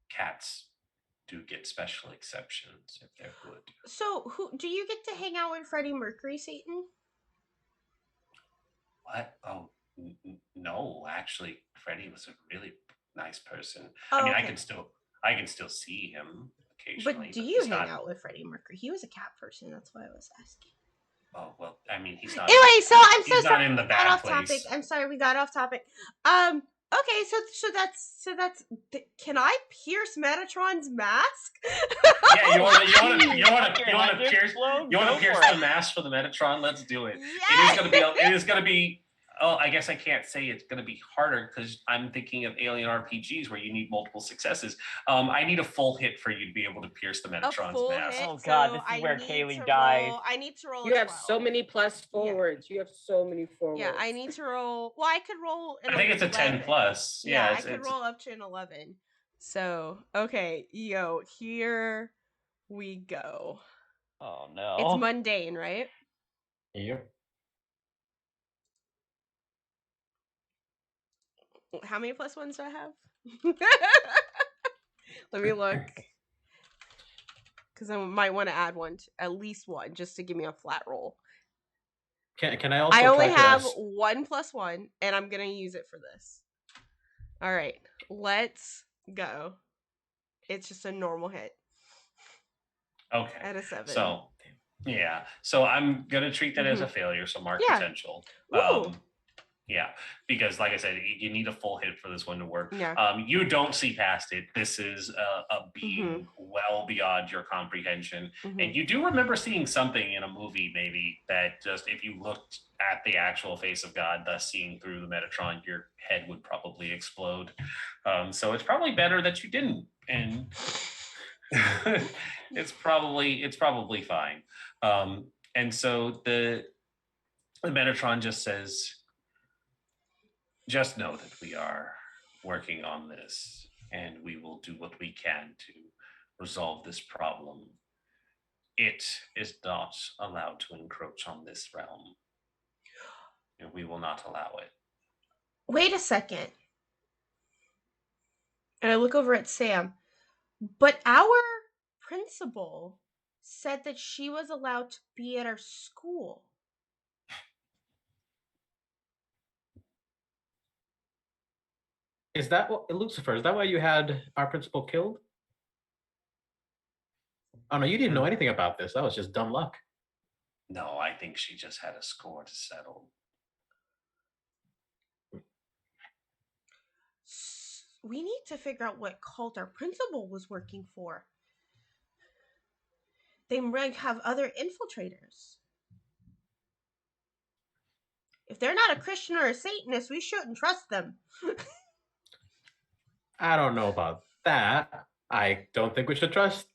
cats do get special exceptions if they're good. So, who do you get to hang out with Freddie Mercury, Satan? What? Oh, no, actually, Freddie was a really nice person. Oh, I mean, okay. I can still see him occasionally. But do you hang out with Freddie Mercury? He was a cat person. That's why I was asking. Oh, well, I mean, he's not. Anyway, so I'm so sorry. Not in the bad off place. topic. I'm sorry, we got off topic. Okay, so that's. Can I pierce Metatron's mask? Yeah, you want to pierce Slow? the mask for the Metatron? Let's do it. Yes! It is gonna be Oh, I guess I can't say it's going to be harder because I'm thinking of alien RPGs where you need multiple successes. I need a full hit for you to be able to pierce the A Metatron's full mask. hit. Oh, God, so this is I where need Kaylee to dies. roll. I need to roll. You a have 12. so many plus forwards. You have so many forwards. Yeah, I need to roll. Well, I could roll an I think it's a 10 11. plus. Yeah, Yeah, I could roll up to an 11. So, okay, here we go. Oh no. It's mundane, right? Yep. How many plus ones do I have? Let me look. Because I might want to add one, at least one, just to give me a flat roll. Can I also I only try to have 1 plus 1, and I'm going to use it for this. All right, let's go. It's just a normal hit Okay. at a 7. So, yeah. So I'm going to treat that as a failure. So mark Yeah. potential. Woo. Yeah, because like I said, you need a full hit for this one to work. Yeah. You don't see past it. This is a being well beyond your comprehension. And you do remember seeing something in a movie, maybe, that just if you looked at the actual face of God, thus seeing through the Metatron, your head would probably explode. So it's probably better that you didn't. And it's probably fine. And so the Metatron just says, just know that we are working on this and we will do what we can to resolve this problem. It is not allowed to encroach on this realm. And we will not allow it. Wait a second. And I look over at Sam. But our principal said that she was allowed to be at our school. Is that what Lucifer? Is that why you had our principal killed? Oh no, you didn't know anything about this. That was just dumb luck. No, I think she just had a score to settle. We need to figure out what cult our principal was working for. They might have other infiltrators. If they're not a Christian or a Satanist, we shouldn't trust them. I don't know about that. I don't think we should trust.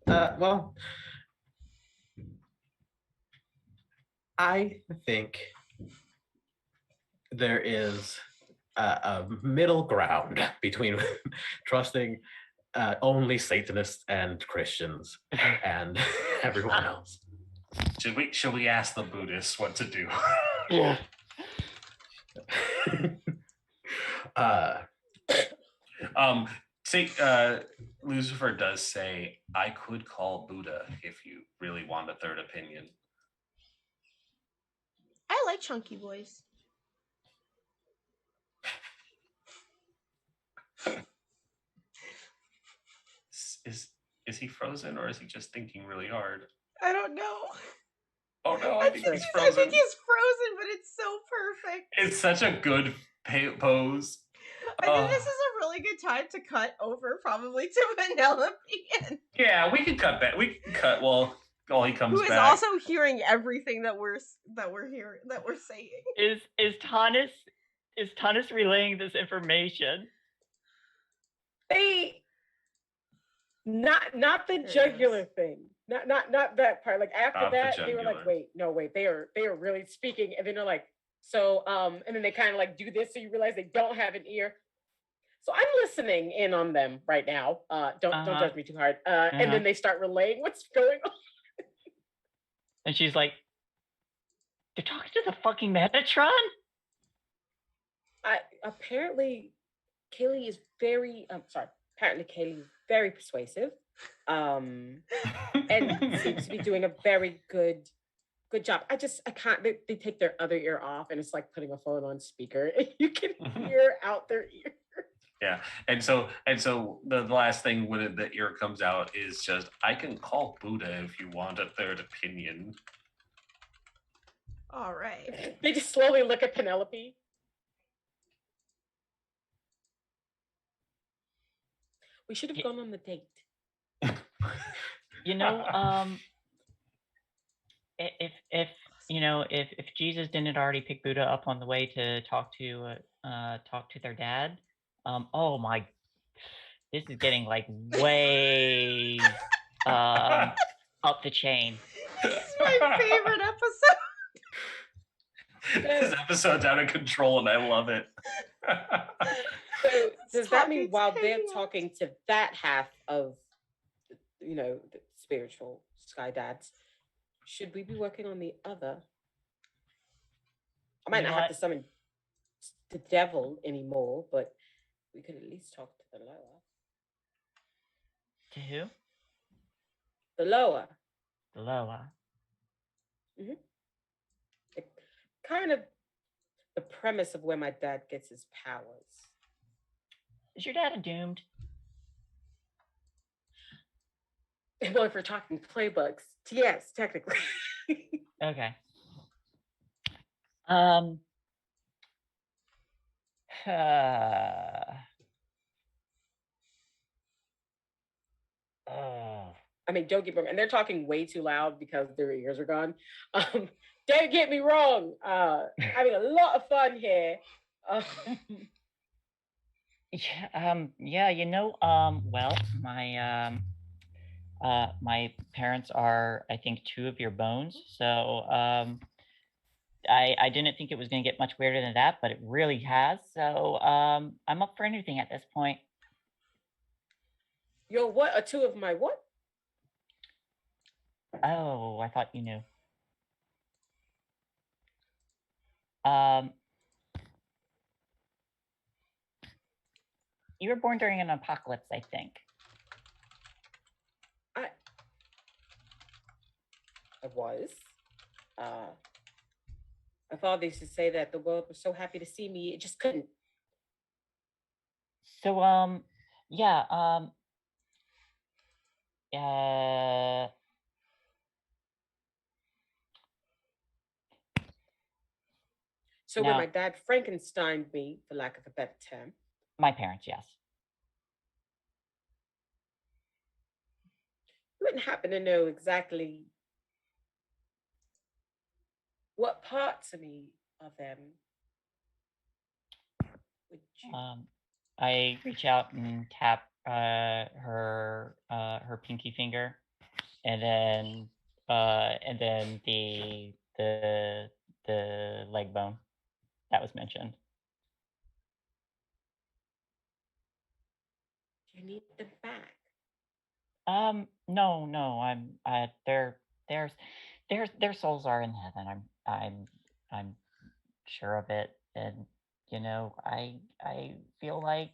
Well, I think there is a middle ground between trusting only Satanists and Christians and everyone else. Should we ask the Buddhists what to do? Yeah. Lucifer does say, I could call Buddha if you really want a third opinion. I like chunky boys. Is he frozen or is he just thinking really hard? I don't know. Oh no, I think he's frozen, but it's so perfect. It's such a good pose. I think this is a really good time to cut over, probably to Penelope. Yeah, we can cut that. We can cut while he comes back. Who is also hearing everything that we're saying. Is Tanis relaying this information? They not the jugular thing. Not that part. Like after Not the that, they were jugular. like, wait, they are really speaking, and then they're like, so and then they kind of like do this, so you realize they don't have an ear. So I'm listening in on them right now. Don't judge me too hard. And then they start relaying what's going on. And she's like, they're talking to the fucking Metatron? Apparently Kaylee is very very persuasive. And seems to be doing a very good job. I can't, they take their other ear off and it's like putting a phone on speaker. You can hear out their ear. Yeah, and so the last thing when the ear comes out is just, I can call Buddha if you want a third opinion. All right. They just slowly look at Penelope. We should have gone on the date. You know, if if Jesus didn't already pick Buddha up on the way to talk to their dad, oh my, this is getting like way up the chain. This is my favorite episode. This episode's out of control, and I love it. So does that mean topic's while they're hanging out. talking to that half of, the spiritual sky dads, should we be working on the other? I might You know not have what? to summon the devil anymore, but we could at least talk to the lower. To who? The lower. The Loa. Kind of the premise of where my dad gets his powers. Is your dad a doomed? Well, if we're talking playbooks, yes, technically. Okay. I mean, don't get me wrong, and they're talking way too loud because their ears are gone. Don't get me wrong. Having a lot of fun here. Well, my parents are, I think, two of your bones. So I didn't think it was going to get much weirder than that, but it really has. So I'm up for anything at this point. You're what? A two of my what? Oh, I thought you knew. You were born during an apocalypse, I think. I was. My father used to say that the world was so happy to see me, it just couldn't. So yeah, So when No. my dad Frankensteined me, for lack of a better term, my parents, yes. you wouldn't happen to know exactly what parts of me of them would you? I reach out and tap her pinky finger, and then the leg bone that was mentioned. You need them back. No, their souls are in heaven. I'm sure of it, and I feel like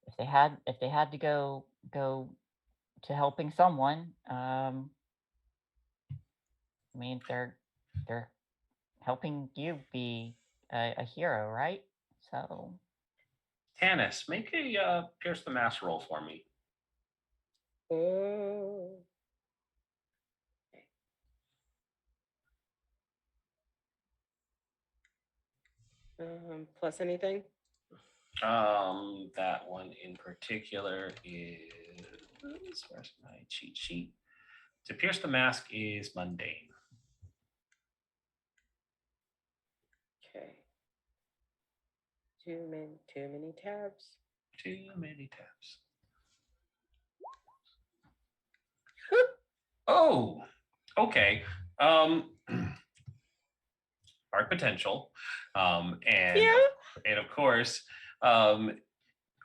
if they had to go to helping someone, I mean they're helping you be a hero, right? So Tanis, make a pierce the mask roll for me. Oh. Plus anything? That one in particular is, where's my cheat sheet? To pierce the mask is mundane. Okay. Too many tabs. Too many tabs. Oh, okay. Art potential. And of course,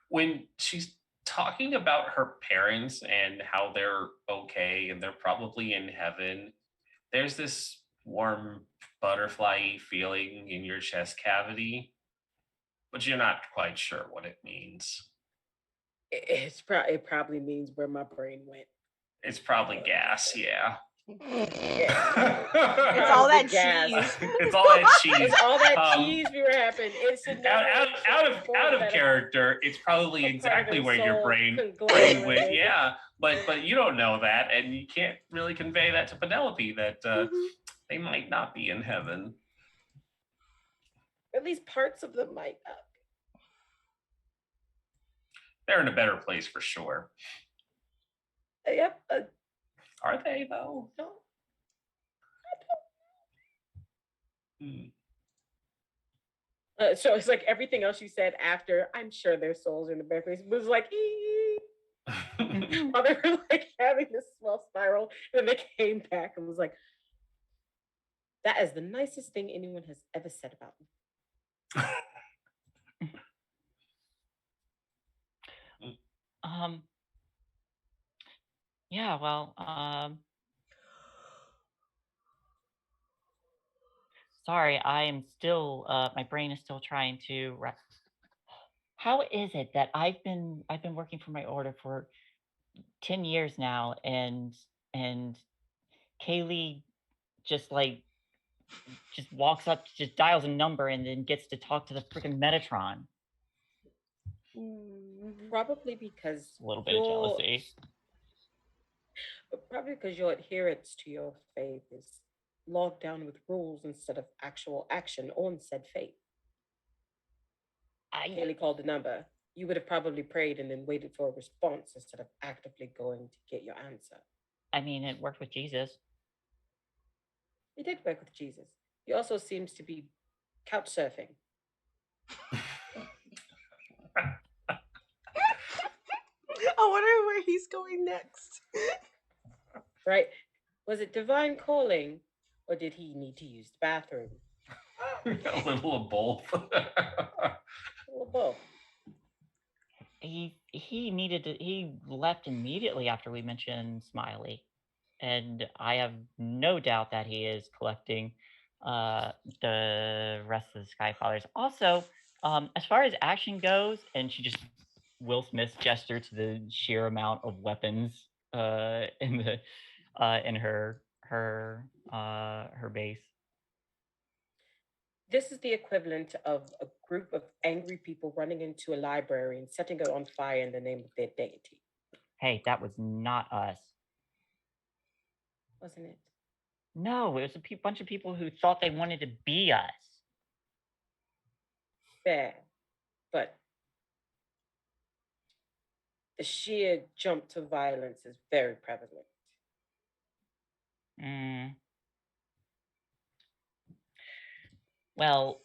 when she's talking about her parents and how they're okay and they're probably in heaven, there's this warm butterfly feeling in your chest cavity, but you're not quite sure what it means. It probably means where my brain went. It's probably gas, yeah. It's all that Gas. cheese. It's all that cheese. It's all that cheese we were having. It's out of character. It's probably exactly where your brain went. Yeah, but you don't know that, and you can't really convey that to Penelope that they might not be in heaven. At least parts of them might not. They're in a better place for sure. Yep. Are they though? No. Hmm. So it's like everything else you said after, I'm sure their souls in the background was like, ee. While they were like having this small spiral, and then they came back and was like, that is the nicest thing anyone has ever said about me. Yeah, well, sorry, I am still, my brain is still trying to how is it that I've been working for my order for 10 years now, and Kaylee just walks up, just dials a number, and then gets to talk to the freaking Metatron. Probably because A little bit of jealousy. Probably because your adherence to your faith is logged down with rules instead of actual action on said faith. Kaylee called the number. You would have probably prayed and then waited for a response instead of actively going to get your answer. I mean, it worked with Jesus. It did work with Jesus. He also seems to be couch surfing. I wonder where he's going next. Right? Was it divine calling, or did he need to use the bathroom? A little of both. A little both. He left immediately after we mentioned Smiley, and I have no doubt that he is collecting the rest of the Skyfathers. Also, as far as action goes, and she just Will Smith gesture to the sheer amount of weapons in the in her base. This is the equivalent of a group of angry people running into a library and setting it on fire in the name of their deity. Hey, that was not us. Wasn't it? No, it was a bunch of people who thought they wanted to be us. Fair, but the sheer jump to violence is very prevalent. Well,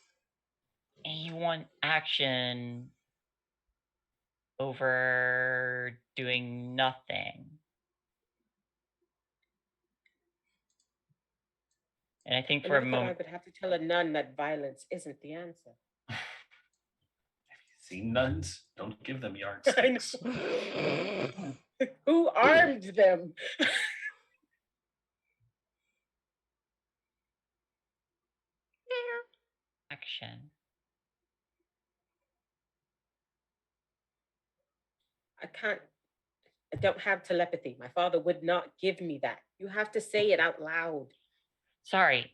you want action over doing nothing. And I think for a moment, I would have to tell a nun that violence isn't the answer. Have you seen nuns? Don't give them yardsticks. Who armed them? action. I don't have telepathy. My father would not give me that. You have to say it out loud. Sorry,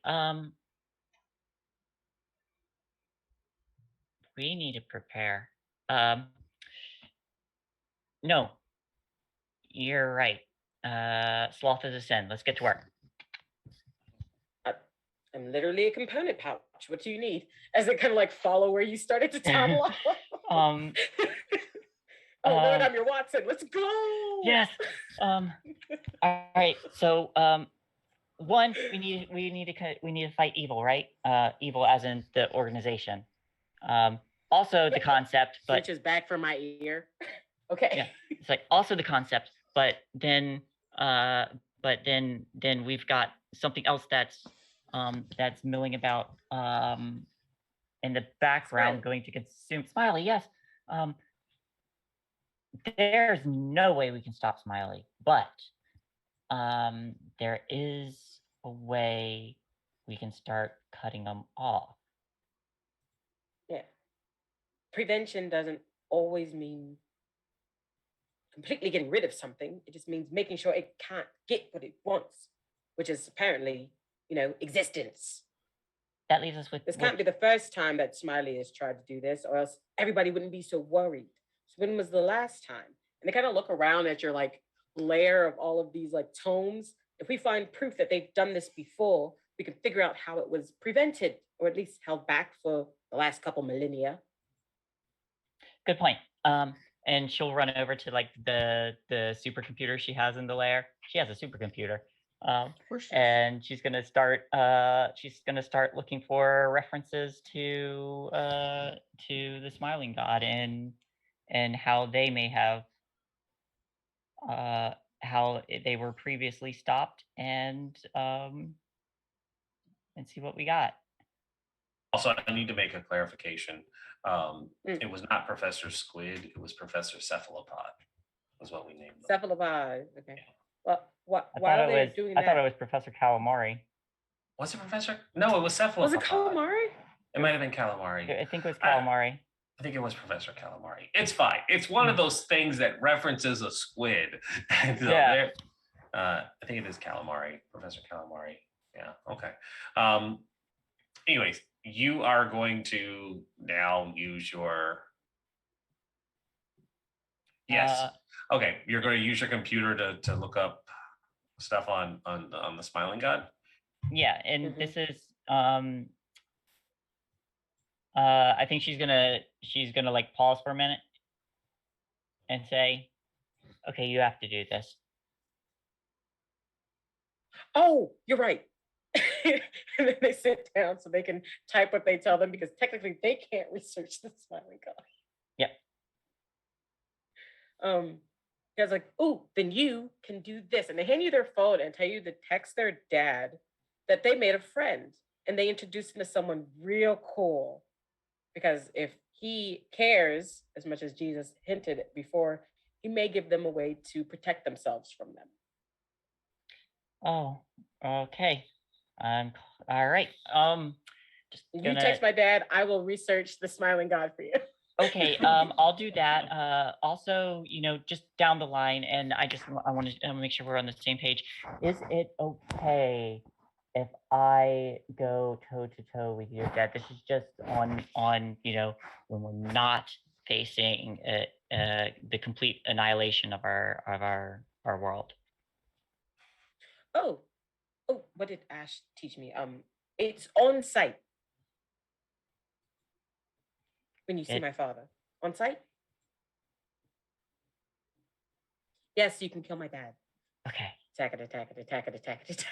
we need to prepare. No, you're right. Sloth is a sin. Let's get to work. I'm literally a component pouch. What do you need? As it kind of like follow where you started to toddle off. Oh Lord, I'm your Watson. Let's go. Yes. All right. So one, we need to fight evil, right? Evil as in the organization. Also the concept, but Switches back from my ear. Okay. Yeah, it's like also the concept, but then we've got something else that's milling about in the background, going to consume Smiley. Yes. There's no way we can stop Smiley, but there is a way we can start cutting them off. Yeah. Prevention doesn't always mean completely getting rid of something. It just means making sure it can't get what it wants, which is apparently, existence. That leaves us with This can't be the first time that Smiley has tried to do this, or else everybody wouldn't be so worried. So when was the last time? And they kind of look around at your layer of all of these tomes. If we find proof that they've done this before, we can figure out how it was prevented, or at least held back for the last couple millennia. Good point. and she'll run over to like the supercomputer she has in the lair. She has a supercomputer. Of course. And she's gonna start looking for references to the Smiling God and how they may have how they were previously stopped and see what we got. Also, I need to make a clarification. It was not Professor Squid, it was Professor Cephalopod, was what we named them. Cephalopod. Okay. Well, why I are they doing that? thought it was Professor Calamari. Was it Professor? No, it was Cephalopod. Was it calamari? It might have been Calamari. I think it was Calamari. I think it was Professor Calamari. It's fine. It's one of those things that references a squid. So Yeah. I think it is Calamari, Professor Calamari. Yeah. Okay. Anyways, you are going to now use your. Yes. Okay. You're going to use your computer to look up stuff on the Smiling God. Yeah, and this is I think she's gonna like pause for a minute and say, okay, you have to do this. Oh, you're right. And then they sit down so they can type what they tell them because technically they can't research the Smiling God. Yep. Guys like, oh, then you can do this. And they hand you their phone and tell you to text their dad that they made a friend and they introduced him to someone real cool. Because if he cares as much as Jesus hinted before, he may give them a way to protect themselves from them. Oh, okay. All right. You text my dad, I will research the Smiling God for you. Okay, I'll do that. Also, just down the line, and I want to make sure we're on the same page. Is it okay if I go toe to toe with your dad? This is just on when we're not facing the complete annihilation of our world. Oh, what did Ash teach me? It's on site. When you see my father on site? Yes, you can kill my dad. Okay. Attack it.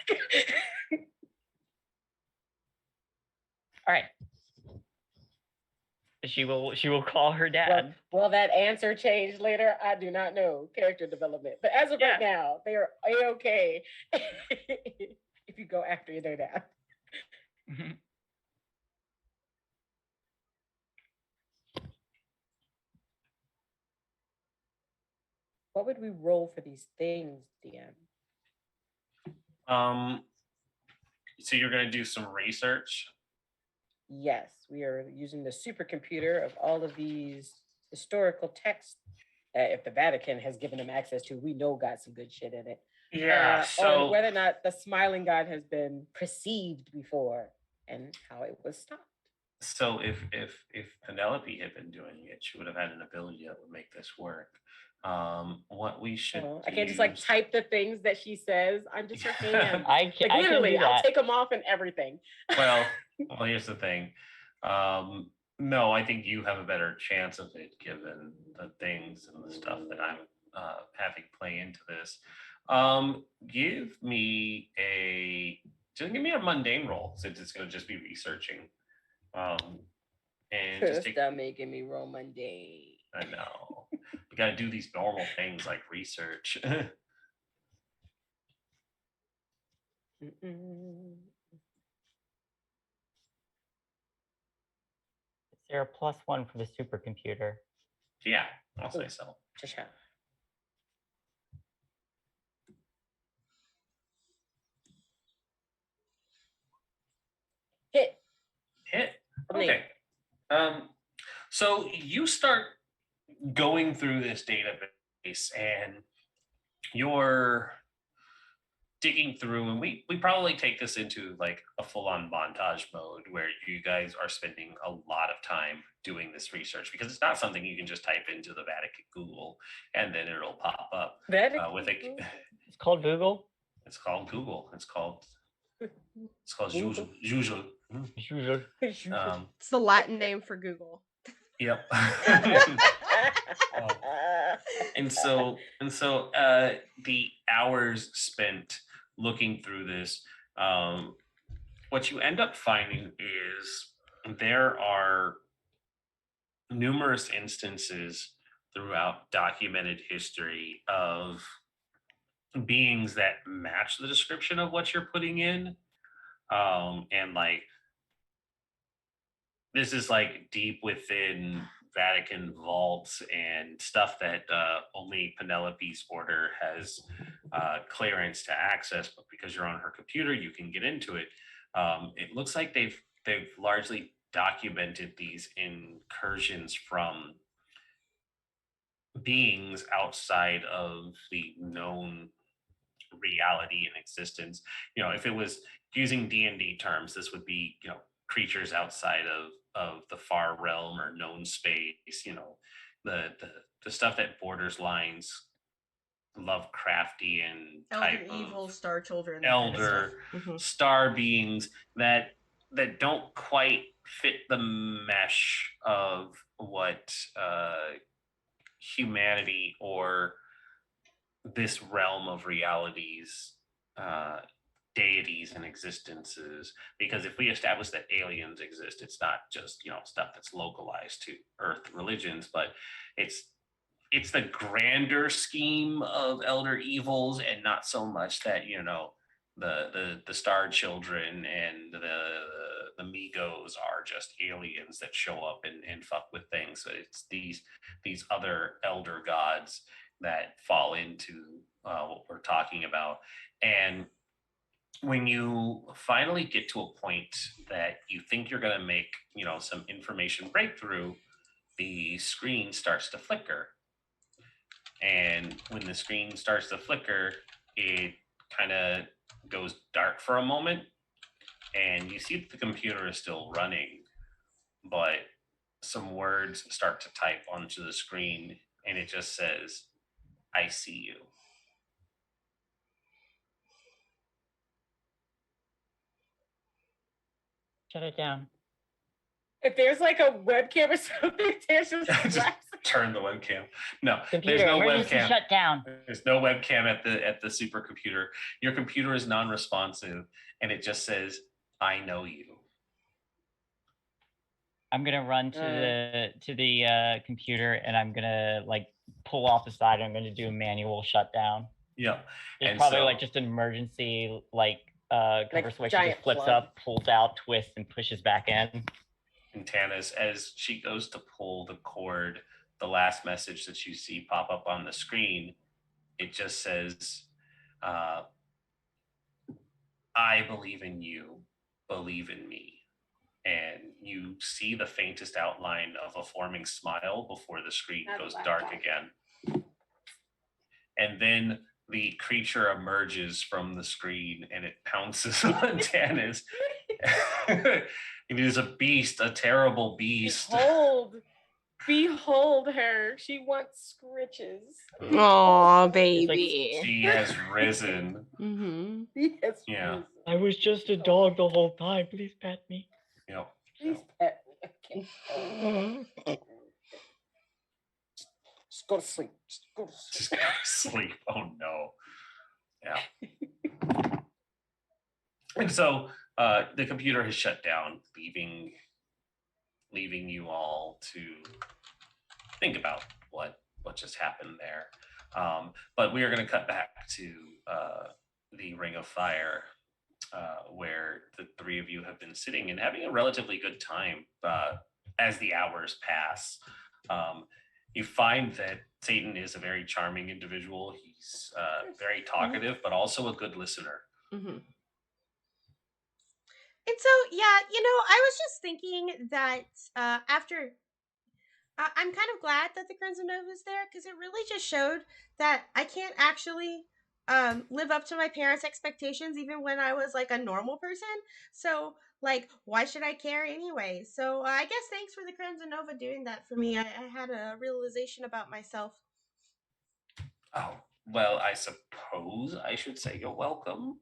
All right. She will call her dad. Well, that answer changed later? I do not know. Character development. But as of right now, they are A-okay if you go after their dad. What would we roll for these things, DM? So you're going to do some research? Yes, we are using the supercomputer of all of these historical texts that if the Vatican has given them access to, we know got some good shit in it. Yeah, so on whether or not the Smiling God has been perceived before and how it was stopped. So if Penelope had been doing it, she would have had an ability that would make this work. What we should I can't just like type the things that she says. I'm just her hand. Literally, I'll take them off and everything. Well, here's the thing. No, I think you have a better chance of it given the things and the stuff that I'm having play into this. Give me a mundane roll since it's going to just be researching. And just stop making me roll mundane. I know. We got to do these normal things like research. Is there a +1 for the supercomputer? Yeah, I'll say so. Hit. Okay. So you start going through this database and you're digging through, and we probably take this into like a full-on montage mode where you guys are spending a lot of time doing this research because it's not something you can just type into the Vatican Google and then it'll pop up. It's called Google. It's called Google. It's called usual. It's the Latin name for Google. Yep. And so the hours spent looking through this, what you end up finding is there are numerous instances throughout documented history of beings that match the description of what you're putting in. And like this is like deep within Vatican vaults and stuff that only Penelope's order has clearance to access. But because you're on her computer, you can get into it. It looks like they've largely documented these incursions from beings outside of the known reality and existence. You know, if it was using D&D terms, this would be, you know, creatures outside of the far realm or known space, you know, the stuff that borders lines Lovecraftian type Elder evil, of star children, elder star beings that don't quite fit the mesh of what humanity or this realm of realities, deities and existences. Because if we establish that aliens exist, it's not just, you know, stuff that's localized to Earth religions, but it's the grander scheme of elder evils, and not so much that, you know, the star children and the Migos are just aliens that show up and fuck with things. So it's these other elder gods that fall into what we're talking about. And when you finally get to a point that you think you're going to make, you know, some information breakthrough, the screen starts to flicker. And when the screen starts to flicker, it kind of goes dark for a moment, and you see that the computer is still running, but some words start to type onto the screen, and it just says, "I see you." Shut it down. If there's like a webcam or something, there's just Just turn the webcam. No, Computer, there's no emergency webcam. shutdown. There's no webcam at the supercomputer. Your computer is non-responsive, and it just says, "I know you." I'm gonna run to the computer, and I'm gonna like pull off the side. I'm gonna do a manual shutdown. Yeah. It's And probably so- like just an emergency cover Like switch. She giant just flips plug. up, pulls out, twists, and pushes back in. And Tanis, as she goes to pull the cord, the last message that you see pop up on the screen, it just says, "I believe in you, believe in me." And you see the faintest outline of a forming smile before the screen goes dark again. And then the creature emerges from the screen and it pounces on Tanis. It is a beast, a terrible beast. Behold her. She wants scritches. Aw, It's like- baby. She has risen. Mm-hmm. Yes. Yeah. I was just a dog the whole time. Please pet me. Yep. Please pet me. Okay. Just go to sleep. Just go to sleep. Just go to sleep. Oh no. Yeah. And so the computer has shut down, leaving you all to think about what just happened there. But we are going to cut back to the Ring of Fire, where the three of you have been sitting and having a relatively good time as the hours pass. You find that Satan is a very charming individual. He's very talkative, but also a good listener. Mm-hmm. And so, yeah, you know, I was just thinking that after, I'm kind of glad that the Crimson Nova is there, because it really just showed that I can't actually live up to my parents' expectations, even when I was like a normal person. So, like, why should I care anyway? So, I guess thanks for the Crimson Nova doing that for me. I had a realization about myself. Oh, well, I suppose I should say you're welcome.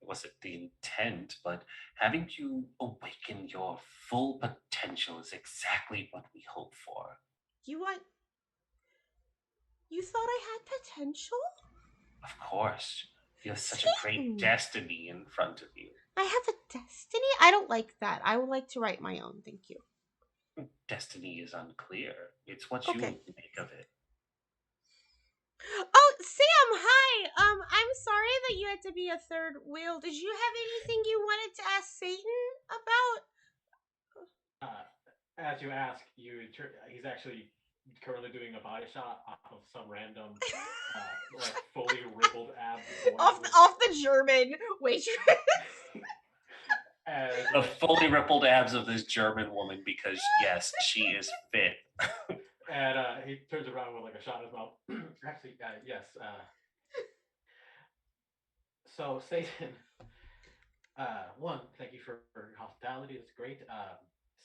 wasn't the intent, but having you awaken your full potential is exactly what we hope for. You want. You thought I had potential? Of course, you have such a great Satan! destiny in front of you. I have a destiny? I don't like that. I would like to write my own. Thank you. Destiny is unclear. It's what you Okay. make of it. Oh, Sam, hi. I'm sorry that you had to be a third wheel. Did you have anything you wanted to ask Satan about? As you ask, he's actually currently doing a body shot off of some random, like fully ribbled ab boy. Off the German waitress. As, The fully rippled abs of this German woman, because yes, she is fit. and he turns around with like a shot in his mouth. Actually, yes. So Satan, one, thank you for your hospitality. It's great.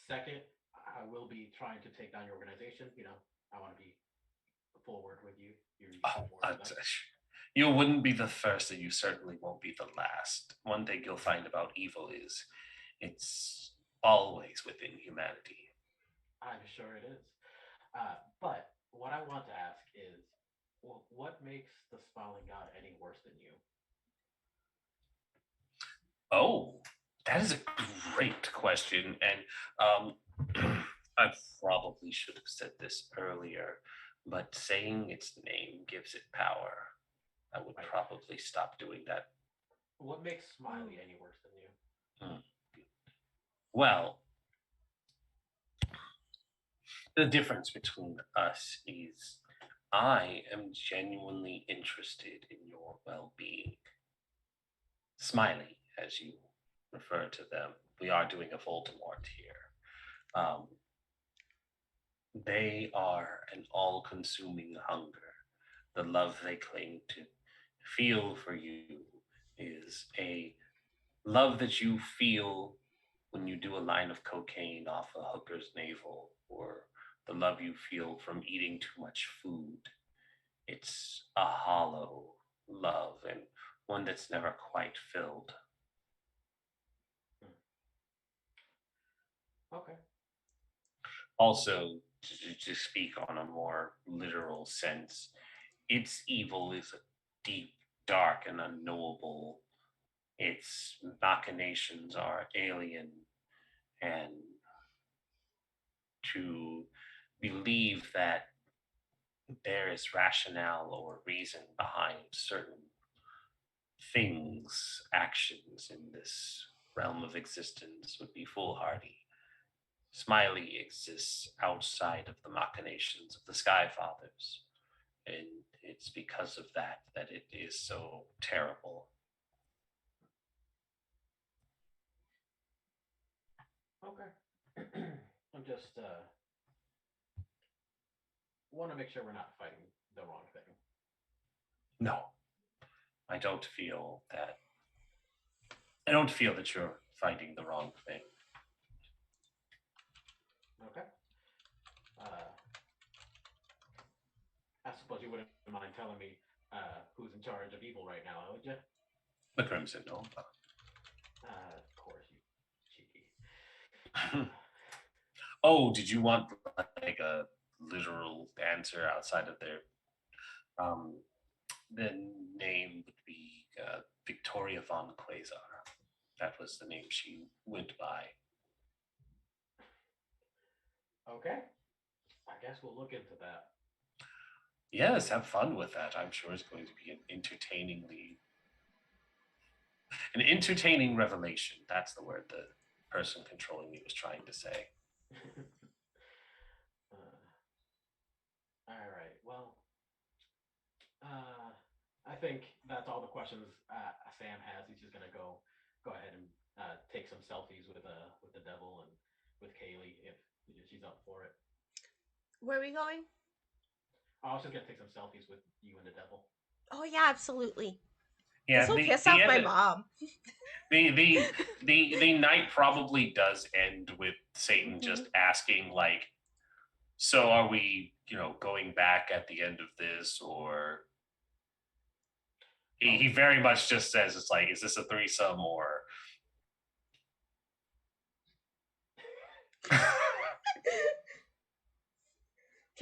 Second, I will be trying to take down your organization. I want to be forward with you. Oh, you wouldn't be the first, and you certainly won't be the last. One thing you'll find about evil is it's always within humanity. I'm sure it is. But what I want to ask is, what makes the smiling god any worse than you? Oh, that is a great question. And I probably should have said this earlier, but saying its name gives it power. I would Right. probably stop doing that. What makes Smiley any worse than you? Well, the difference between us is I am genuinely interested in your well being. Smiley, as you refer to them, we are doing a Voldemort here. Um, they are an all consuming hunger. The love they claim to feel for you is a love that you feel when you do a line of cocaine off a hooker's navel, or the love you feel from eating too much food. It's a hollow love, and one that's never quite filled. Okay. Also, to speak on a more literal sense, its evil is a deep, dark, and unknowable. Its machinations are alien, and to believe that there is rationale or reason behind certain things, actions in this realm of existence would be foolhardy. Smiley exists outside of the machinations of the Sky Fathers, and it's because of that that it is so terrible. Okay. I'm just want to make sure we're not fighting the wrong thing. No, I don't feel that. I don't feel that you're fighting the wrong thing. Okay. I suppose you wouldn't mind telling me who's in charge of evil right now, would you? The Crimson Nova. Of course, you cheeky. Oh, did you want like a literal answer outside of their um the name would be Victoria von Quasar. That was the name she went by. Okay. I guess we'll look into that. Yes, have fun with that. I'm sure it's going to be an entertaining revelation. That's the word the person controlling me was trying to say. All right. Well, I think that's all the questions Sam has. He's just gonna go ahead and take some selfies with the devil and with Kaylee if she's up for it. Where are we going? I was just gonna take some selfies with you and the devil. Oh yeah, absolutely. Yeah, This will piss off my mom. The night probably does end with Satan just asking like, so are we, going back at the end of this, or He very much just says, it's like, is this a threesome or...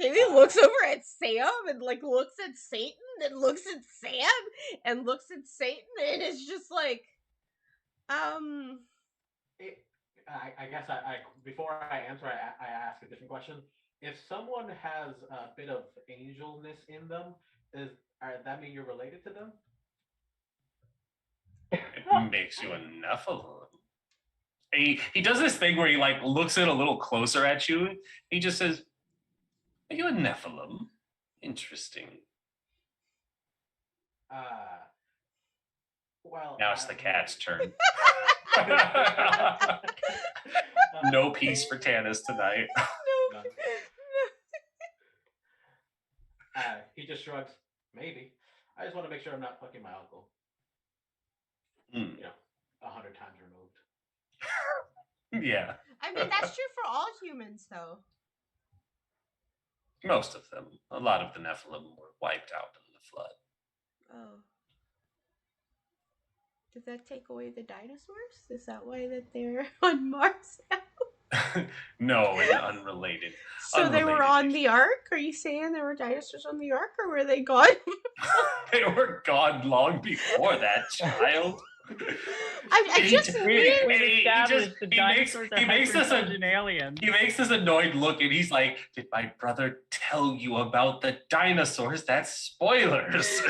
Kaylee looks over at Sam and like looks at Satan and looks at Sam and looks at Satan and is just like, I guess I before I answer, I ask a different question. If someone has a bit of angelness in them, that mean you're related to them? It makes you a Nephilim. He does this thing where he like looks in a little closer at you. He just says, "Are you a Nephilim? Interesting." Well, Now it's the cat's turn. No peace for Tanis tonight. no. He just shrugs. Maybe. I just want to make sure I'm not fucking my uncle. Mm. You know, 100 times removed. Yeah. I mean, that's true for all humans, though. Most of them. A lot of the Nephilim were wiped out in the flood. Oh. Did that take away the dinosaurs? Is that why that they're on Mars now? No, and unrelated. So they were on the Ark? Are you saying there were dinosaurs on the Ark, or were they gone? They were gone long before that, child. I just really... We established the dinosaurs are he makes this aliens. He makes this annoyed look, and he's like, "Did my brother tell you about the dinosaurs? That's spoilers."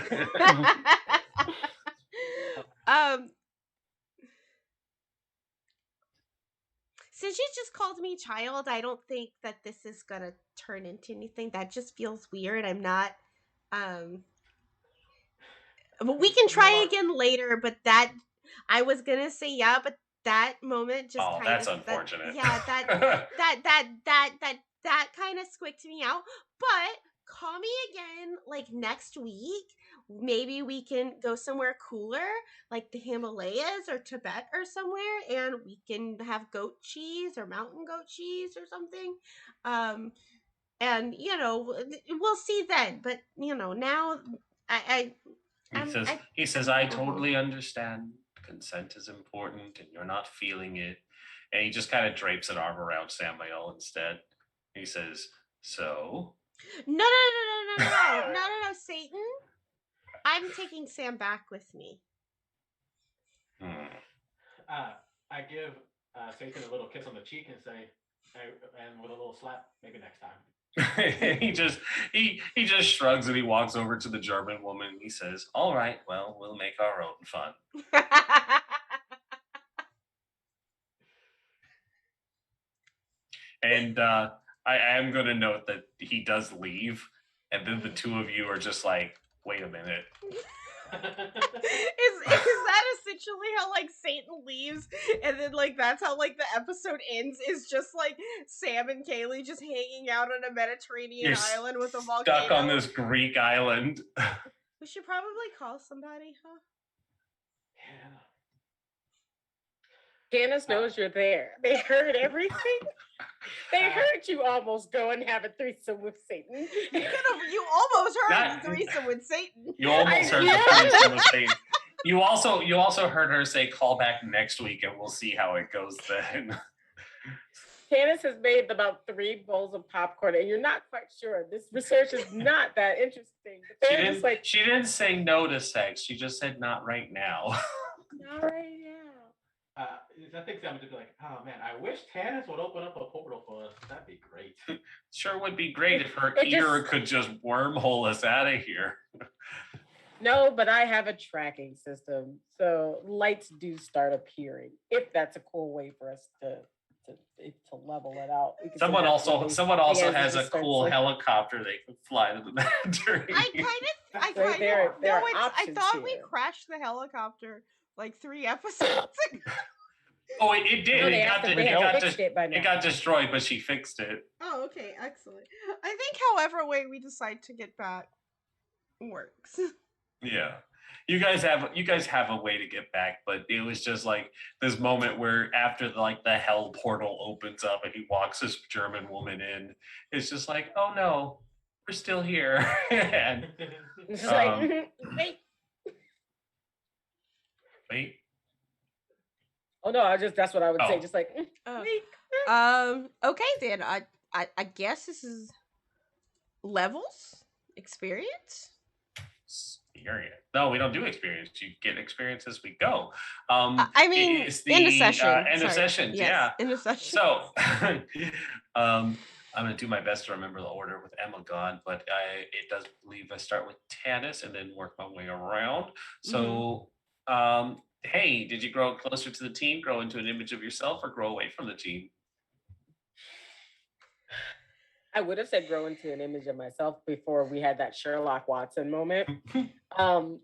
Since you just called me child, I don't think that this is gonna turn into anything. That just feels weird. I'm not. But we can try again later. But that I was gonna say yeah, but that moment just kind of. That's unfortunate. That kind of squicked me out. But call me again like next week. Maybe we can go somewhere cooler, like the Himalayas or Tibet or somewhere, and we can have goat cheese or mountain goat cheese or something. And we'll see then. But now he says, I totally understand. Consent is important, and you're not feeling it. And he just kind of drapes an arm around Samael instead. He says, "So." No, Satan. I'm taking Sam back with me. I give Satan a little kiss on the cheek and say, and with a little slap, maybe next time. he just shrugs and he walks over to the German woman and he says, "All right, well, we'll make our own fun." And I am going to note that he does leave, and then the two of you are just like, "Wait a minute." Is that essentially how like Satan leaves, and then like that's how like the episode ends? Is just like Sam and Kaylee just hanging out on a Mediterranean island with a volcano, stuck on this Greek island. We should probably call somebody, huh? Yeah. Janice knows you're there. They heard everything. They heard you almost go and have a threesome with Satan. You almost heard the threesome with Satan. You almost heard the threesome with Satan. You also heard her say, "Call back next week, and we'll see how it goes then." Janice has made about 3 bowls of popcorn, and you're not quite sure. This research is not that interesting. She didn't say no to sex. She just said not right now. Not right now. I think Sam would just be like, "Oh man, I wish Tanis would open up a portal for us. That'd be great." Sure would be great if her ear could just wormhole us out of here. No, but I have a tracking system, so lights do start appearing. If that's a cool way for us to level it out. Someone also has a cool helicopter they can fly to the Mediterranean. I thought we crashed the helicopter like 3 episodes ago. Oh, it did. No, it got destroyed, but she fixed it. Oh, okay, excellent. I think however way we decide to get back works. Yeah. You guys have a way to get back, but it was just like this moment where after the hell portal opens up and he walks this German woman in, it's just like, oh no, we're still here. And it's like, wait. Wait. Oh no, that's what I would say. Oh. Just like Oh. weak. Okay then. I guess this is levels, experience. Experience. No, we don't do experience. You get experience as we go. I mean, it's end of the session. end of Sorry. sessions. Yes, Yeah. end of session. So, I'm gonna do my best to remember the order with Emma gone, but it does believe I start with Tanis and then work my way around. So, hey, did you grow closer to the team, grow into an image of yourself, or grow away from the team? I would have said grow into an image of myself before we had that Sherlock Watson moment.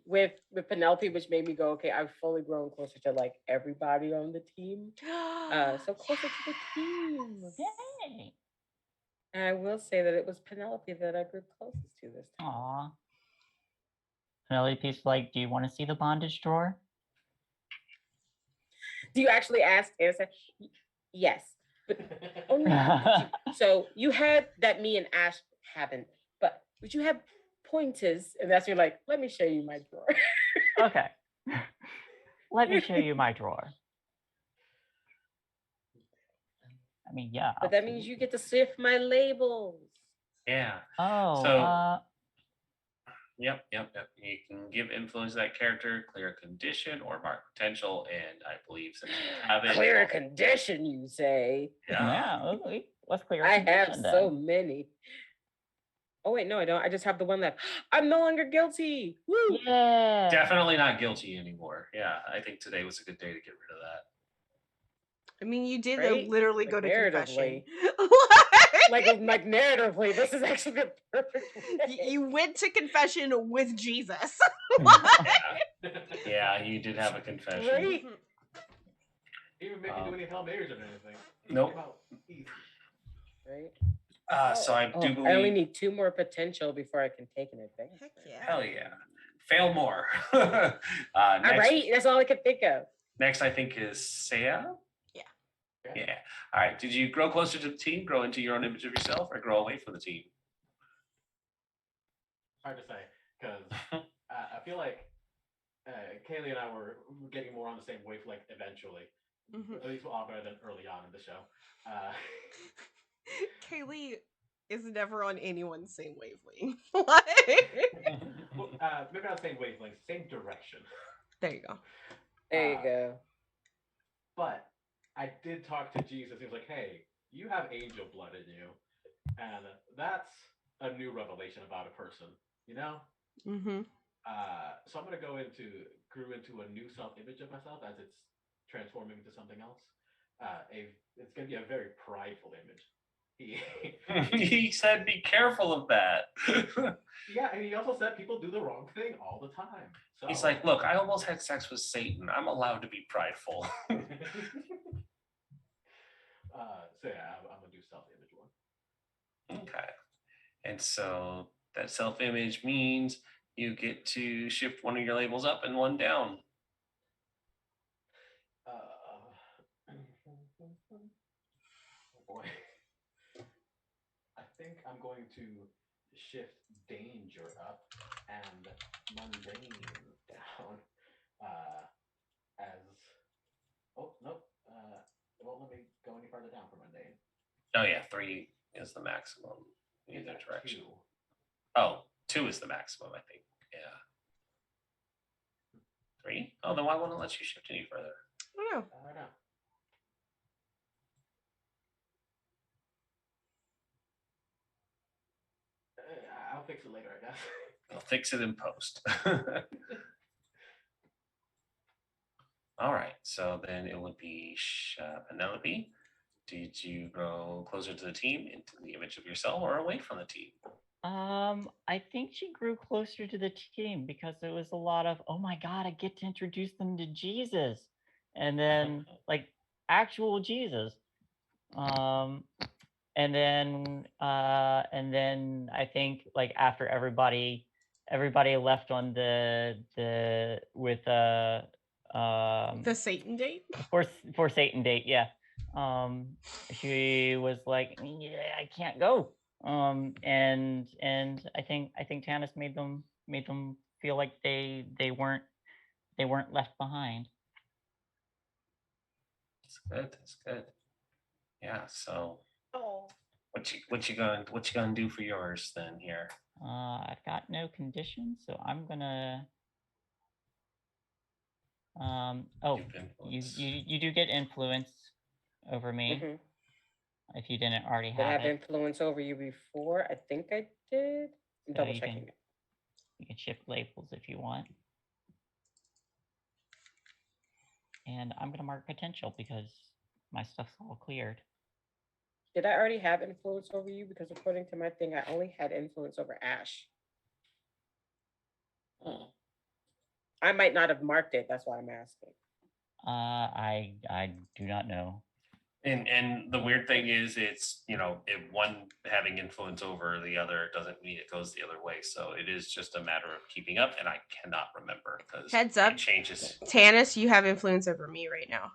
With Penelope, which made me go, okay, I've fully grown closer to like everybody on the team. So closer to the team. Yay. And I will say that it was Penelope that I grew closest to this time. Aw. Penelope's like, do you want to see the bondage drawer? Do you actually ask Anna? Yes. But only so you had that me and Ash haven't, but would you have pointers? And that's you're like, let me show you my drawer. Okay. Let me show you my drawer. I mean, yeah. But that means you get to sift my labels. Yeah. Oh, So- Yep. You can give influence to that character, clear a condition, or mark potential. And I believe since you have it, Clear a condition, you say? yeah. okay. Let's clear. I have so many. Oh wait, no, I don't. I just have the one that I'm no longer guilty. Woo! Yeah. Definitely not guilty anymore. Yeah, I think today was a good day to get rid of that. I mean, you did Right? literally Like go to confession. like narratively, this is actually the perfect way. You went to confession with Jesus. Yeah, you did have a confession. Right? Even make you do any Hail Marys or anything. Nope. Easy. Right? So I do believe. I only need 2 more potential before I can take an advance. Heck yeah. Hell yeah. Fail more. All right, that's all I could think of. Next, I think is Saya. Yeah. All right. Did you grow closer to the team, grow into your own image of yourself, or grow away from the team? Hard to say, because I feel like Kaylee and I were getting more on the same wavelength eventually. At least a lot better than early on in the show. Kaylee is never on anyone's same wavelength. Well, maybe not same wavelength, same direction. There you go. There you go. But I did talk to Jesus. He was like, hey, you have angel blood in you. And that's a new revelation about a person, you know? So I'm going to grew into a new self-image of myself as it's transforming into something else. It's going to be a very prideful image. He said, be careful of that. Yeah, and he also said people do the wrong thing all the time. So He's like, look, I almost had sex with Satan. I'm allowed to be prideful. so yeah, I'm gonna do self-image one. Okay. And so that self-image means you get to shift one of your labels up and one down. Oh boy. I think I'm going to shift danger up and mundane down. Nope. It won't let me go any further down for mundane. Oh yeah, 3 is the maximum in either direction. 2. Oh, 2 is the maximum, I think. Yeah. 3? Oh, then why won't it let you shift any further? I don't know. I don't know. I'll fix it later, I guess. I'll fix it in post. All right, so then it would be Penelope. Did you grow closer to the team, into the image of yourself, or away from the team? I think she grew closer to the team because it was a lot of, oh my God, I get to introduce them to Jesus. And then like actual Jesus. And then I think like after everybody left on the Satan date? For Satan date, yeah. She was like, yeah, I can't go. And I think Tanis made them feel like they weren't left behind. That's good. Yeah. So Oh. what you gonna do for yours then here? I've got no conditions, so I'm gonna. Oh, You've influence. you do get influence over me Mhm. if you didn't already Did I have have it. influence over you before? I think I did. I'm So double you checking can it. you can shift labels if you want. And I'm gonna mark potential because my stuff's all cleared. Did I already have influence over you? Because according to my thing, I only had influence over Ash. I might not have marked it. That's why I'm asking. I do not know. And the weird thing is, it's if one having influence over the other doesn't mean it goes the other way. So it is just a matter of keeping up, and I cannot remember because Heads up. it changes. Tanis, you have influence over me right now.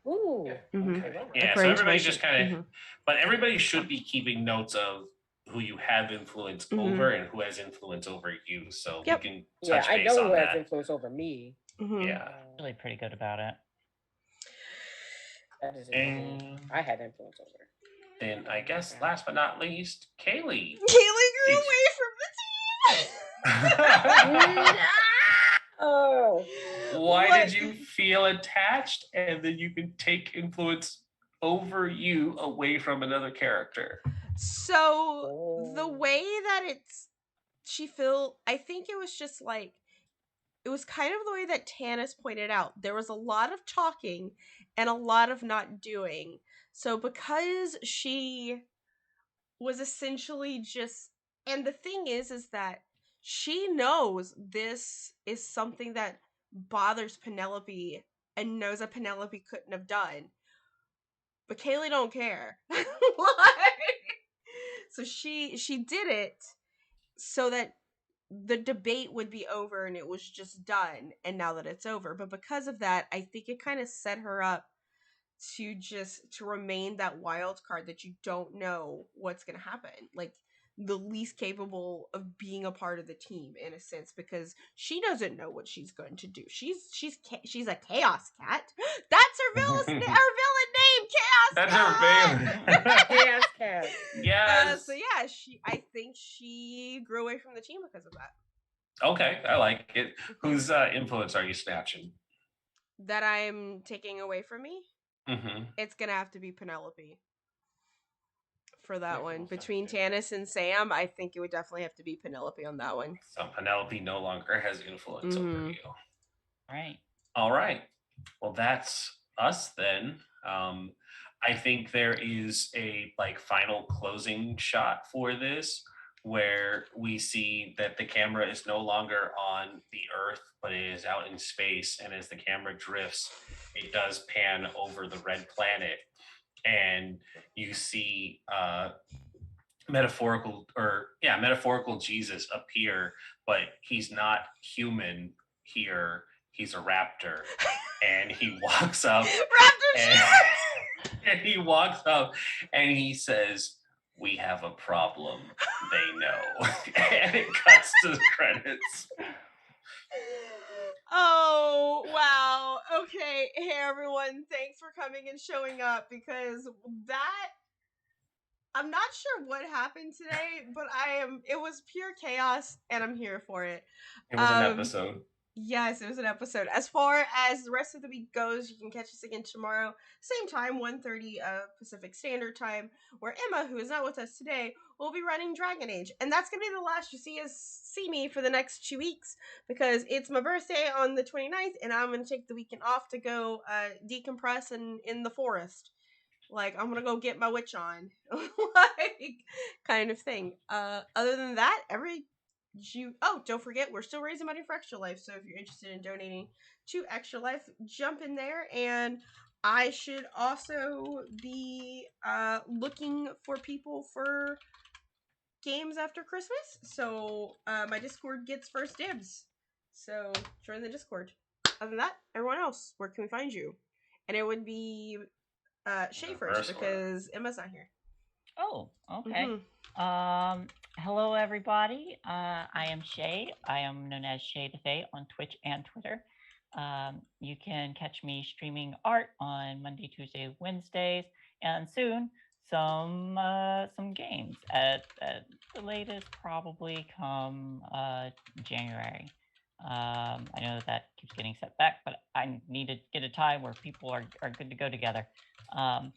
Ooh. Mhm. Okay, wow. Yeah, so According to everybody my just sheet. kind of, but everybody should be keeping notes of who you have influence over and who has influence over you. So Yep. we can Yeah, touch I base know on who has that. influence over me. Yeah. Really pretty good about it. That is And I had influence over. then I guess last but not least, Kaylee. Kaylee grew Did- away from the team. Oh. Why What? did you feel attached and then you can take influence over you away from another character? So the way that I think it was just like, it was kind of the way that Tanis pointed out. There was a lot of talking and a lot of not doing. So because she was essentially just, and the thing is that she knows this is something that bothers Penelope and knows that Penelope couldn't have done. But Kaylee don't care. So she did it so that the debate would be over and it was just done, and now that it's over, but because of that, I think it kind of set her up to remain that wild card that you don't know what's going to happen, like the least capable of being a part of the team in a sense, because she doesn't know what she's going to do. She's a chaos cat. That's her villain name, Chaos That's Cat. her favorite. Chaos Cat. Yes. So yeah, I think she grew away from the team because of that. Okay, I like it. Whose influence are you snatching? That I'm taking away from me? Mm-hmm. It's gonna have to be Penelope for that one. Between Tanis and Sam, I think it would definitely have to be Penelope on that one. So Penelope no longer has influence over you. Right. All right. Well, that's us then. I think there is a final closing shot for this where we see that the camera is no longer on the Earth, but it is out in space. And as the camera drifts, it does pan over the red planet. And you see metaphorical Jesus appear, but he's not human here. He's a raptor. And he walks up and he walks up and he says, "We have a problem. They know." And it cuts to the credits. Oh, wow. Okay. Hey, everyone. Thanks for coming and showing up, because I'm not sure what happened today, but it was pure chaos and I'm here for it. It was an episode. Yes, it was an episode. As far as the rest of the week goes, you can catch us again tomorrow, same time, 1:30 Pacific Standard Time, where Emma, who is not with us today, will be running Dragon Age. And that's going to be the last you see me for the next 2 weeks, because it's my birthday on the 29th, and I'm going to take the weekend off to go decompress in the forest. Like, I'm going to go get my witch on. Like, kind of thing. Other than that, don't forget, we're still raising money for Extra Life, so if you're interested in donating to Extra Life, jump in there. And I should also be looking for people for games after Christmas, so my Discord gets first dibs, so join the Discord. Other than that, everyone else, where can we find you? And it would be Shay first, because Emma's not here. Oh, okay. Hello, everybody. I am Shay. I am known as Shay the Fae on Twitch and Twitter. You can catch me streaming art on Monday, Tuesday, Wednesdays, and soon some games at the latest, probably come January. I know that keeps getting set back, but I need to get a time where people are good to go together. Other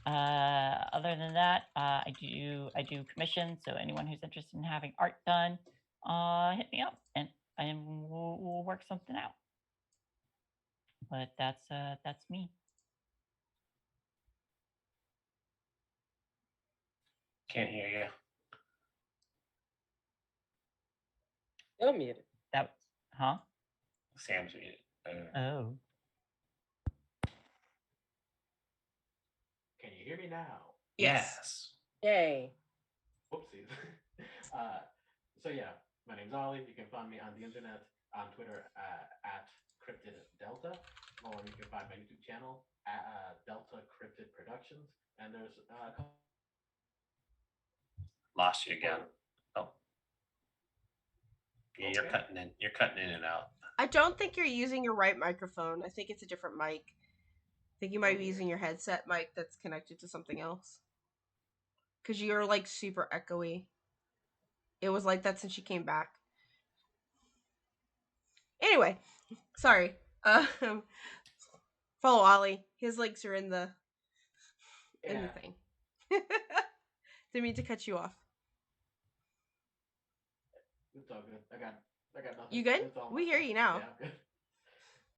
than that, I do commissions. So anyone who's interested in having art done, hit me up and we'll work something out. But that's me. Can't hear you. Still muted. That was, huh? Sam's muted. Oh. Can you hear me now? Yes. Yay. Whoopsies. So yeah, my name's Ollie. You can find me on the internet, on Twitter at Cryptid Delta, or you can find my YouTube channel at Delta Cryptid Productions. And there's a couple. Lost you again. Oh. Yeah, you're Okay. cutting in. You're cutting in and out. I don't think you're using your right microphone. I think it's a different mic. I think you might be Okay. using your headset mic that's connected to something else. Because you're like super echoey. It was like that since you came back. Anyway, sorry. Follow Ollie. His links are in the Yeah, thing. Didn't mean to cut you off. it's all good. I got nothing. You good? It's all We my hear stuff. you now. Yeah, I'm good.